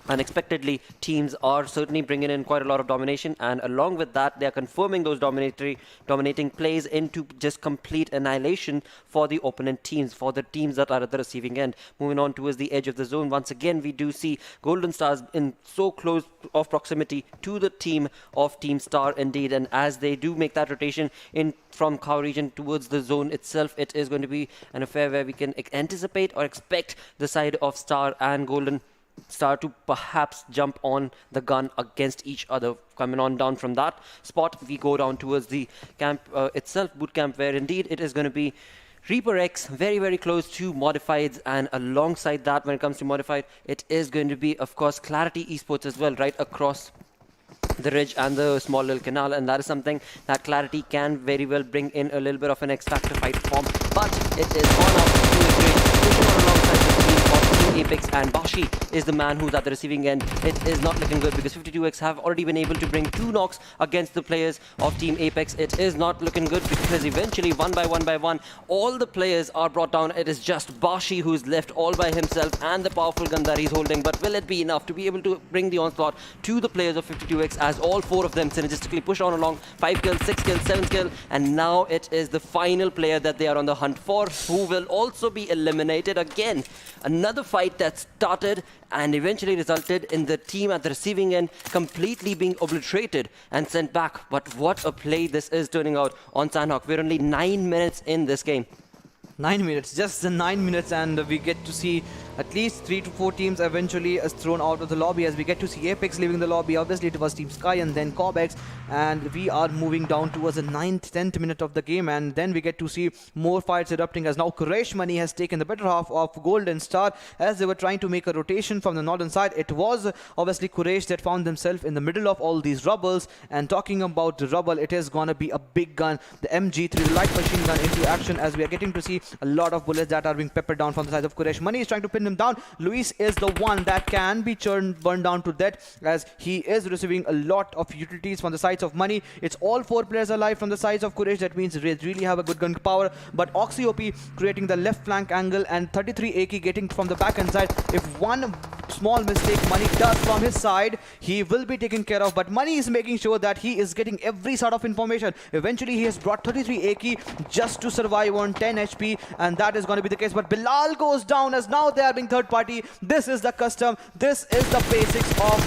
unexpectedly teams are certainly bringing in quite a lot of domination, and along with that they are confirming those dominating plays into just complete annihilation for the opponent teams, for the teams that are at the receiving end. Moving on towards the edge of the zone, once again we do see Golden Stars in so close of proximity to the team of Team Star indeed, and as they do make that rotation in from Khao region towards the zone itself, it is going to be an affair where we can anticipate or expect the side of Star and Golden Star to perhaps jump on the gun against each other. Coming on down from that spot, we go down towards the camp itself, boot camp, where indeed it is going to be Reaper X, very, very close to Modifieds, and alongside that, when it comes to Modified, it is going to be, of course, Clarity Esports as well, right across the ridge and the small little canal, and that is something that Clarity can very well bring in a little bit of an X-Factor fight form, but it is on up to the grid, pushing on alongside the team of Team Apex, and Bashi is the man who's at the receiving end. It is not looking good because 52x have already been able to bring 2 knocks against the players of Team Apex. It is not looking good because eventually one by one, all the players are brought down. It is just Bashi who's left all by himself and the powerful gun that he's holding, but will it be enough to be able to bring the onslaught to the players of 52x, as all 4 of them synergistically push on along? 5 kills, 6 kills, 7 kills, and now it is the final player that they are on the hunt for, who will also be eliminated again. Another fight that started and eventually resulted in the team at the receiving end completely being obliterated and sent back. But what a play this is turning out on Sanhok. We're only 9 minutes in this game. 9 minutes, just the 9 minutes, and we get to see at least 3 to 4 teams eventually is thrown out of the lobby, as we get to see Apex leaving the lobby. Obviously it was Team Sky and then Cobex, and we are moving down towards the 9th, 10th minute of the game, and then we get to see more fights erupting, as now Quraysh Money has taken the better half of Golden Star as they were trying to make a rotation from the northern side. It was obviously Quraysh that found themselves in the middle of all these rubbles, and talking about the rubble, it is gonna be a big gun, the MG3, the light machine gun, into action, as we are getting to see a lot of bullets that are being peppered down from the side of Quraysh Money. Is trying to pin him down. Luis is the one that can be burned down to death, as he is receiving a lot of utilities from the sides of Money. It's all 4 players alive from the sides of Quraysh. That means they really have a good gun power, but Oxy OP creating the left flank angle, and 33 AK getting from the back end side. If one small mistake Money does from his side, he will be taken care of, but Money is making sure that he is getting every sort of information. Eventually he has brought 33 AK just to survive on 10 HP, and that is going to be the case. But Bilal goes down, as now they are being third party. This is the custom, this is the basics of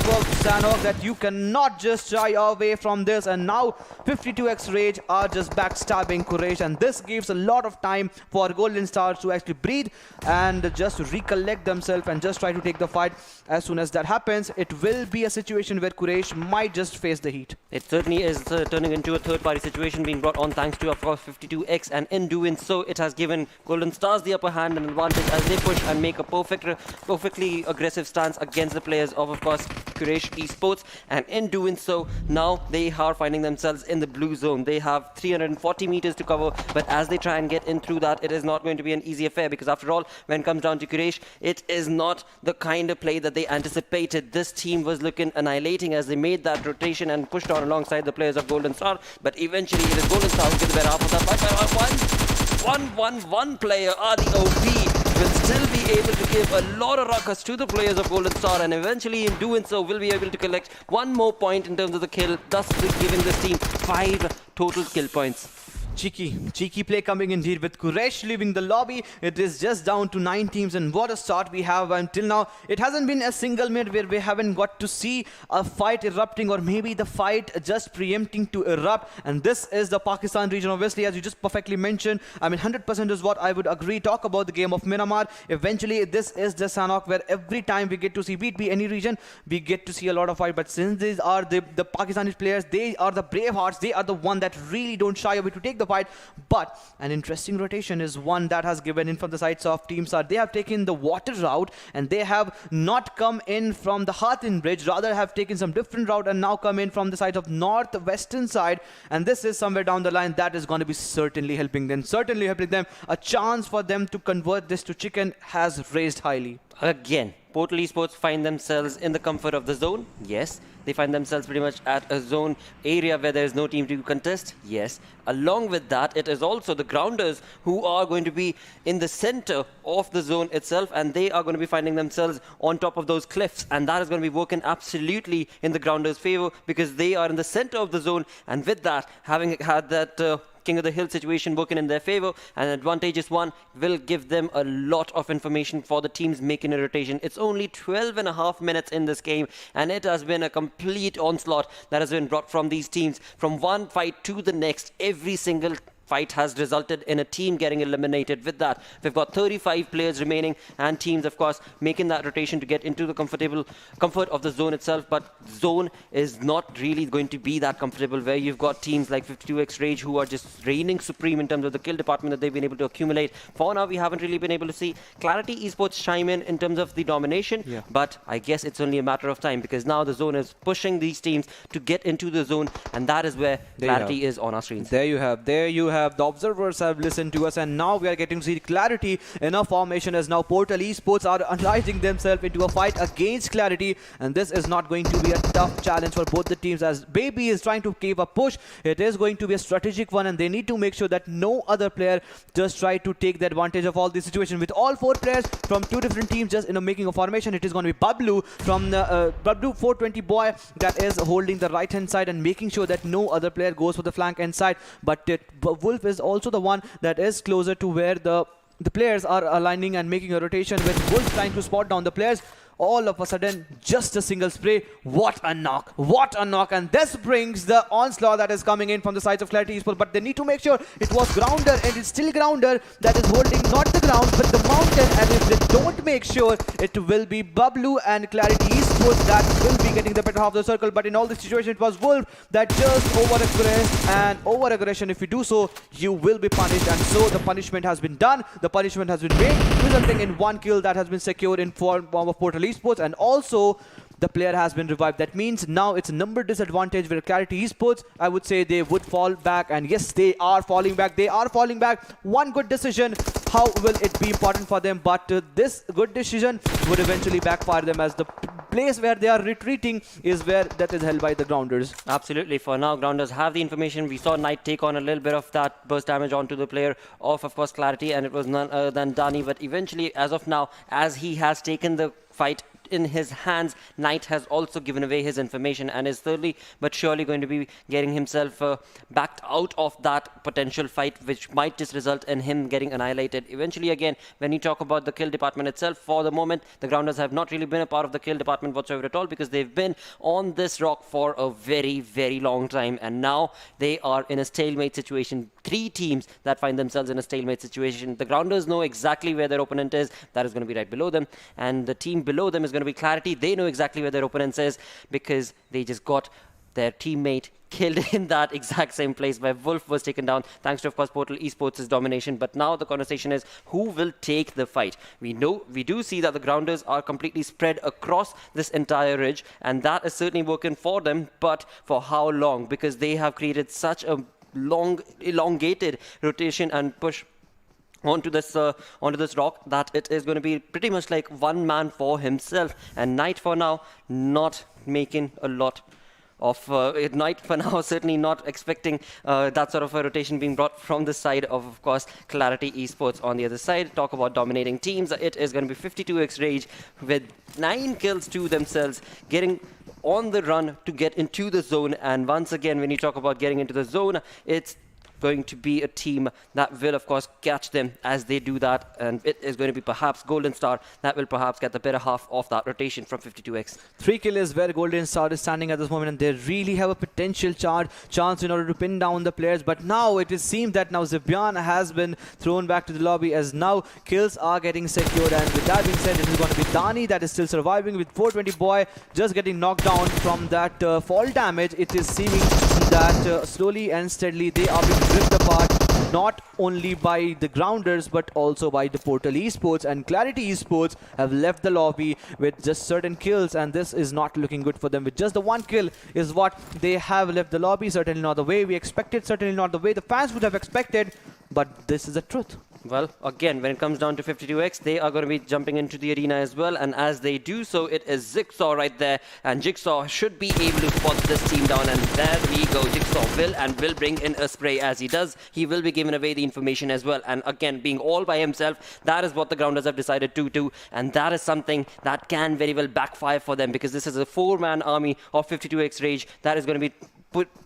Sanhok, that you cannot just shy away from this. And now 52x Rage are just backstabbing Quraysh, and this gives a lot of time for Golden Stars to actually breathe and just recollect themselves and just try to take the fight. As soon as that happens, it will be a situation where Quraysh might just face the heat. It certainly is turning into a third-party situation being brought on thanks to, of course, 52x, and in doing so, it has given Golden Stars the upper hand and advantage as they push and make a perfectly aggressive stance against the players of course, Quraysh Esports. And in doing so, now they are finding themselves in the blue zone. They have 340 meters to cover, but as they try and get in through that, it is not going to be an easy affair, because after all, when it comes down to Quraysh, it is not the kind of play that they anticipated. This team was looking annihilating as they made that rotation and pushed on alongside the players of Golden Star, but eventually it is Golden Star who gets the better half of that fight. One player, RDOP, will still be able to give a lot of ruckus to the players of Golden Star, and eventually in doing so will be able to collect one more point in terms of the kill, thus giving this team 5 total kill points. Cheeky play coming indeed with Quraysh leaving the lobby. It is just down to 9 teams, and what a start we have until now. It hasn't been a single minute where we haven't got to see a fight erupting, or maybe the fight just preempting to erupt. And this is the Pakistan region, obviously, as you just perfectly mentioned. I mean, 100% is what I would agree. Talk about the game of Miramar. Eventually, this is the Sanhok, where every time we get to see, be it be any region, we get to see a lot of fight. But since these are the Pakistani players, they are the brave hearts. They are the one that really don't shy away to take the fight. But an interesting rotation is one that has given in from the sides of Team Star. They have taken the water route, and they have not come in from the Hathin Bridge, rather have taken some different route and now come in from the side of northwestern side. And this is somewhere down the line that is going to be certainly helping them. A chance for them to convert this to chicken has raised highly. Again, Portal Esports find themselves in the comfort of the zone. Yes. They find themselves pretty much at a zone area where there is no team to contest. Yes. Along with that, it is also the grounders who are going to be in the center of the zone itself, and they are going to be finding themselves on top of those cliffs, and that is going to be working absolutely in the grounders' favor, because they are in the center of the zone, and with that, having had that King of the Hill situation working in their favor, and advantageous one will give them a lot of information for the teams making a rotation. It's only 12.5 minutes in this game, and it has been a complete onslaught that has been brought from these teams. From one fight to the next, every single fight has resulted in a team getting eliminated. With that, we've got 35 players remaining, and teams, of course, making that rotation to get into the comfort of the zone itself. But zone is not really going to be that comfortable, where you've got teams like 52x Rage who are just reigning supreme in terms of the kill department that they've been able to accumulate. For now, we haven't really been able to see Clarity Esports chime in terms of the domination, but I guess it's only a matter of time, because now the zone is pushing these teams to get into the zone, and that is where Clarity is on our screens. There you have. The observers have listened to us, and now we are getting to see Clarity in a formation, as now Portal Esports are unleashing themselves into a fight against Clarity, and this is not going to be a tough challenge for both the teams, as Baby is trying to give a push. It is going to be a strategic one, and they need to make sure that no other player just try to take the advantage of all this situation. With all 4 players from 2 different teams just making a formation, it is going to be Bablu from the Bablu 420 boy that is holding the right hand side and making sure that no other player goes for the flank end side. But Wolf is also the one that is closer to where the players are aligning and making a rotation, with Wolf trying to spot down the players. all of a sudden, just a single spray. What a knock! What a knock! And this brings the onslaught that is coming in from the sides of Clarity Esports. But they need to make sure it was Grounder, and it's still Grounder that is holding not the ground but the mountain. And if they don't make sure, it will be Bablu and Clarity Esports that will be getting the better half of the circle. But in all this situation, it was Wolf that just over-aggressed, and over-aggression, if you do so, you will be punished. And so the punishment has been done. The punishment has been made, resulting in 1 kill that has been secured in form of Portal Esports. And also, the player has been revived. That means now it's a number disadvantage where Clarity Esports, I would say they would fall back. And yes, they are falling back. They are falling back. One good decision. How will it be important for them? But this good decision would eventually backfire them, as the place where they are retreating is where that is held by the Grounders. Absolutely. For now, Grounders have the information. We saw Knight take on a little bit of that burst damage onto the player of course, Clarity, and it was none other than Dani. But eventually, as of now, as he has taken the fight in his hands, Knight has also given away his information and is slowly but surely going to be getting himself backed out of that potential fight, which might just result in him getting annihilated. Eventually, again, when you talk about the kill department itself, for the moment, the Grounders have not really been a part of the kill department whatsoever at all, because they've been on this rock for a very, very long time, and now they are in a stalemate situation. 3 teams that find themselves in a stalemate situation. The Grounders know exactly where their opponent is. That is going to be right below them, and the team below them is going to be Clarity. They know exactly where their opponent is, because they just got their teammate killed in that exact same place where Wolf was taken down, thanks to, of course, Portal Esports' domination. But now the conversation is, who will take the fight? We do see that the Grounders are completely spread across this entire ridge, and that is certainly working for them. But for how long? Because they have created such a long, elongated rotation and push onto this rock that it is going to be pretty much like one man for himself. And Knight for now not making a lot of Knight for now certainly not expecting that sort of a rotation being brought from the side of course, Clarity Esports. On the other side, talk about dominating teams, it is going to be 52x Rage with 9 kills to themselves, getting on the run to get into the zone. And once again, when you talk about getting into the zone, it's going to be a team that will, of course, catch them as they do that. And it is going to be perhaps Golden Star that will perhaps get the better half of that rotation from 52x. 3 kill is where Golden Star is standing at this moment, and they really have a potential chance in order to pin down the players. But now it seems that now Zibyan has been thrown back to the lobby, as now kills are getting secured. And with that being said, it is going to be Dani that is still surviving, with 420 boy just getting knocked down from that fall damage. It is seeming that slowly and steadily they are being ripped apart, not only by the Grounders but also by the Portal Esports. And Clarity Esports have left the lobby with just certain kills, and this is not looking good for them. With just the 1 kill is what they have left the lobby. Certainly not the way we expected, certainly not the way the fans would have expected, but this is the truth. Well, again, when it comes down to 52x, they are going to be jumping into the arena as well. And as they do so, it is Jigsaw right there. And Jigsaw should be able to spot this team down. And there we go. Jigsaw will bring in a spray. As he does, he will be giving away the information as well. And again, being all by himself, that is what the Grounders have decided to do. And that is something that can very well backfire for them, because this is a 4-man army of 52x Rage that is going to be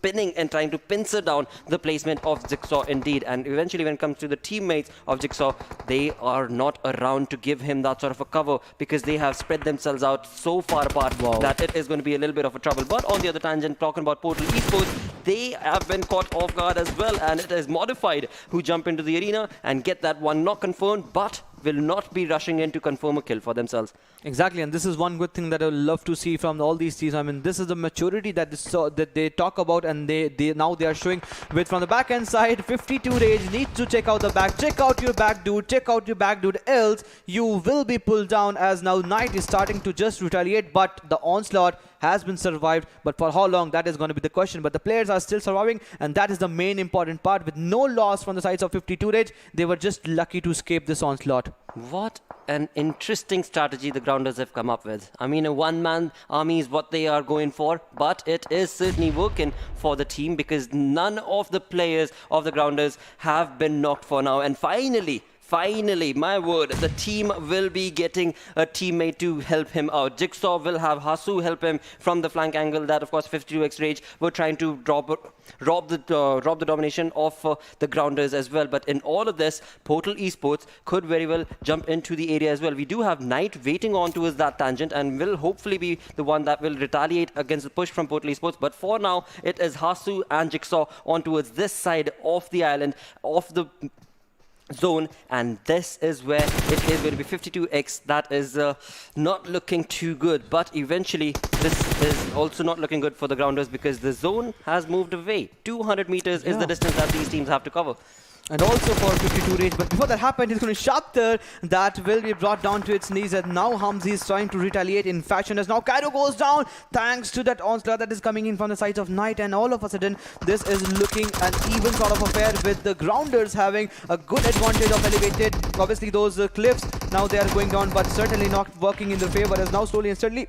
pinning and trying to pincer down the placement of Jigsaw indeed. And eventually, when it comes to the teammates of Jigsaw, they are not around to give him that sort of a cover, because they have spread themselves out so far apart that it is going to be a little bit of a trouble. But on the other tangent, talking about Portal Esports, they have been caught off guard as well, and it is Modified who jump into the arena and get that one knock confirmed, but will not be rushing in to confirm a kill for themselves. Exactly, and this is one good thing that I would love to see from all these teams. I mean, this is the maturity that they talk about, and they now they are showing with from the back end side. 52 Rage needs to check out the back. Check out your back, dude. Check out your back, dude. Else you will be pulled down, as now Knight is starting to just retaliate, but the onslaught has been survived. But for how long, that is going to be the question. But the players are still surviving, and that is the main important part. With no loss from the sides of 52 Rage, they were just lucky to escape this onslaught. What an interesting strategy the Grounders have come up with. I mean, a 1-man army is what they are going for, but it is certainly working for the team, because none of the players of the Grounders have been knocked for now. And finally, Finally, my word, the team will be getting a teammate to help him out. Jigsaw will have Hasu help him from the flank angle that, of course, 52x Rage were trying to rob the domination of the grounders as well. But in all of this, Portal Esports could very well jump into the area as well. We do have Knight waiting on towards that tangent and will hopefully be the one that will retaliate against the push from Portal Esports. But for now, it is Hasu and Jigsaw on towards this side of the island, of the zone, and this is where it is going to be 52x. That is not looking too good, but eventually this is also not looking good for the grounders because the zone has moved away. 200 meters is the distance that these teams have to cover. And also for 52 Rage, but before that happened, he's going to Shatter that will be brought down to its knees, and now Hamzi is trying to retaliate in fashion as now Cairo goes down thanks to that onslaught that is coming in from the sides of Knight, and all of a sudden this is looking an even sort of affair with the grounders having a good advantage of elevated. Obviously those cliffs, now they are going down, but certainly not working in their favor as now slowly and steadily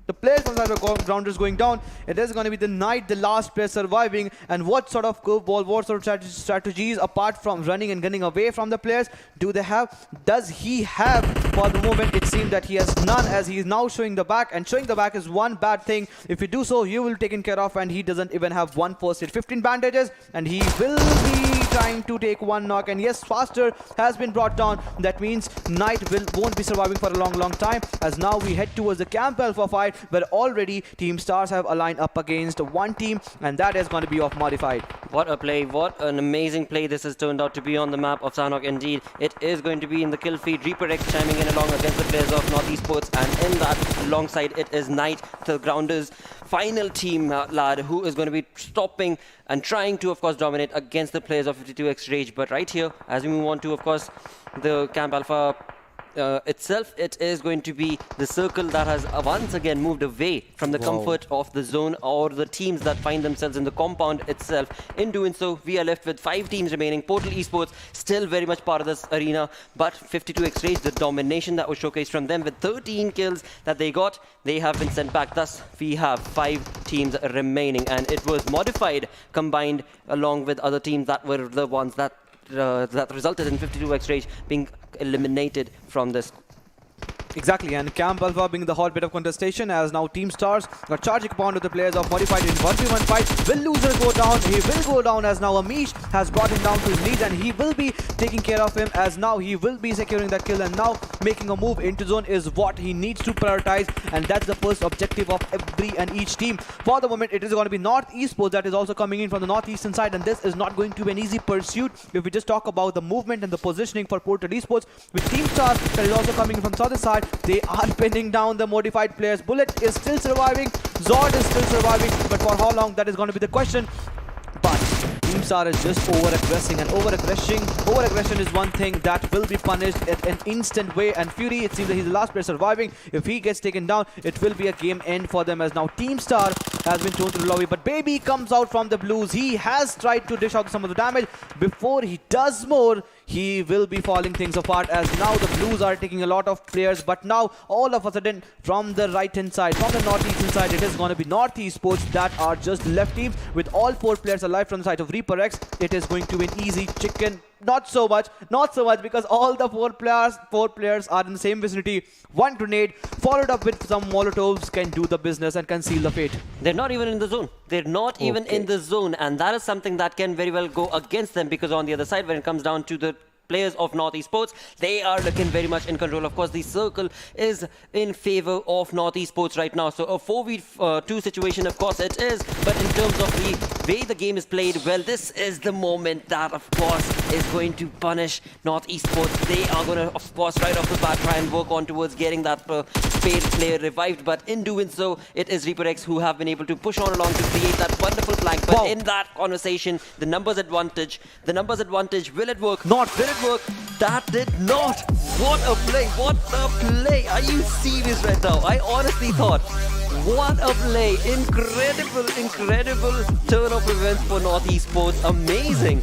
the players from the grounders going down. It is going to be the Knight, the last player surviving. And what sort of curveball, what sort of strategies, apart from running and gunning away from the players, do they have? Does he have? For the moment, it seems that he has none, as he is now showing the back. And showing the back is one bad thing. If you do so, you will be taken care of. And he doesn't even have one first aid. 15 bandages. And he will be trying to take one knock. And yes, Faster has been brought down. That means Knight won't be surviving for a long time. As now we head towards the Camp Alpha fight, where already Team Stars have aligned up against one team, and that is going to be of Modified. What a play, what an amazing play this has turned out to be on the map of Sanhok. Indeed, it is going to be in the kill feed. Reaper X chiming in along against the players of North Esports, and in that alongside it is Knight, the grounders final team lad, who is going to be stopping and trying to, of course, dominate against the players of 52x Rage. But right here, as we move on to, of course, the Camp Alpha itself, it is going to be the circle that has once again moved away from the comfort of the zone or the teams that find themselves in the compound itself. In doing so, we are left with 5 teams remaining. Portal Esports still very much part of this arena, but 52x Rage, the domination that was showcased from them with 13 kills that they got, they have been sent back. Thus, we have 5 teams remaining, and it was Modified combined along with other teams that were the ones that resulted in 52x Rage being eliminated from this. Exactly, and Camp Alpha being the hotbed of contestation, as now Team Stars are charging upon with the players of Modified in 1v1 fight. Will Loser go down? He will go down, as now Amish has brought him down to his knees, and he will be taking care of him, as now he will be securing that kill, and now making a move into zone is what he needs to prioritize, and that's the first objective of every and each team. For the moment, it is going to be North Esports that is also coming in from the northeastern side, and this is not going to be an easy pursuit. If we just talk about the movement and the positioning for Portal Esports, with Team Stars that is also coming in from the southern side, they are pinning down the Modified players. Bullet is still surviving, Zord is still surviving, but for how long, that is going to be the question. But Team Star is just over-aggressing, and over-aggression is one thing that will be punished at an instant way. And Fury, it seems that he's the last player surviving. If he gets taken down, it will be a game end for them, as now Team Star has been thrown to the lobby. But Baby comes out from the blues. He has tried to dish out some of the damage. Before he does more, he will be falling things apart, as now the blues are taking a lot of players. But now all of a sudden, from the right hand side, from the northeastern side, it is going to be North Esports that are just left teams with all 4 players alive from the side of Reaper X. It is going to be an easy chicken. Not so much, because all the 4 players are in the same vicinity. One grenade followed up with some molotovs can do the business and can seal the fate. They're not even in the zone. They're not even in the zone, and that is something that can very well go against them, because on the other side, when it comes down to the players of North Esports, they are looking very much in control. Of course, the circle is in favor of North Esports right now. So a 4v2 situation, of course it is. But in terms of the way the game is played, well, this is the moment that, of course, is going to punish North Esports. They are going to, of course, right off the bat, try and work on towards getting that Spade player revived. But in doing so, it is Reaper X who have been able to push on along to create that wonderful flank. But in that conversation, the numbers advantage, will it work? Will it work? That did not. What a play. Are you serious right now? I honestly thought What a play. Incredible turn of events for North Esports. Amazing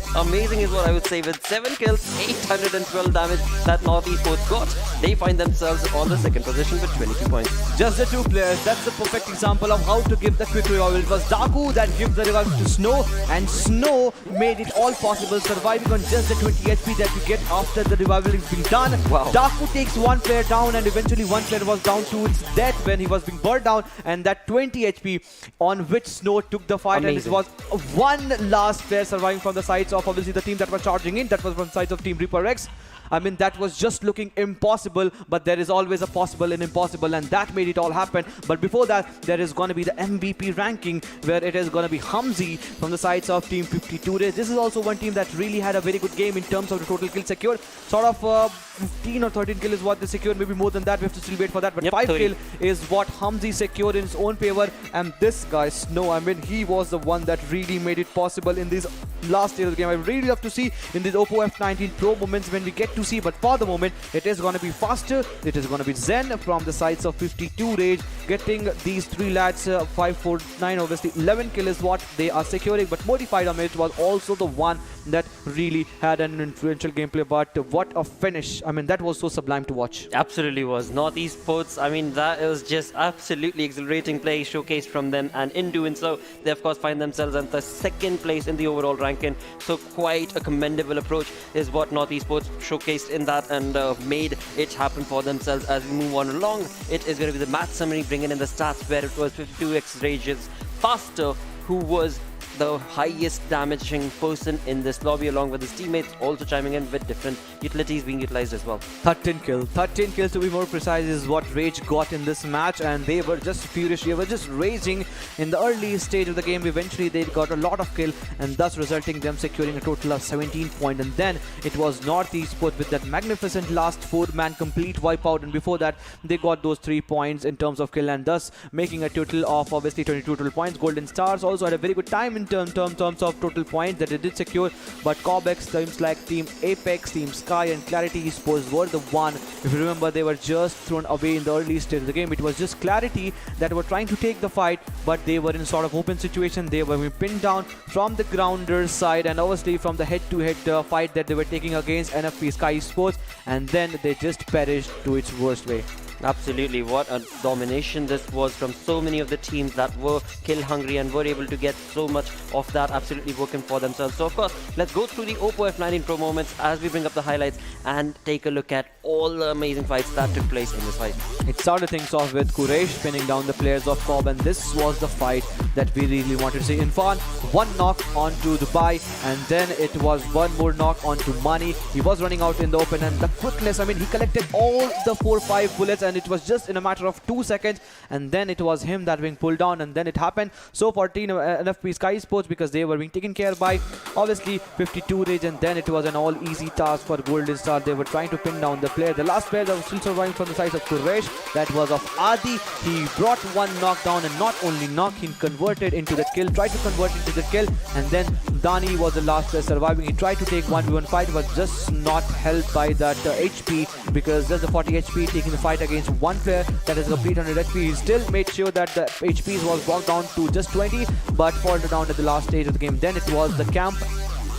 is what I would say. With 7 kills, 812 damage that North Esports got, they find themselves on the second position with 22 points. Just the two players, that's the perfect example of how to give the quick revival. It was Daku that gave the revival to Snow, and Snow made it all possible, surviving on just the 20 HP that you get after the revival is being done. Wow. Daku takes one player down, and eventually one player was down to its death when he was being burned down, and that 20 HP on which Snow took the fight. Amazing. And it was one last player surviving from the sides of obviously the team that was charging in, that was from the sides of Team Reaper X. I mean, that was just looking impossible, but there is always a possible and impossible, and that made it all happen. But before that, there is going to be the MVP ranking, where it is going to be Hamzi from the sides of Team 52 Days. This is also one team that really had a very good game in terms of the total kills secured. Sort of 15 or 13 kill is what they secured, maybe more than that, we have to still wait for that. But 5 kill is what Hamzi secured in his own favor, and this guy, Snow, I mean, he was the one that really made it possible in this last stage of the game. I really love to see in these Oppo F19 Pro moments when we get to see, but for the moment it is going to be faster. It is going to be Zen from the sides of 52 Rage getting these 3 lads 5, 4, 9, obviously 11 kill is what they are securing, but Modified Damage was also the one that really had an influential gameplay. But what a finish, I mean, that was so sublime to watch. Absolutely was. North Esports, I mean, that was just absolutely exhilarating play showcased from them, and in doing so, they of course find themselves at the second place in the overall ranking. So quite a commendable approach is what North Esports showcased in that, and made it happen for themselves. As we move on along, it is going to be the match summary, bringing in the stats, where it was 52x Rages Faster who was the highest damaging person in this lobby, along with his teammates also chiming in with different utilities being utilized as well. 13 kills to be more precise is what Rage got in this match, and they were just furious. They were just raging in the early stage of the game. Eventually they got a lot of kill, and thus resulting them securing a total of 17 points. And then it was North Esports with that magnificent last 4-man complete wipeout, and before that they got those 3 points in terms of kill, and thus making a total of obviously 22 total points. Golden Stars also had a very good time in terms of total points that they did secure, but Cobex, teams like Team Apex, Team Sky and Clarity Esports were the one. If you remember, they were just thrown away in the early stage of the game. It was just Clarity that were trying to take the fight, but they were in sort of open situation. They were being pinned down from the Grounders side, and obviously from the head-to-head fight that they were taking against NFP Sky Esports, and then they just perished to its worst way. Absolutely, what a domination this was from so many of the teams that were kill hungry and were able to get so much of that absolutely working for themselves. So of course, let's go through the Oppo F19 Pro moments as we bring up the highlights and take a look at all the amazing fights that took place in this fight. It started things off with Quraysh pinning down the players of Cobb, and this was the fight that we really wanted to see. Infan, one knock onto Dubai, and then it was one more knock onto Mani. He was running out in the open, and the quickness, I mean, he collected all the 4-5 bullets, and it was just in a matter of 2 seconds, and then it was him that being pulled down, and then it happened. So for Team NFP Sky Sports, because they were being taken care by obviously 52 Rage, and then it was an all easy task for Golden Star. They were trying to pin down the player. The last player that was still surviving from the sides of Quraysh, that was of Adi. He brought one knockdown, and not only knock, he converted into the kill, tried to convert into the kill, and then Dani was the last player surviving. He tried to take 1v1 fight, but just not helped by that HP, because just the 40 HP taking the fight against one player that is a complete 100 HP. He still made sure that the HPs was brought down to just 20, but faltered down at the last stage of the game. Then it was the Camp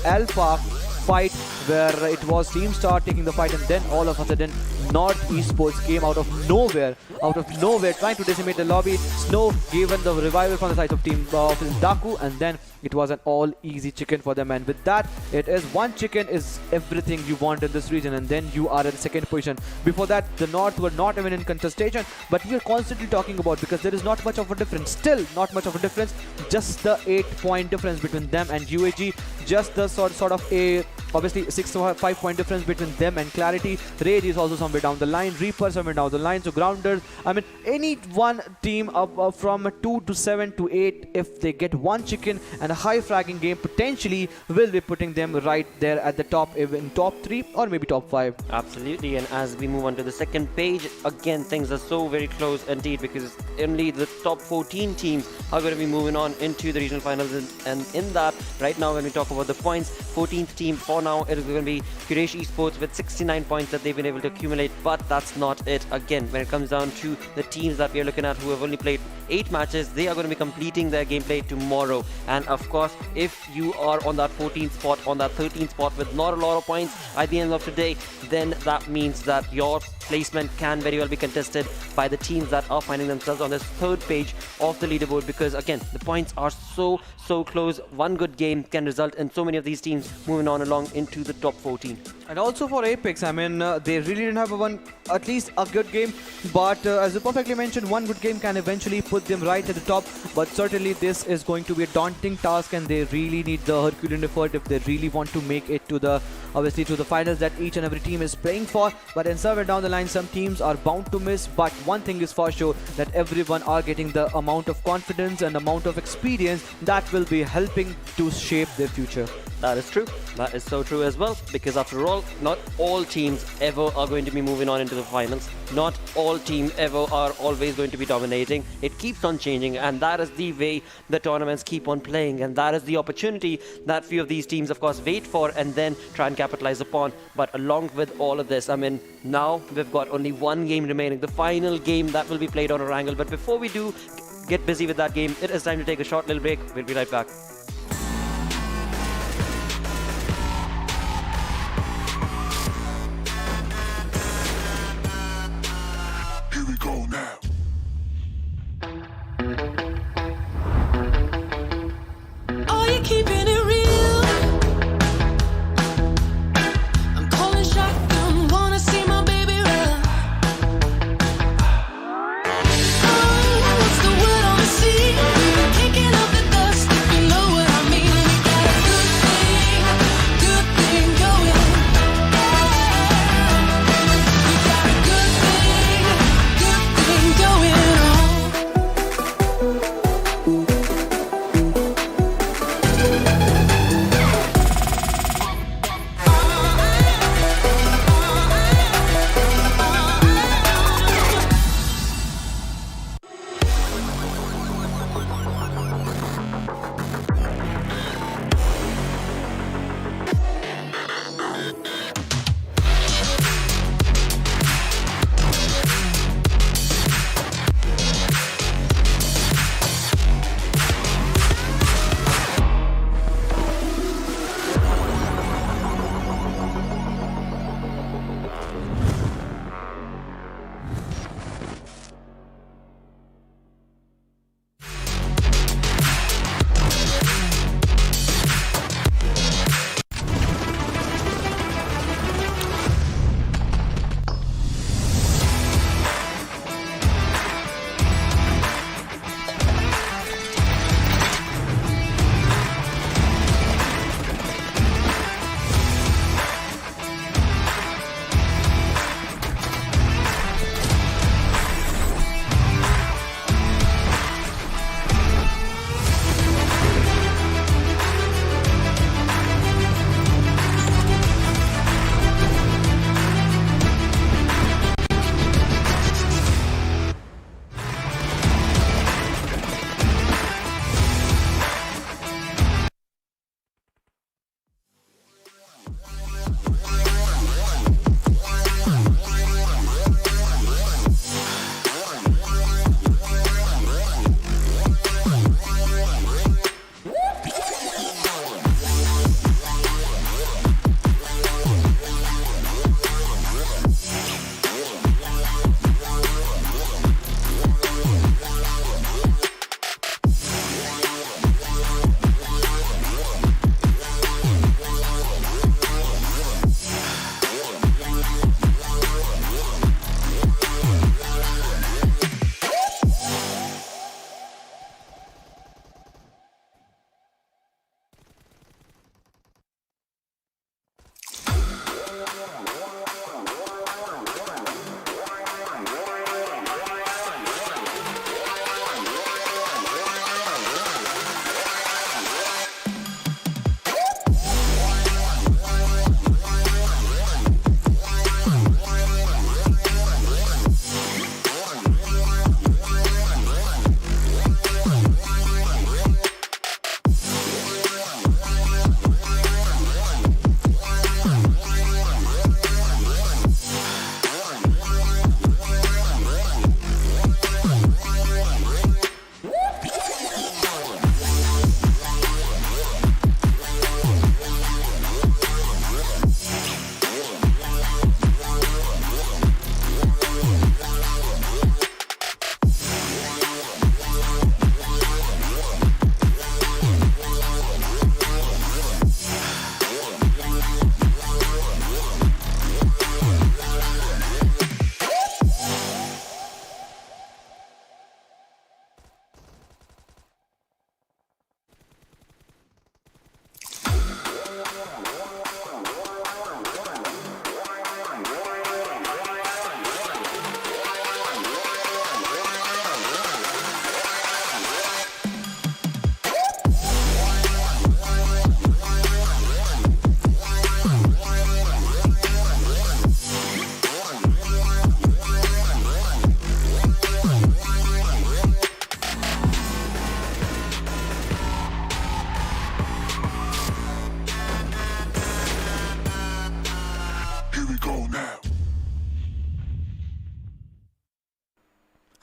Alpha fight, where it was Team Star taking the fight, and then all of a sudden North Esports came out of nowhere, trying to decimate the lobby. Snow given the revival from the side of Team Daku, and then it was an all easy chicken for them. And with that, it is one chicken is everything you want in this region, and then you are in second position. Before that, the North were not even in contestation, but we are constantly talking about, because there is not much of a difference, still not much of a difference, just the 8-point difference between them and UAG, just the sort of a obviously 6 or 5 point difference between them and Clarity. Rage is also somewhere down the line, Reaper somewhere down the line. So Grounders, I mean, any one team up from 2 to 7 to 8, if they get one chicken and a high fragging game, potentially will be putting them right there at the top, in top 3 or maybe top 5. Absolutely, and as we move on to the second page, again things are so very close indeed, because only the top 14 teams are going to be moving on into the regional finals, and in that right now when we talk about the points, 14th team for now, it is going to be Quraysh Esports with 69 points that they've been able to accumulate, but that's not it. Again, when it comes down to the teams that we are looking at who have only played 8 matches, they are going to be completing their gameplay tomorrow. And of course, if you are on that 14th spot, on that 13th spot with not a lot of points at the end of today, then that means that your placement can very well be contested by the teams that are finding themselves on this third page of the leaderboard, because again, the points are so close. One good game can result in so many of these teams moving on along into the top 14. And also for Apex, I mean, they really didn't have at least a good game, but as you perfectly mentioned, one good game can eventually put them right at the top. But certainly this is going to be a daunting task, and they really need the Herculean effort if they really want to make it to the, obviously, to the finals that each and every team is playing for. But in somewhere down the line, some teams are bound to miss, but one thing is for sure, that everyone are getting the amount of confidence and amount of experience that will be helping to shape their future. That is true. That is so true as well, because after all, not all teams ever are going to be moving on into the finals. Not all teams ever are always going to be dominating. It keeps on changing, and that is the way the tournaments keep on playing, and that is the opportunity that few of these teams, of course, wait for and then try and capitalize upon. But along with all of this, I mean, now we've got only one game remaining, the final game that will be played on Erangel. But before we do get busy with that game, it is time to take a short little break. We'll be right back. Here we go now. Are you keeping it real? I'm calling shotgun, wanna see my baby run. Oh, what's the word on the sea? Kicking up the dust, if you know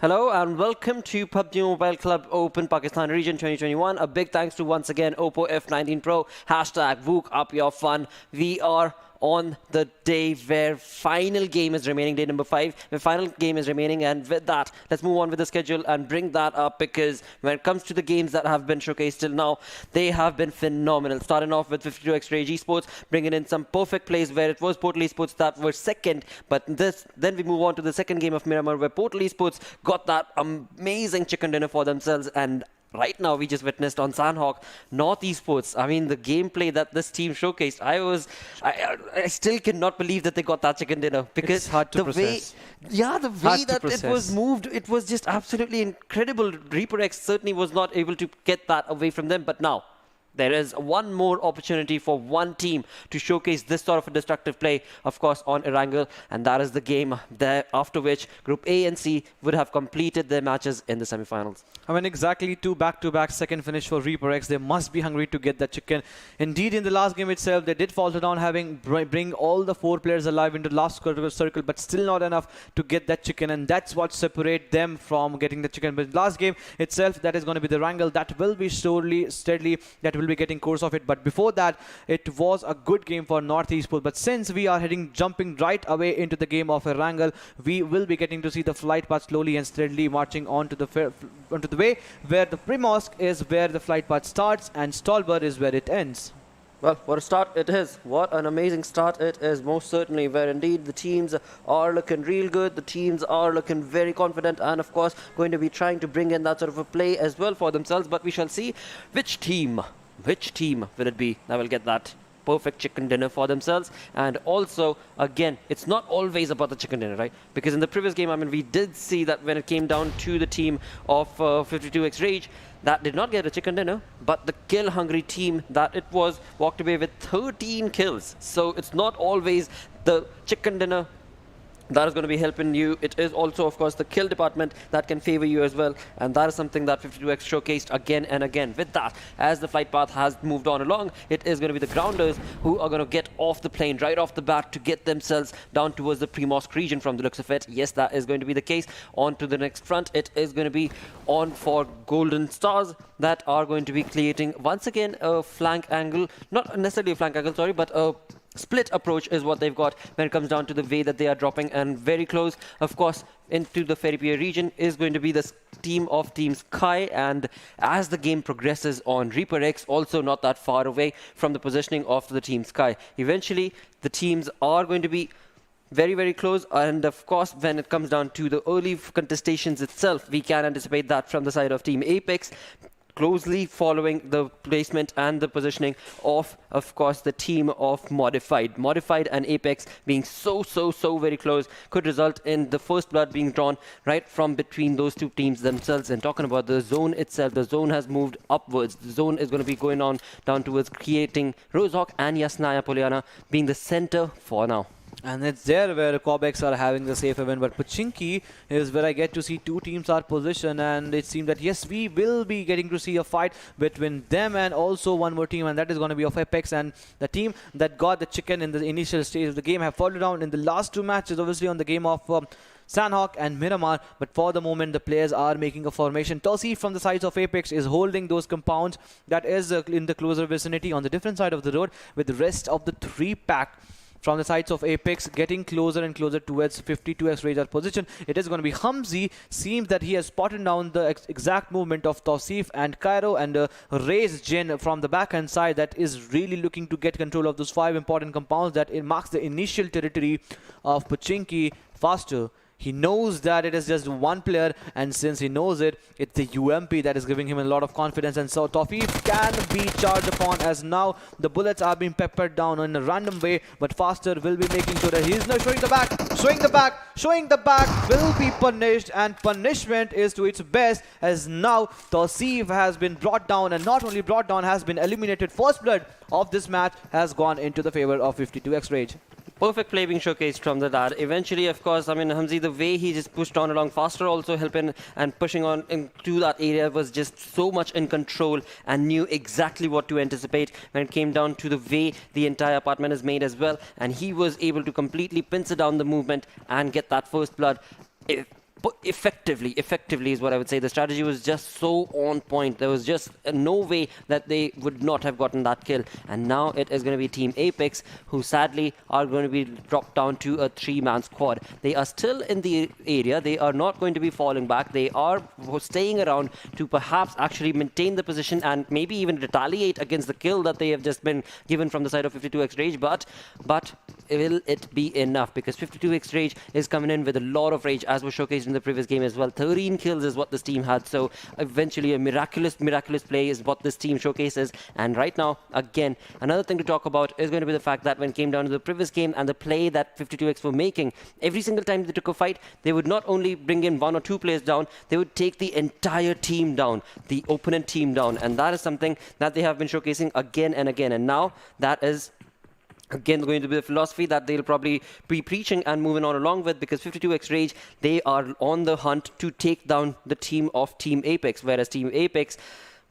Hello and welcome to PUBG Mobile Club Open Pakistan Region 2021. A big thanks to once again Oppo F19 Pro. Hashtag Vook up your fun. We are on the day where final game is remaining, day number 5. The final game is remaining, and with that, let's move on with the schedule and bring that up, because when it comes to the games that have been showcased till now, they have been phenomenal. Starting off with 52x Quraysh Esports, bringing in some perfect plays where it was Portal Esports that were second, but then we move on to the second game of Miramar, where Portal Esports got that amazing chicken dinner for themselves. And right now, we just witnessed on Sanhok, North Esports. I mean, the gameplay that this team showcased, I still cannot believe that they got that chicken dinner, because It's hard to process. the way that it was process. moved, it was just absolutely incredible. Reaper X certainly was not able to get that away from them, but now there is one more opportunity for one team to showcase this sort of a destructive play, of course, on Erangel, and that is the game there, after which Group A and C would have completed their matches in the semi-finals. I mean, exactly 2 back-to-back second finish for Reaper X. They must be hungry to get that chicken. Indeed, in the last game itself, they did falter down, having bring all the 4 players alive into the last circle, but still not enough to get that chicken, and that's what separate them from getting the chicken. But last game itself, that is going to be the Erangel. That will be steadily, that will be getting course of it. But before that, it was a good game for North Esports. But since we are jumping right away into the game of Erangel, we will be getting to see the flight path slowly and steadily marching onto the way where the Primorsk is where the flight path starts and Stolber is where it ends. Well, what a start it is. What an amazing start it is, most certainly, where indeed the teams are looking real good. The teams are looking very confident and, of course, going to be trying to bring in that sort of a play as well for themselves. But we shall see which team will it be that will get that perfect chicken dinner for themselves. And also, again, it's not always about the chicken dinner, right? Because in the previous game, I mean, we did see that when it came down to the team of 52x Rage, that did not get a chicken dinner, but the kill-hungry team that it was walked away with 13 kills. So it's not always the chicken dinner that is going to be helping you. It is also, of course, the kill department that can favor you as well. And that is something that 52x showcased again and again. With that, as the flight path has moved on along, it is going to be the grounders who are going to get off the plane right off the bat to get themselves down towards the Primorsk region from the looks of it. Yes, that is going to be the case. On to the next front, it is going to be on for Golden Stars that are going to be creating, once again, a flank angle. Not necessarily a flank angle, sorry, but a split approach is what they've got when it comes down to the way that they are dropping, and very close, of course, into the Ferry Pier region is going to be the team of Team Sky. And as the game progresses on Reaper X, also not that far away from the positioning of the Team Sky. Eventually, the teams are going to be very, very close, and of course, when it comes down to the early contestations itself, we can anticipate that from the side of Team Apex, closely following the placement and the positioning of course, the team of Modified. Modified and Apex being so very close could result in the first blood being drawn right from between those two teams themselves. And talking about the zone itself, the zone has moved upwards. The zone is going to be going on down towards creating Rozhok and Yasnaya Poliana being the center for now. And it's there where Quebecs are having the safe haven, but Pochinki is where I get to see 2 teams are positioned, and it seems that yes, we will be getting to see a fight between them and also one more team, and that is going to be of Apex. And the team that got the chicken in the initial stage of the game have fallen down in the last 2 matches, obviously on the game of Sanhok and Miramar, but for the moment the players are making a formation. Tossi from the sides of Apex is holding those compounds that is in the closer vicinity on the different side of the road, with the rest of the 3-pack from the sides of Apex getting closer and closer towards 52x Razor position. It is going to be Hamzi. Seems that he has spotted down the exact movement of Tausif and Cairo, and Ray's Jin from the backhand side that is really looking to get control of those 5 important compounds that it marks the initial territory of Pochinki faster. He knows that it is just one player, and since he knows it, it's the UMP that is giving him a lot of confidence. And so Taufeeq can be charged upon, as now the bullets are being peppered down in a random way, but Faster will be making sure that he's not showing the back, will be punished, and punishment is to its best, as now Tausif has been brought down, and not only brought down, has been eliminated. First blood of this match has gone into the favor of 52x Rage. Perfect play being showcased from the dad. Eventually, of course, I mean, Hamzi, the way he just pushed on along Faster, also helping and pushing on into that area, was just so much in control and knew exactly what to anticipate when it came down to the way the entire apartment is made as well. And he was able to completely pincer down the movement and get that first blood. But effectively is what I would say. The strategy was just so on point. There was just no way that they would not have gotten that kill. And now it is going to be Team Apex, who sadly are going to be dropped down to a 3-man squad. They are still in the area. They are not going to be falling back. They are staying around to perhaps actually maintain the position and maybe even retaliate against the kill that they have just been given from the side of 52x Rage. But will it be enough? Because 52x Rage is coming in with a lot of rage, as was showcased in the previous game as well. 13 kills is what this team had. So eventually a miraculous play is what this team showcases. And right now, again, another thing to talk about is going to be the fact that when it came down to the previous game and the play that 52x were making, every single time they took a fight, they would not only bring in 1 or 2 players down, they would take the entire team down, the opponent team down. And that is something that they have been showcasing again and again. And now that is again going to be the philosophy that they'll probably be preaching and moving on along with, because 52x Rage, they are on the hunt to take down the team of Team Apex, whereas Team Apex,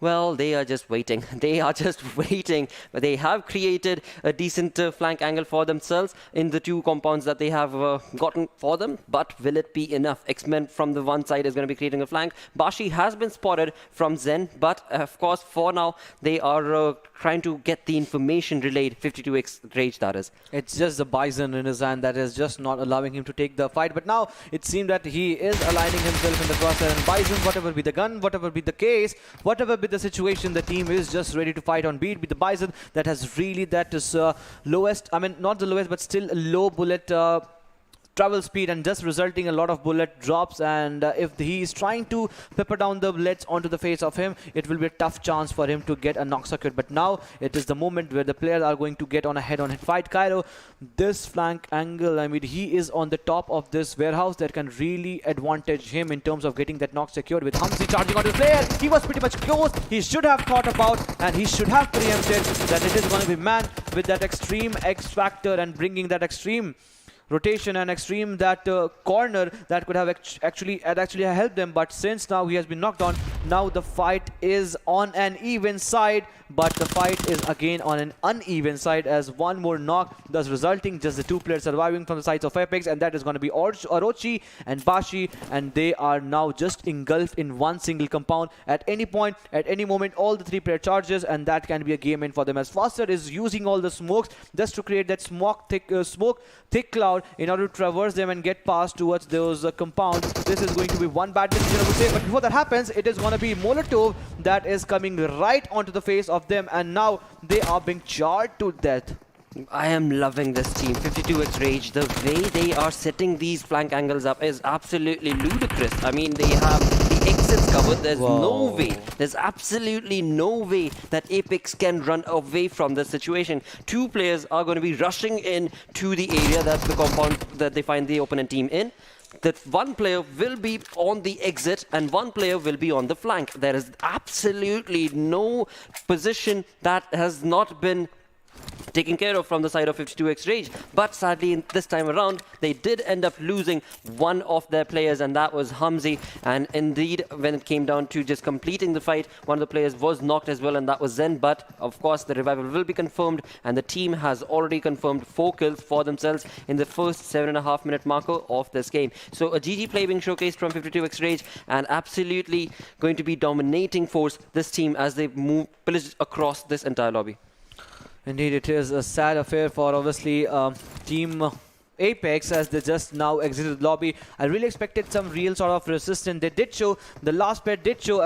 well, they are just waiting. They are just waiting. But they have created a decent flank angle for themselves in the 2 compounds that they have gotten for them. But will it be enough? X-Men from the one side is going to be creating a flank. Bashi has been spotted from Zen. But of course, for now, they are trying to get the information relayed. 52x Rage, that is. It's just the Bison in his hand that is just not allowing him to take the fight. But now it seemed that he is aligning himself in the crosshair. And Bison, whatever be the gun, whatever be the case, whatever be the situation, the team is just ready to fight on beat with the Bison that has really that is lowest, I mean not the lowest but still low bullet travel speed and just resulting a lot of bullet drops. And if he is trying to pepper down the bullets onto the face of him, it will be a tough chance for him to get a knock circuit. But now it is the moment where the players are going to get on a head-on-head fight. Cairo, this flank angle, I mean, he is on the top of this warehouse that can really advantage him in terms of getting that knock secured. With Hamzi charging on the player, he was pretty much close. He should have thought about and he should have preempted that it is going to be man with that extreme X factor and bringing that extreme rotation and extreme that corner that could have actually helped them. But since now he has been knocked on, now the fight is on an even side, but the fight is again on an uneven side as one more knock, thus resulting just the 2 players surviving from the sides of Apex, and that is going to be Orochi and Bashi, and they are now just engulfed in one single compound. At any point, at any moment, all the 3 player charges, and that can be a game in for them, as Foster is using all the smokes just to create that smoke thick cloud in order to traverse them and get past towards those compounds. This is going to be one bad decision, I would say, but before that happens, it is going to be Molotov that is coming right onto the face of them, and now they are being charred to death. I am loving this team. 52x Rage, the way they are setting these flank angles up is absolutely ludicrous. I mean, they have the exits covered. There's no way. There's absolutely no way that Apex can run away from this situation. 2 players are going to be rushing in to the area, that's the compound that they find the opponent team in. That 1 player will be on the exit and 1 player will be on the flank. There is absolutely no position that has not been taken care of from the side of 52x Rage. But sadly, this time around, they did end up losing one of their players, and that was Hamzi. And indeed, when it came down to just completing the fight, one of the players was knocked as well, and that was Zen. But of course, the revival will be confirmed, and the team has already confirmed 4 kills for themselves in the first 7.5 minute marker of this game. So a GG play being showcased from 52x Rage, and absolutely going to be dominating force this team as they move pillage across this entire lobby. Indeed, it is a sad affair for obviously Team Apex as they just now exited the lobby. I really expected some real sort of resistance. They did show, the last pair did show,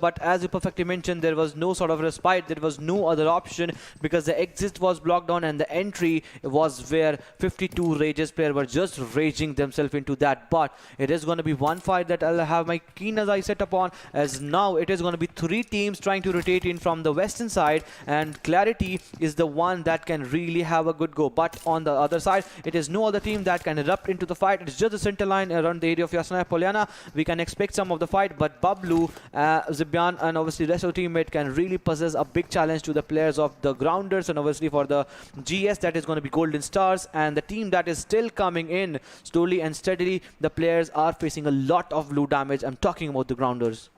but as you perfectly mentioned, there was no sort of respite. There was no other option because the exit was blocked down and the entry was where 52 Rages player were just raging themselves into that. But it is going to be one fight that I'll have my keen eye set upon, as now it is going to be 3 teams trying to rotate in from the western side, and Clarity is the one that can really have a good go. But on the other side, it is no other team that can erupt into the fight. It's just the center line around the area of Yasna Poliana. We can expect some of the fight, but Bablu, Zibyan, and obviously the rest of the teammate can really possess a big challenge to the players of the Grounders, and obviously for the GS that is going to be Golden Stars, and the team that is still coming in slowly and steadily. The players are facing a lot of blue damage. I'm talking about the Grounders.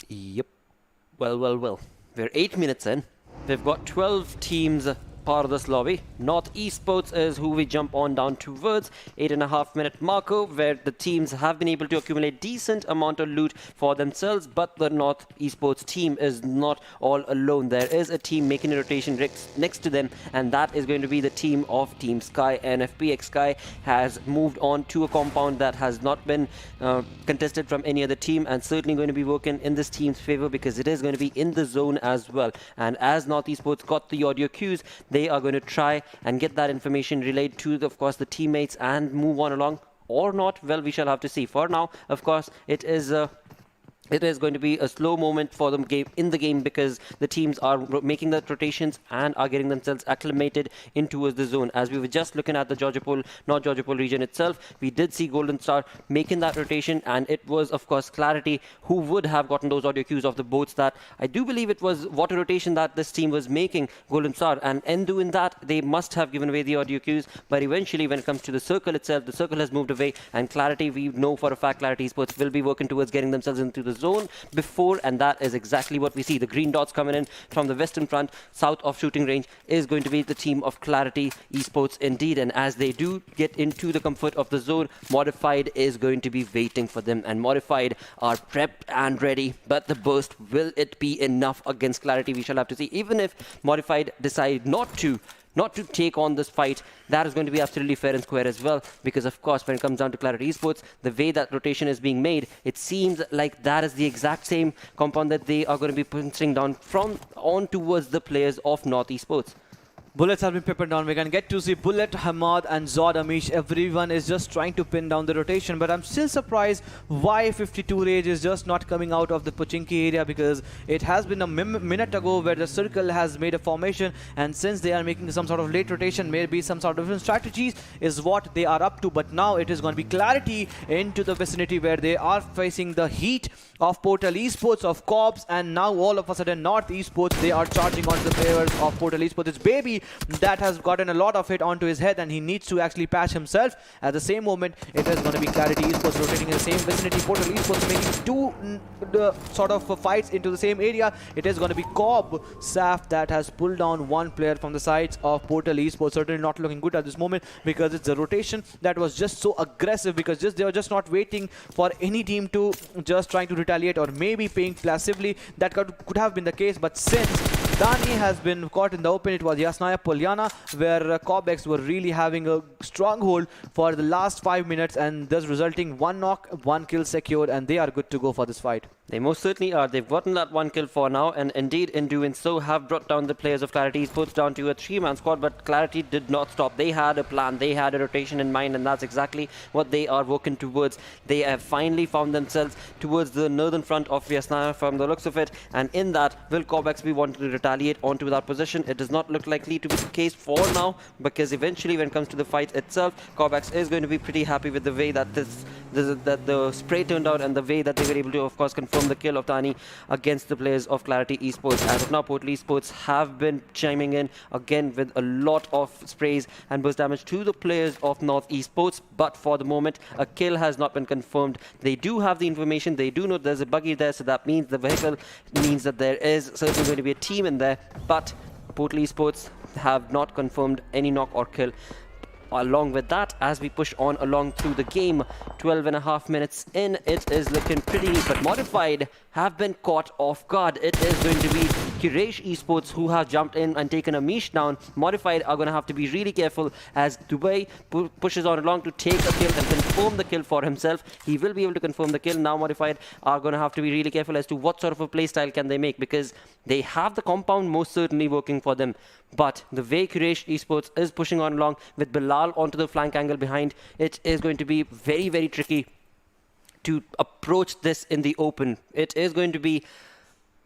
Yep. Well. We're 8 minutes in. We've got 12 teams part of this lobby. North Esports is who we jump on down towards. 8.5-minute marker where the teams have been able to accumulate decent amount of loot for themselves, but the North Esports team is not all alone. There is a team making a rotation next to them, and that is going to be the team of Team Sky. NFPX Sky has moved on to a compound that has not been contested from any other team, and certainly going to be working in this team's favor because it is going to be in the zone as well. And as North Esports got the audio cues, they are going to try and get that information relayed to, of course, the teammates and move on along, or not. Well, we shall have to see. For now, of course, it is going to be a slow moment for them in the game because the teams are making the rotations and are getting themselves acclimated into the zone. As we were just looking at the North Georgia region itself, we did see Golden Star making that rotation, and it was, of course, Clarity who would have gotten those audio cues of the boats that I do believe it was water rotation that this team was making, Golden Star, and in doing that, they must have given away the audio cues. But eventually, when it comes to the circle itself, the circle has moved away, and Clarity, we know for a fact, Clarity Esports will be working towards getting themselves into the zone before, and that is exactly what we see. The green dots coming in from the western front, south of shooting range, is going to be the team of Clarity Esports indeed. And as they do get into the comfort of the zone, Modified is going to be waiting for them, and Modified are prepped and ready. But the burst, will it be enough against Clarity? We shall have to see. Even if Modified decide not to take on this fight, that is going to be absolutely fair and square as well, because of course when it comes down to Clarity Esports, the way that rotation is being made, it seems like that is the exact same compound that they are going to be punching down from on towards the players of North Esports. Bullets have been peppered down. We can get to see Bullet, Hamad and Zod Amish. Everyone is just trying to pin down the rotation, but I'm still surprised why 52 Rage is just not coming out of the Pochinki area, because it has been a minute ago where the circle has made a formation, and since they are making some sort of late rotation, maybe some sort of different strategies is what they are up to. But now it is going to be Clarity into the vicinity where they are facing the heat of Portal Esports, of Cobbs, and now all of a sudden North Esports, they are charging on the players of Portal Esports. It's Baby that has gotten a lot of it onto his head, and he needs to actually patch himself. At the same moment, it is going to be Clarity Esports rotating in the same vicinity. Portal Esports making two sort of fights into the same area. It is going to be Cobb Saf that has pulled down one player from the sides of Portal Esports. Certainly not looking good at this moment, because it's a rotation that was just so aggressive, because they were just not waiting for any team to just trying to retaliate or maybe paying passively. That could have been the case, but since Dani has been caught in the open, it was Yasnaya Polyana where Cobex were really having a stronghold for the last 5 minutes, and thus resulting one knock, one kill secured, and they are good to go for this fight. They most certainly are. They've gotten that one kill for now, and indeed in doing so have brought down the players of Clarity Esports down to a 3-man squad, but Clarity did not stop. They had a plan, they had a rotation in mind, and that's exactly what they are working towards. They have finally found themselves towards the northern front of Yasnaya from the looks of it, and in that, will Cobex be wanting to retaliate onto that position? It does not look likely to be the case for now, because eventually when it comes to the fight itself, Cobex is going to be pretty happy with the way that the spray turned out, and the way that they were able to, of course, confirm the kill of Tani against the players of Clarity Esports. As of now, Portal Esports have been chiming in again with a lot of sprays and burst damage to the players of North Esports, but for the moment, a kill has not been confirmed. They do have the information, they do know there's a buggy there, so that means the vehicle means that there is certainly going to be a team in there, but Portal Esports have not confirmed any knock or kill. Along with that, as we push on along through the game, 12.5 minutes in, it is looking pretty neat, but Modified have been caught off guard. It is going to be Quraysh Esports who have jumped in and taken Amish down. Modified are going to have to be really careful as Dubai pushes on along to take a kill and confirm the kill for himself. He will be able to confirm the kill. Now Modified are going to have to be really careful as to what sort of a playstyle can they make, because they have the compound most certainly working for them. But the way Quraysh Esports is pushing on along with Bilal onto the flank angle behind, it is going to be very, very tricky to approach this in the open. It is going to be,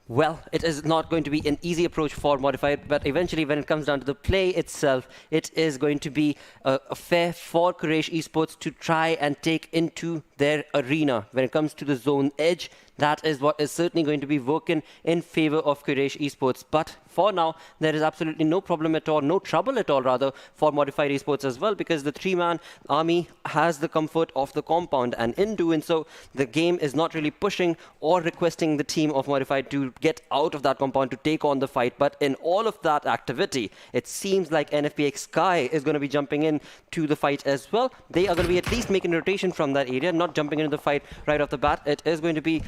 well, it is not going to be an easy approach for Modified, but eventually when it comes down to the play itself, it is going to be a fair for Quraysh Esports to try and take into their arena. When it comes to the zone edge, that is what is certainly going to be working in favor of Quraysh Esports. But for now, there is absolutely no problem at all, no trouble at all rather, for Modified Esports as well, because the 3-man army has the comfort of the compound, and in doing so, the game is not really pushing or requesting the team of Modified to get out of that compound to take on the fight. But in all of that activity, it seems like NFPX Sky is going to be jumping in to the fight as well. They are going to be at least making rotation from that area, not jumping into the fight right off the bat. It is going to be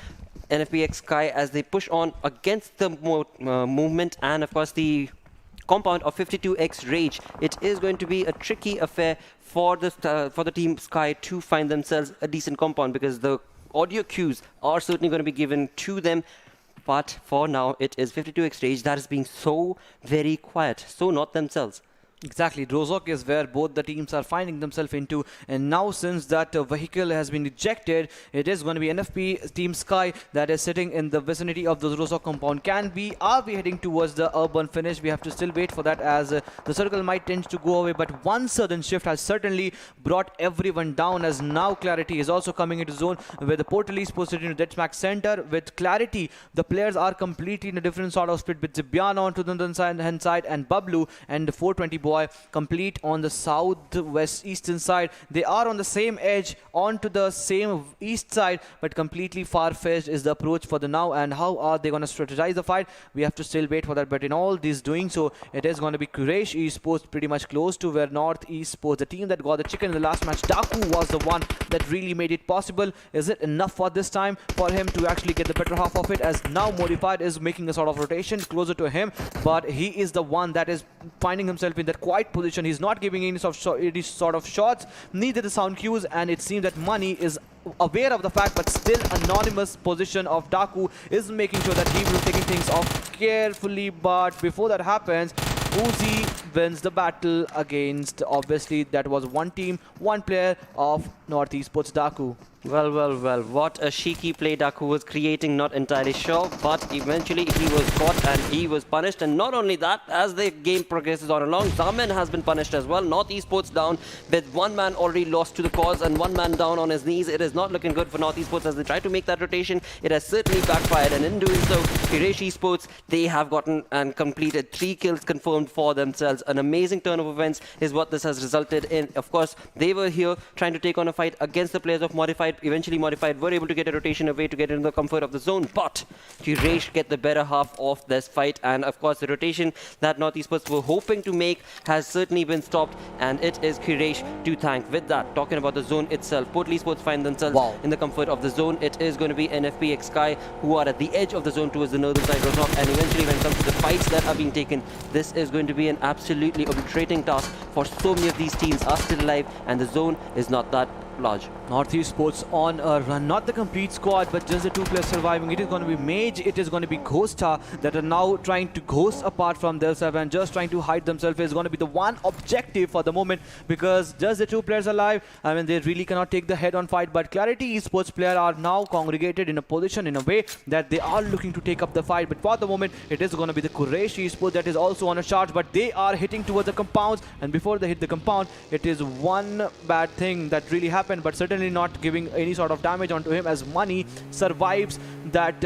NFPX Sky as they push on against the movement and of course the compound of 52x Rage. It is going to be a tricky affair for the team Sky to find themselves a decent compound, because the audio cues are certainly going to be given to them. But for now, it is 52x Rage that is being so very quiet, so not themselves. Exactly, Rozhok is where both the teams are finding themselves into, and now since that vehicle has been ejected, it is going to be NFP Team Sky that is sitting in the vicinity of the Rozhok compound. Are we heading towards the urban finish? We have to still wait for that, as the circle might tend to go away, but one sudden shift has certainly brought everyone down, as now Clarity is also coming into zone, where the Portal Esports sitting in the Deathmatch center. With Clarity, the players are completely in a different sort of split, with Zibiana on to the hand side and Bablu and the 420 boy complete on the southwest eastern side. They are on the same edge onto the same east side, but completely far-fetched is the approach for the now. And how are they going to strategize the fight? We have to still wait for that, but in all this doing so, it is going to be Quraysh Esports pretty much close to where North Esports, the team that got the chicken in the last match. Daku was the one that really made it possible. Is it enough for this time for him to actually get the better half of it, as now Modified is making a sort of rotation closer to him, but he is the one that is finding himself in that quiet position. He's not giving any sort of shots, neither the sound cues, and it seems that Money is aware of the fact, but still anonymous position of Daku is making sure that he will be taking things off carefully. But before that happens, Uzi wins the battle against, obviously, that was one team, one player of North Esports, Daku. Well, what a cheeky play Daku was creating, not entirely sure, but eventually he was caught and he was punished. And not only that, as the game progresses on along, Zaman has been punished as well. North Esports down with one man already lost to the cause and one man down on his knees. It is not looking good for North Esports as they try to make that rotation. It has certainly backfired, and in doing so, Quraysh Esports, they have gotten and completed 3 kills confirmed for themselves. An amazing turn of events is what this has resulted in. Of course, they were here trying to take on a fight against the players of Modified. Eventually Modified were able to get a rotation away to get into the comfort of the zone, but Quraysh get the better half of this fight, and of course the rotation that North Esports were hoping to make has certainly been stopped, and it is Quraysh to thank. With that, talking about the zone itself, Portal Esports find themselves in the comfort of the zone. It is going to be NFPX Sky who are at the edge of the zone towards the northern side of Rozhok, and eventually when it comes to the fights that are being taken, this is going to be an absolutely obliterating task, for so many of these teams are still alive and the zone is not that large. North Esports on a run, not the complete squad, but just the 2 players surviving. It is going to be Mage, it is going to be Ghosta that are now trying to ghost apart from themselves and just trying to hide themselves is going to be the one objective for the moment, because just the 2 players alive, I mean, they really cannot take the head-on fight. But Clarity Esports player are now congregated in a position in a way that they are looking to take up the fight. But for the moment, it is going to be the Quraysh Esports that is also on a charge, but they are hitting towards the compounds, and before they hit the compound, it is one bad thing that really happened, but certainly not giving any sort of damage onto him, as Money survives that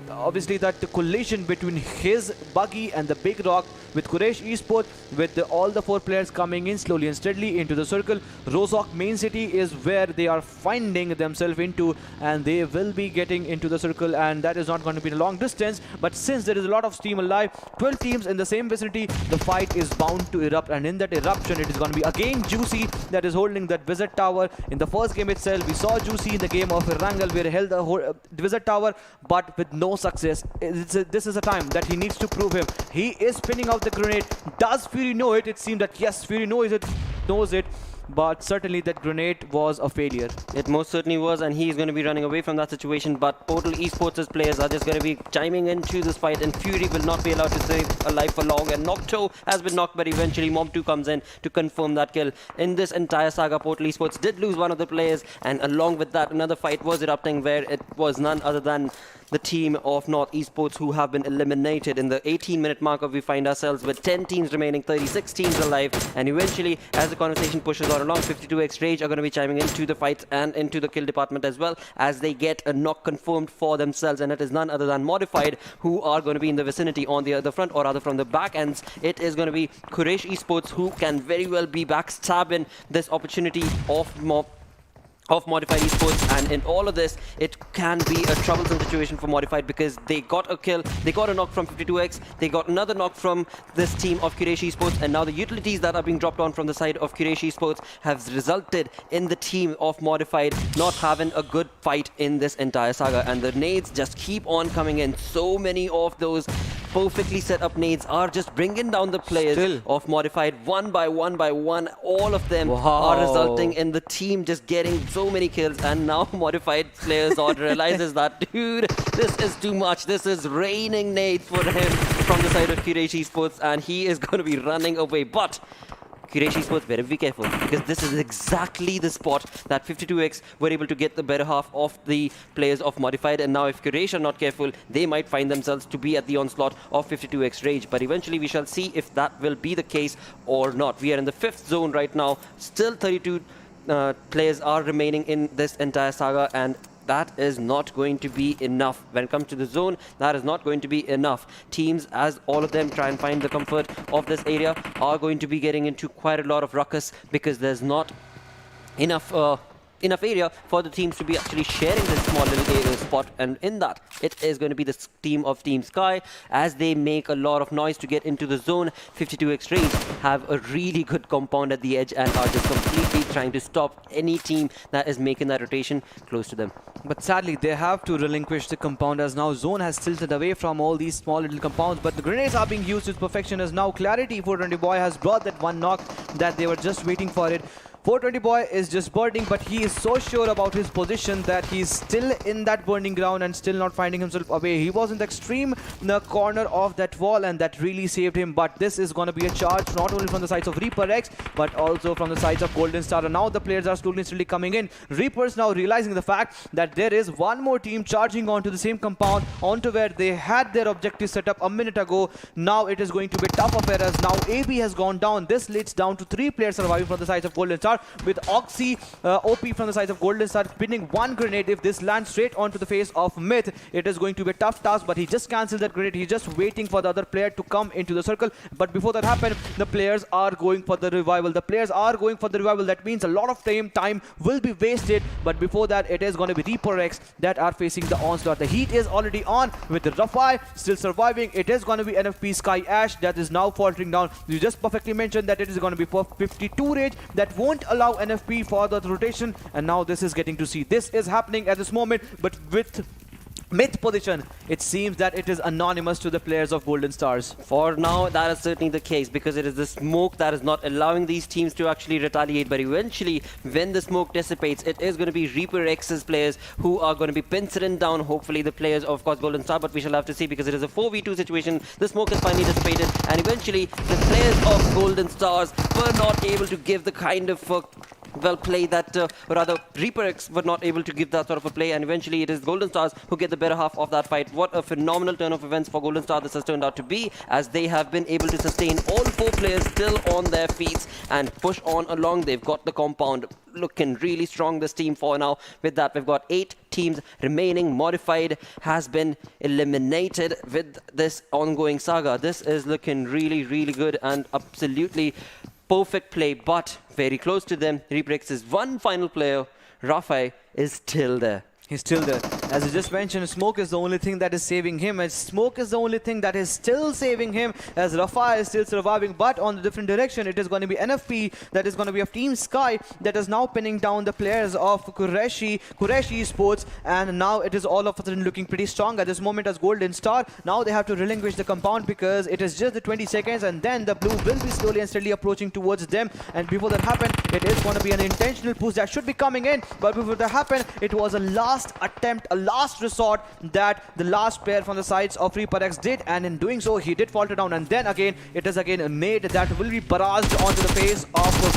obviously that collision between his buggy and the big rock, with Quraysh Esports with all the 4 players coming in slowly and steadily into the circle. Rozhok main city is where they are finding themselves into, and they will be getting into the circle, and that is not going to be a long distance. But since there is a lot of steam alive, 12 teams in the same vicinity, the fight is bound to erupt, and in that eruption it is going to be again Juicy that is holding that Wizard Tower. In the first game itself, we saw Juicy in the game of Erangel where he held the Wizard Tower, but with no success. This is a time that he needs to prove him. He is spinning out the grenade. Does Fury know it? It seemed that yes, Fury knows it, but certainly that grenade was a failure. It most certainly was, and he is going to be running away from that situation. But Portal Esports' players are just going to be chiming into this fight, and Fury will not be allowed to stay alive for long. And Nocto has been knocked, but eventually Mom2 comes in to confirm that kill. In this entire saga, Portal Esports did lose one of the players, and along with that, another fight was erupting where it was none other than the team of North Esports, who have been eliminated. In the 18-minute marker, we find ourselves with 10 teams remaining, 36 teams alive, and eventually, as the conversation pushes on along, 52x Rage are going to be chiming into the fight and into the kill department as well, as they get a knock confirmed for themselves, and it is none other than Modified, who are going to be in the vicinity on the other front, or rather from the back ends. It is going to be Quraysh Esports, who can very well be backstabbing this opportunity of Modified Esports, and in all of this, it can be a troublesome situation for Modified, because they got a kill, they got a knock from 52x, they got another knock from this team of Quraysh Esports, and now the utilities that are being dropped on from the side of Quraysh Esports have resulted in the team of Modified not having a good fight in this entire saga, and the nades just keep on coming in. So many of those perfectly set up nades are just bringing down the players of Modified one by one by one. All of them are resulting in the team just getting so many kills, and now Modified players realizes that, dude, this is too much. This is raining nades for him from the side of Quraysh Esports, and he is going to be running away. But Quraysh Esports better be careful, because this is exactly the spot that 52x were able to get the better half of the players of Modified, and now if Quraysh are not careful, they might find themselves to be at the onslaught of 52x Rage. But eventually we shall see if that will be the case or not. We are in the 5th zone right now. Still 32 players are remaining in this entire saga, and that is not going to be enough. When it comes to the zone, that is not going to be enough. Teams, as all of them try and find the comfort of this area, are going to be getting into quite a lot of ruckus, because there's not enough area for the teams to be actually sharing this small little area spot, and in that, it is going to be the team of Team Sky, as they make a lot of noise to get into the zone. 52x Rage have a really good compound at the edge and are just completely trying to stop any team that is making that rotation close to them. But sadly, they have to relinquish the compound, as now Zone has tilted away from all these small little compounds. But the grenades are being used with perfection, as now Clarity 420 Boy has brought that one knock that they were just waiting for it. 420 Boy is just burning, but he is so sure about his position that he's still in that burning ground and still not finding himself away. He was in the extreme corner of that wall, and that really saved him. But this is going to be a charge not only from the sides of Reaper X, but also from the sides of Golden Star. And now the players are slowly coming in. Reapers now realizing the fact that there is one more team charging onto the same compound, onto where they had their objective set up a minute ago. Now it is going to be tough affair, as now AB has gone down. This leads down to 3 players surviving from the sides of Golden Star, with Oxy OP from the sides of Golden Star pinning one grenade. If this lands straight onto the face of Myth, it is going to be a tough task, but he just cancelled that grenade. He's just waiting for the other player to come into the circle. But before that happens, the players are going for the revival. That means a lot of time will be wasted, but before that, it is going to be Reaper X that are facing the onslaught. The heat is already on, with the Rafai still surviving. It is going to be NFP Sky Ash that is now faltering down. You just perfectly mentioned that it is going to be 52 Rage that won't allow NFP for the rotation, and now this is getting to see. This is happening at this moment, but with Myth position, it seems that it is anonymous to the players of Golden Stars. For now, that is certainly the case, because it is the smoke that is not allowing these teams to actually retaliate. But eventually, when the smoke dissipates, it is going to be Reaper X's players who are going to be penciling down, hopefully, the players of, course, Golden Star. But we shall have to see, because it is a 4v2 situation. The smoke is finally dissipated, and eventually, the players of Golden Stars were not able to give the kind of well play that, or rather Reaper X were not able to give that sort of a play, and eventually it is Golden Stars who get the better half of that fight. What a phenomenal turn of events for Golden Star this has turned out to be, as they have been able to sustain all 4 players still on their feet and push on along. They've got the compound looking really strong, this team, for now. With that, we've got 8 teams remaining. Modified has been eliminated with this ongoing saga. This is looking really good and absolutely perfect play, but very close to them. Reaper X's one final player, Rafai, is still there. He's still there. As I just mentioned, smoke is the only thing that is saving him, and smoke is the only thing that is still saving him, as Rafa is still surviving. But on the different direction, it is going to be NFP that is going to be of Team Sky that is now pinning down the players of Quraysh Esports, and now it is all of a sudden looking pretty strong at this moment as Golden Star. Now they have to relinquish the compound, because it is just the 20 seconds, and then the blue will be slowly and steadily approaching towards them. And before that happens, it is going to be an intentional push that should be coming in. But before that happens, it was a last attempt, a last resort that the last player from the sides of Reaper X did, and in doing so, he did falter down. And then again, it is again a nade that will be barraged onto the face of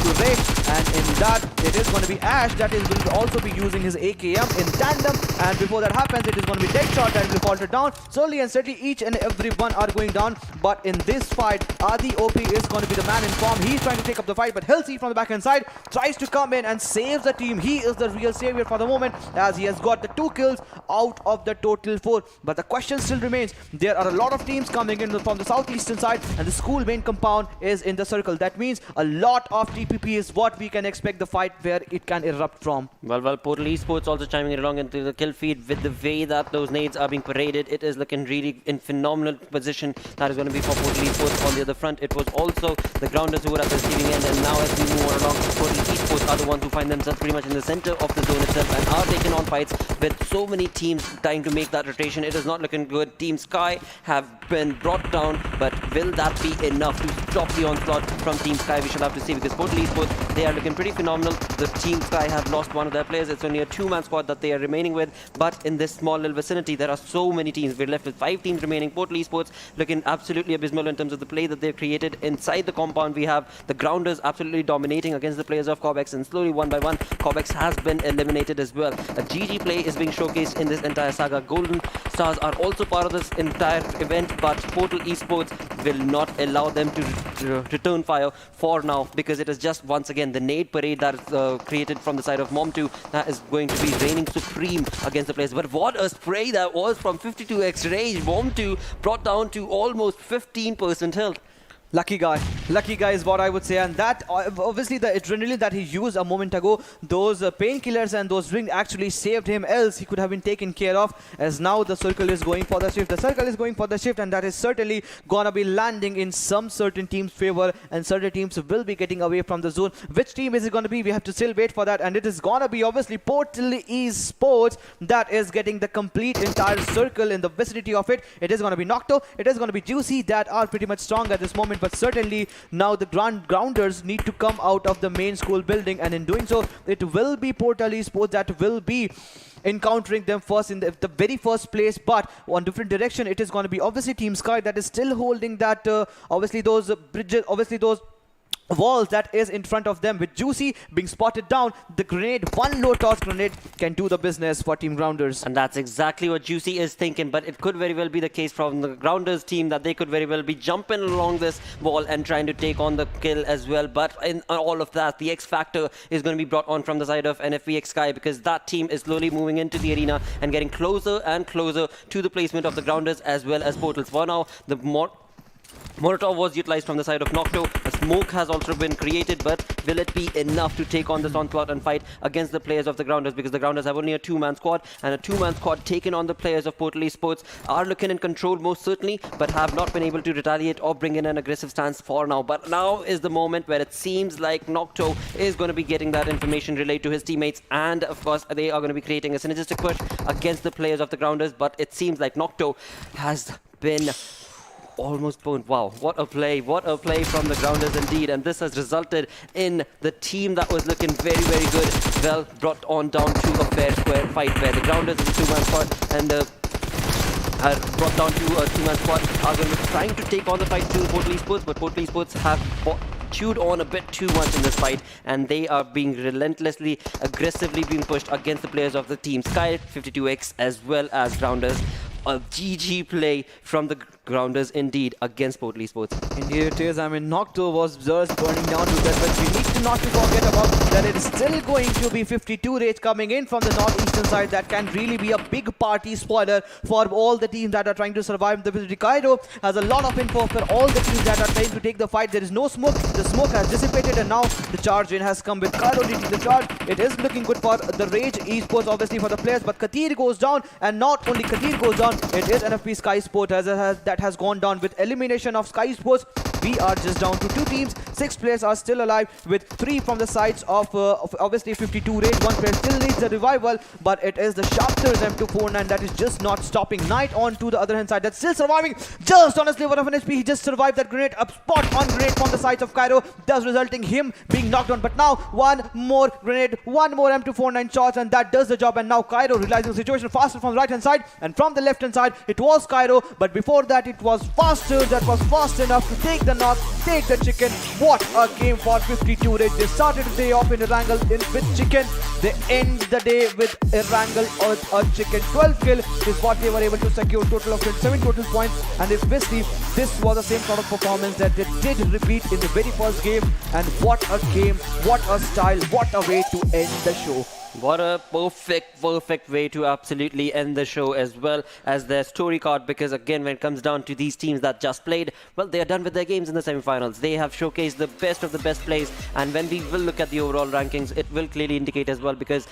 Quraysh, and And in that, it is going to be Ash that is going to also be using his AKM in tandem. And before that happens, it is going to be Deadshot that will falter down. Slowly and steadily, each and every one are going down. But in this fight, Adi OP is going to be the man in form. He's trying to take up the fight, but Hilsi from the backhand side tries to come in and saves the team. He is the real savior for the moment, as he has got the 2 kills out of the total 4. But the question still remains. There are a lot of teams coming in from the southeastern side, and the school main compound is in the circle. That means a lot of TPP is what we can expect the fight where it can erupt from. Well, Portal Esports also chiming in along into the kill feed with the way that those nades are being paraded. It is looking really in phenomenal position. That is going to be for Portal Esports. On the other front, it was also the grounders who were at the receiving end, and now as we move on along, Portal Esports are the ones who find themselves pretty much in the center of the zone itself and are taking on fights with so many teams trying to make that rotation. It is not looking good. Team Sky have been brought down, but will that be enough to stop the onslaught from Team Sky? We shall have to see, because Portal Esports, they are looking pretty phenomenal. The Team Sky have lost one of their players. It's only a 2-man squad that they are remaining with, but in this small little vicinity, there are so many teams. We're left with 5 teams remaining. Portal Esports looking absolutely abysmal in terms of the play that they've created. Inside the compound, we have the grounders absolutely dominating against the players of Corbex, and slowly one by one, Corbex has been eliminated as well. A GG play is being showcased in this entire saga. Golden Stars are also part of this entire event, but Portal Esports will not allow them to return fire for now, because it is just once again the nade parade that is created from the side of Mom2 that is going to be reigning supreme against the players. But what a spray that was from 52x range. Mom2 brought down to almost 15% health. Lucky guy is what I would say. And that obviously the adrenaline that he used a moment ago, those painkillers and those rings actually saved him, else he could have been taken care of. As now the circle is going for the shift, and that is certainly gonna be landing in some certain team's favor, and certain teams will be getting away from the zone. Which team is it gonna be? We have to still wait for that, and it is gonna be obviously Portal Esports that is getting the complete entire circle in the vicinity of it. It is gonna be Nocto, it is gonna be Juicy, that are pretty much strong at this moment. But certainly now the grounders need to come out of the main school building, and in doing so, it will be Portal Esports that will be encountering them first in the very first place. But one different direction, it is going to be obviously Team Sky that is still holding that obviously those bridges, obviously those walls that is in front of them, with Juicy being spotted down. The grenade, one low toss grenade can do the business for Team Grounders. And that's exactly what Juicy is thinking, but it could very well be the case from the Grounders team that they could very well be jumping along this wall and trying to take on the kill as well. But in all of that, the X Factor is going to be brought on from the side of NFVX Sky, because that team is slowly moving into the arena and getting closer and closer to the placement of the Grounders as well as Portals. For now, the Molotov was utilized from the side of Nocto. A smoke has also been created, but will it be enough to take on this onslaught and fight against the players of the Grounders? Because the Grounders have only a 2-man squad, and a 2-man squad taken on the players of Portal Esports are looking in control most certainly, but have not been able to retaliate or bring in an aggressive stance for now. But now is the moment where it seems like Nocto is going to be getting that information relayed to his teammates, and of course they are going to be creating a synergistic push against the players of the Grounders. But it seems like Nocto has been almost burned. Wow, what a play from the Grounders indeed. And this has resulted in the team that was looking very, very good, well, brought on down to a fair square fight, where the Grounders is a 2-man squad and are brought down to a 2-man squad are going to be trying to take on the fight to Portal Esports, but Portal Esports have chewed on a bit too much in this fight, and they are being relentlessly, aggressively being pushed against the players of the Team Sky, 52x as well as Grounders. A GG play from the Grounders indeed against Portal Esports. Indeed it is. I mean, Nocto was just burning down to death, but we need not to forget about that it is still going to be 52 rage coming in from the northeastern side. That can really be a big party spoiler for all the teams that are trying to survive the vicinity. Cairo has a lot of info for all the teams that are trying to take the fight. There is no smoke. The smoke has dissipated, and now the charge in has come with Cairo leading the charge. It is looking good for the Rage Esports, obviously for the players, but Katir goes down, and not only Katir goes down, it is NFP Sky Sport that has gone down with elimination of Sky Sports. We are just down to 2 teams. 6 players are still alive, with 3 from the sides of obviously 52 Rage. 1 player still needs a revival, but it is the Sharpters M249 that is just not stopping. Knight on to the other hand side, that's still surviving just on a sliver of an HP. He just survived that grenade, a spot on grenade from the sides of Cairo, thus resulting him being knocked down. But now one more grenade, one more M249 shots, and that does the job. And now Cairo realizing the situation faster from the right hand side, and from the left hand side it was Cairo, but before that it was Faster that was fast enough to take the Sanhok take the chicken. What a game for 52 Rage. They started the day off in Erangel with chicken. They end the day with Erangel with a chicken. 12 kill is what they were able to secure. Total of 27 total points. And obviously, this was the same sort of performance that they did repeat in the very first game. And what a game, what a style, what a way to end the show. What a perfect way to absolutely end the show as well as their story card, because again, when it comes down to these teams that just played, well, they are done with their games in the semi-finals. They have showcased the best of the best plays, and when we will look at the overall rankings, it will clearly indicate as well, because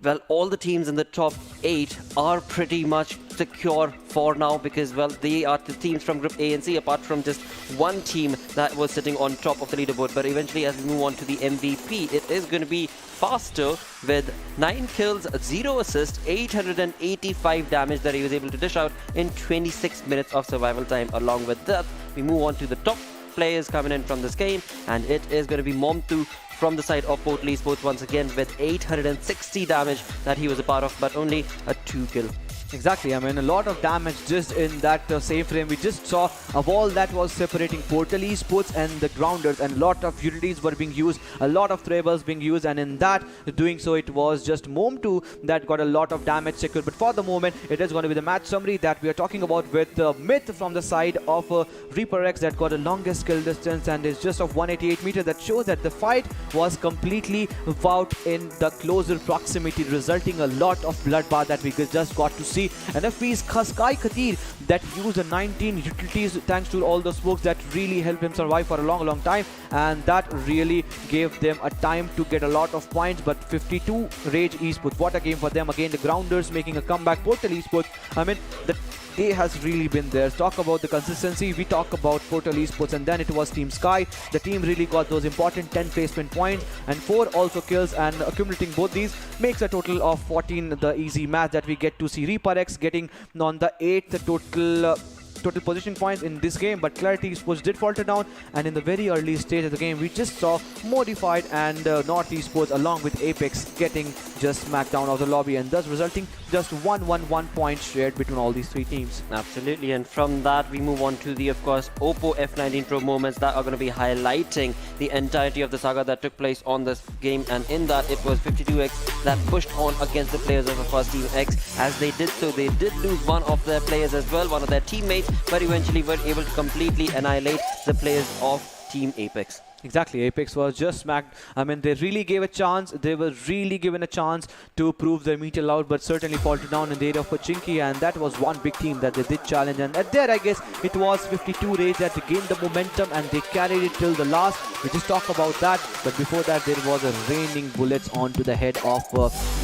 well, all the teams in the top 8 are pretty much secure for now, because well, they are the teams from Group A and C, apart from just one team that was sitting on top of the leaderboard. But eventually, as we move on to the MVP, it is going to be faster with 9 kills, 0 assists, 885 damage that he was able to dish out in 26 minutes of survival time. Along with that, we move on to the top players coming in from this game, and it is going to be Momtu from the side of PMCO Esports once again with 860 damage that he was a part of, but only a 2 kill. Exactly, I mean a lot of damage just in that same frame. We just saw a wall that was separating PMCO Esports and the grounders, and a lot of utilities were being used, a lot of threables being used, and in that doing so it was just Mom2 that got a lot of damage secured. But for the moment it is going to be the match summary that we are talking about with Myth from the side of Reaper X that got the longest kill distance and is just of 188 meters. That shows that the fight was completely out in the closer proximity, resulting a lot of bloodbath that we just got to see. And FP's Sky Khatir that used the 19 utilities thanks to all the smokes that really helped him survive for a long time, and that really gave them a time to get a lot of points. But 52 Rage Esports, what a game for them. Again, the grounders making a comeback. PMCO Esports, I mean, the day has really been there. Talk about the consistency, we talk about PMCO Esports, and then it was Team Sky. The team really got those important 10 placement points and 4 also kills, and accumulating both these makes a total of 14 the easy match that we get to see Reaper X getting on the 8th total position points in this game. But Clarity Esports did falter down, and in the very early stage of the game we just saw Modified and North Esports along with Apex getting just smacked down of the lobby, and thus resulting just 1 point shared between all these 3 teams. Absolutely, and from that we move on to the, of course, Oppo F19 Pro moments that are going to be highlighting the entirety of the saga that took place on this game. And in that, it was 52X that pushed on against the players of, course, Team X. As they did so, they did lose one of their players as well, one of their teammates, but eventually were able to completely annihilate the players of Team Apex. Exactly, Apex was just smacked. I mean, they really gave a chance. They were really given a chance to prove their metal out, but certainly faltered down in the area of Pachinki, and that was one big team that they did challenge. And at there, I guess, it was 52 Rage that gained the momentum and they carried it till the last. We just talk about that, but before that, there was a raining bullets onto the head of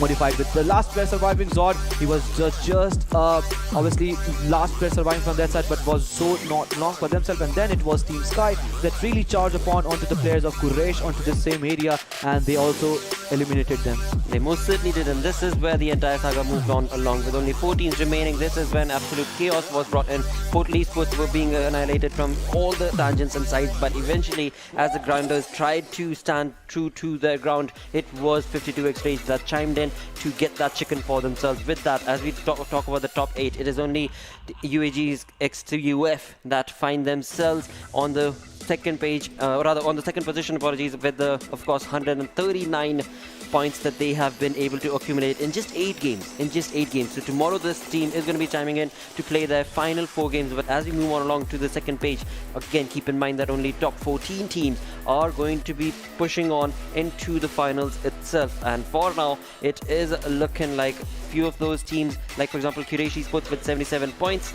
Modified. With the last player surviving, Zod, he was just obviously last player surviving from that side, but was so not long for themselves. And then it was Team Sky that really charged upon onto the players of Quraysh onto the same area, and they also eliminated them. They most certainly did, and this is where the entire saga moved on along. With only 4 teams remaining, this is when absolute chaos was brought in. PMCO Esports were being annihilated from all the tangents and sides, but eventually, as the grounders tried to stand true to their ground, it was 52X Rage that chimed in to get that chicken for themselves. With that, as we talk about the top 8, it is only the UAG's X2UF that find themselves on the second page, rather on the second position, apologies, with the, of course, 139 points that they have been able to accumulate in just 8 games. So tomorrow this team is going to be chiming in to play their final 4 games. But as we move on along to the second page, again, keep in mind that only top 14 teams are going to be pushing on into the finals itself. And for now, it is looking like few of those teams, like for example Quraysh Esports with 77 points.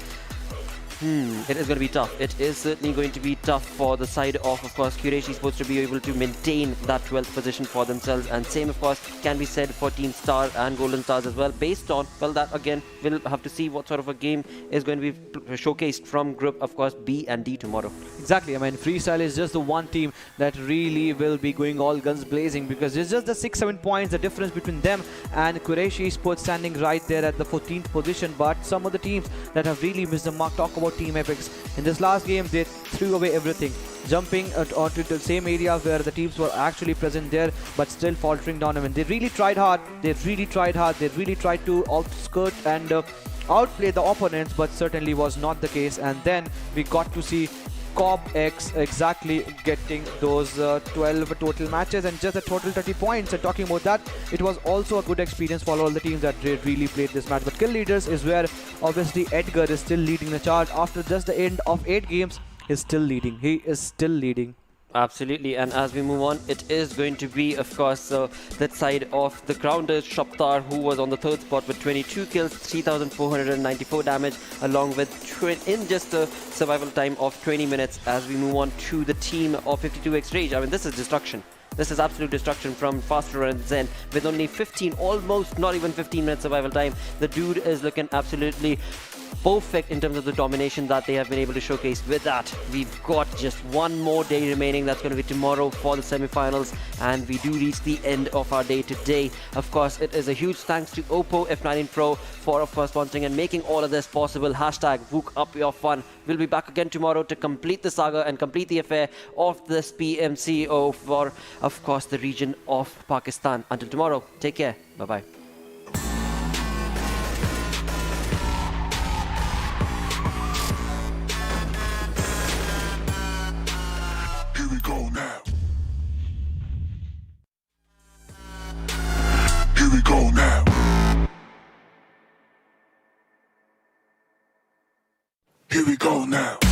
It is going to be tough. It is certainly going to be tough for the side of course, Quraysh Esports to be able to maintain that 12th position for themselves. And same, of course, can be said for Team Star and Golden Stars as well. Based on, well, that again, we'll have to see what sort of a game is going to be showcased from Group, of course, B and D tomorrow. Exactly. I mean, Freestyle is just the one team that really will be going all guns blazing, because it's just the 6-7 points, the difference between them and Quraysh Esports standing right there at the 14th position. But some of the teams that have really missed the mark, talk about Team Apex. In this last game, they threw away everything, jumping onto the same area where the teams were actually present there, but still faltering down. I mean, they really tried hard. They really tried to outskirt and outplay the opponents, but certainly was not the case. And then we got to see Cobb X exactly getting those 12 total matches and just a total 30 points. And talking about that, it was also a good experience for all the teams that really played this match. But kill leaders is where obviously Edgar is still leading the charge after just the end of 8 games. He's still leading. He is still leading. Absolutely, and as we move on, it is going to be, of course, that side of the grounders, Shaptar, who was on the 3rd spot with 22 kills, 3,494 damage, along with in just a survival time of 20 minutes. As we move on to the team of 52x Rage, I mean, this is destruction. This is absolute destruction from Faster and Zen with only 15, almost not even 15 minutes survival time. The dude is looking absolutely perfect in terms of the domination that they have been able to showcase. With that, we've got just one more day remaining. That's going to be tomorrow for the semi-finals, and we do reach the end of our day today. Of course, it is a huge thanks to Oppo F19 Pro for, of course, sponsoring and making all of this possible. Hashtag Wook Up Your Fun. We'll be back again tomorrow to complete the saga and complete the affair of this PMCO for, of course, the region of Pakistan. Until tomorrow, take care. Bye-bye. Here we go now. Here we go now. Here we go now.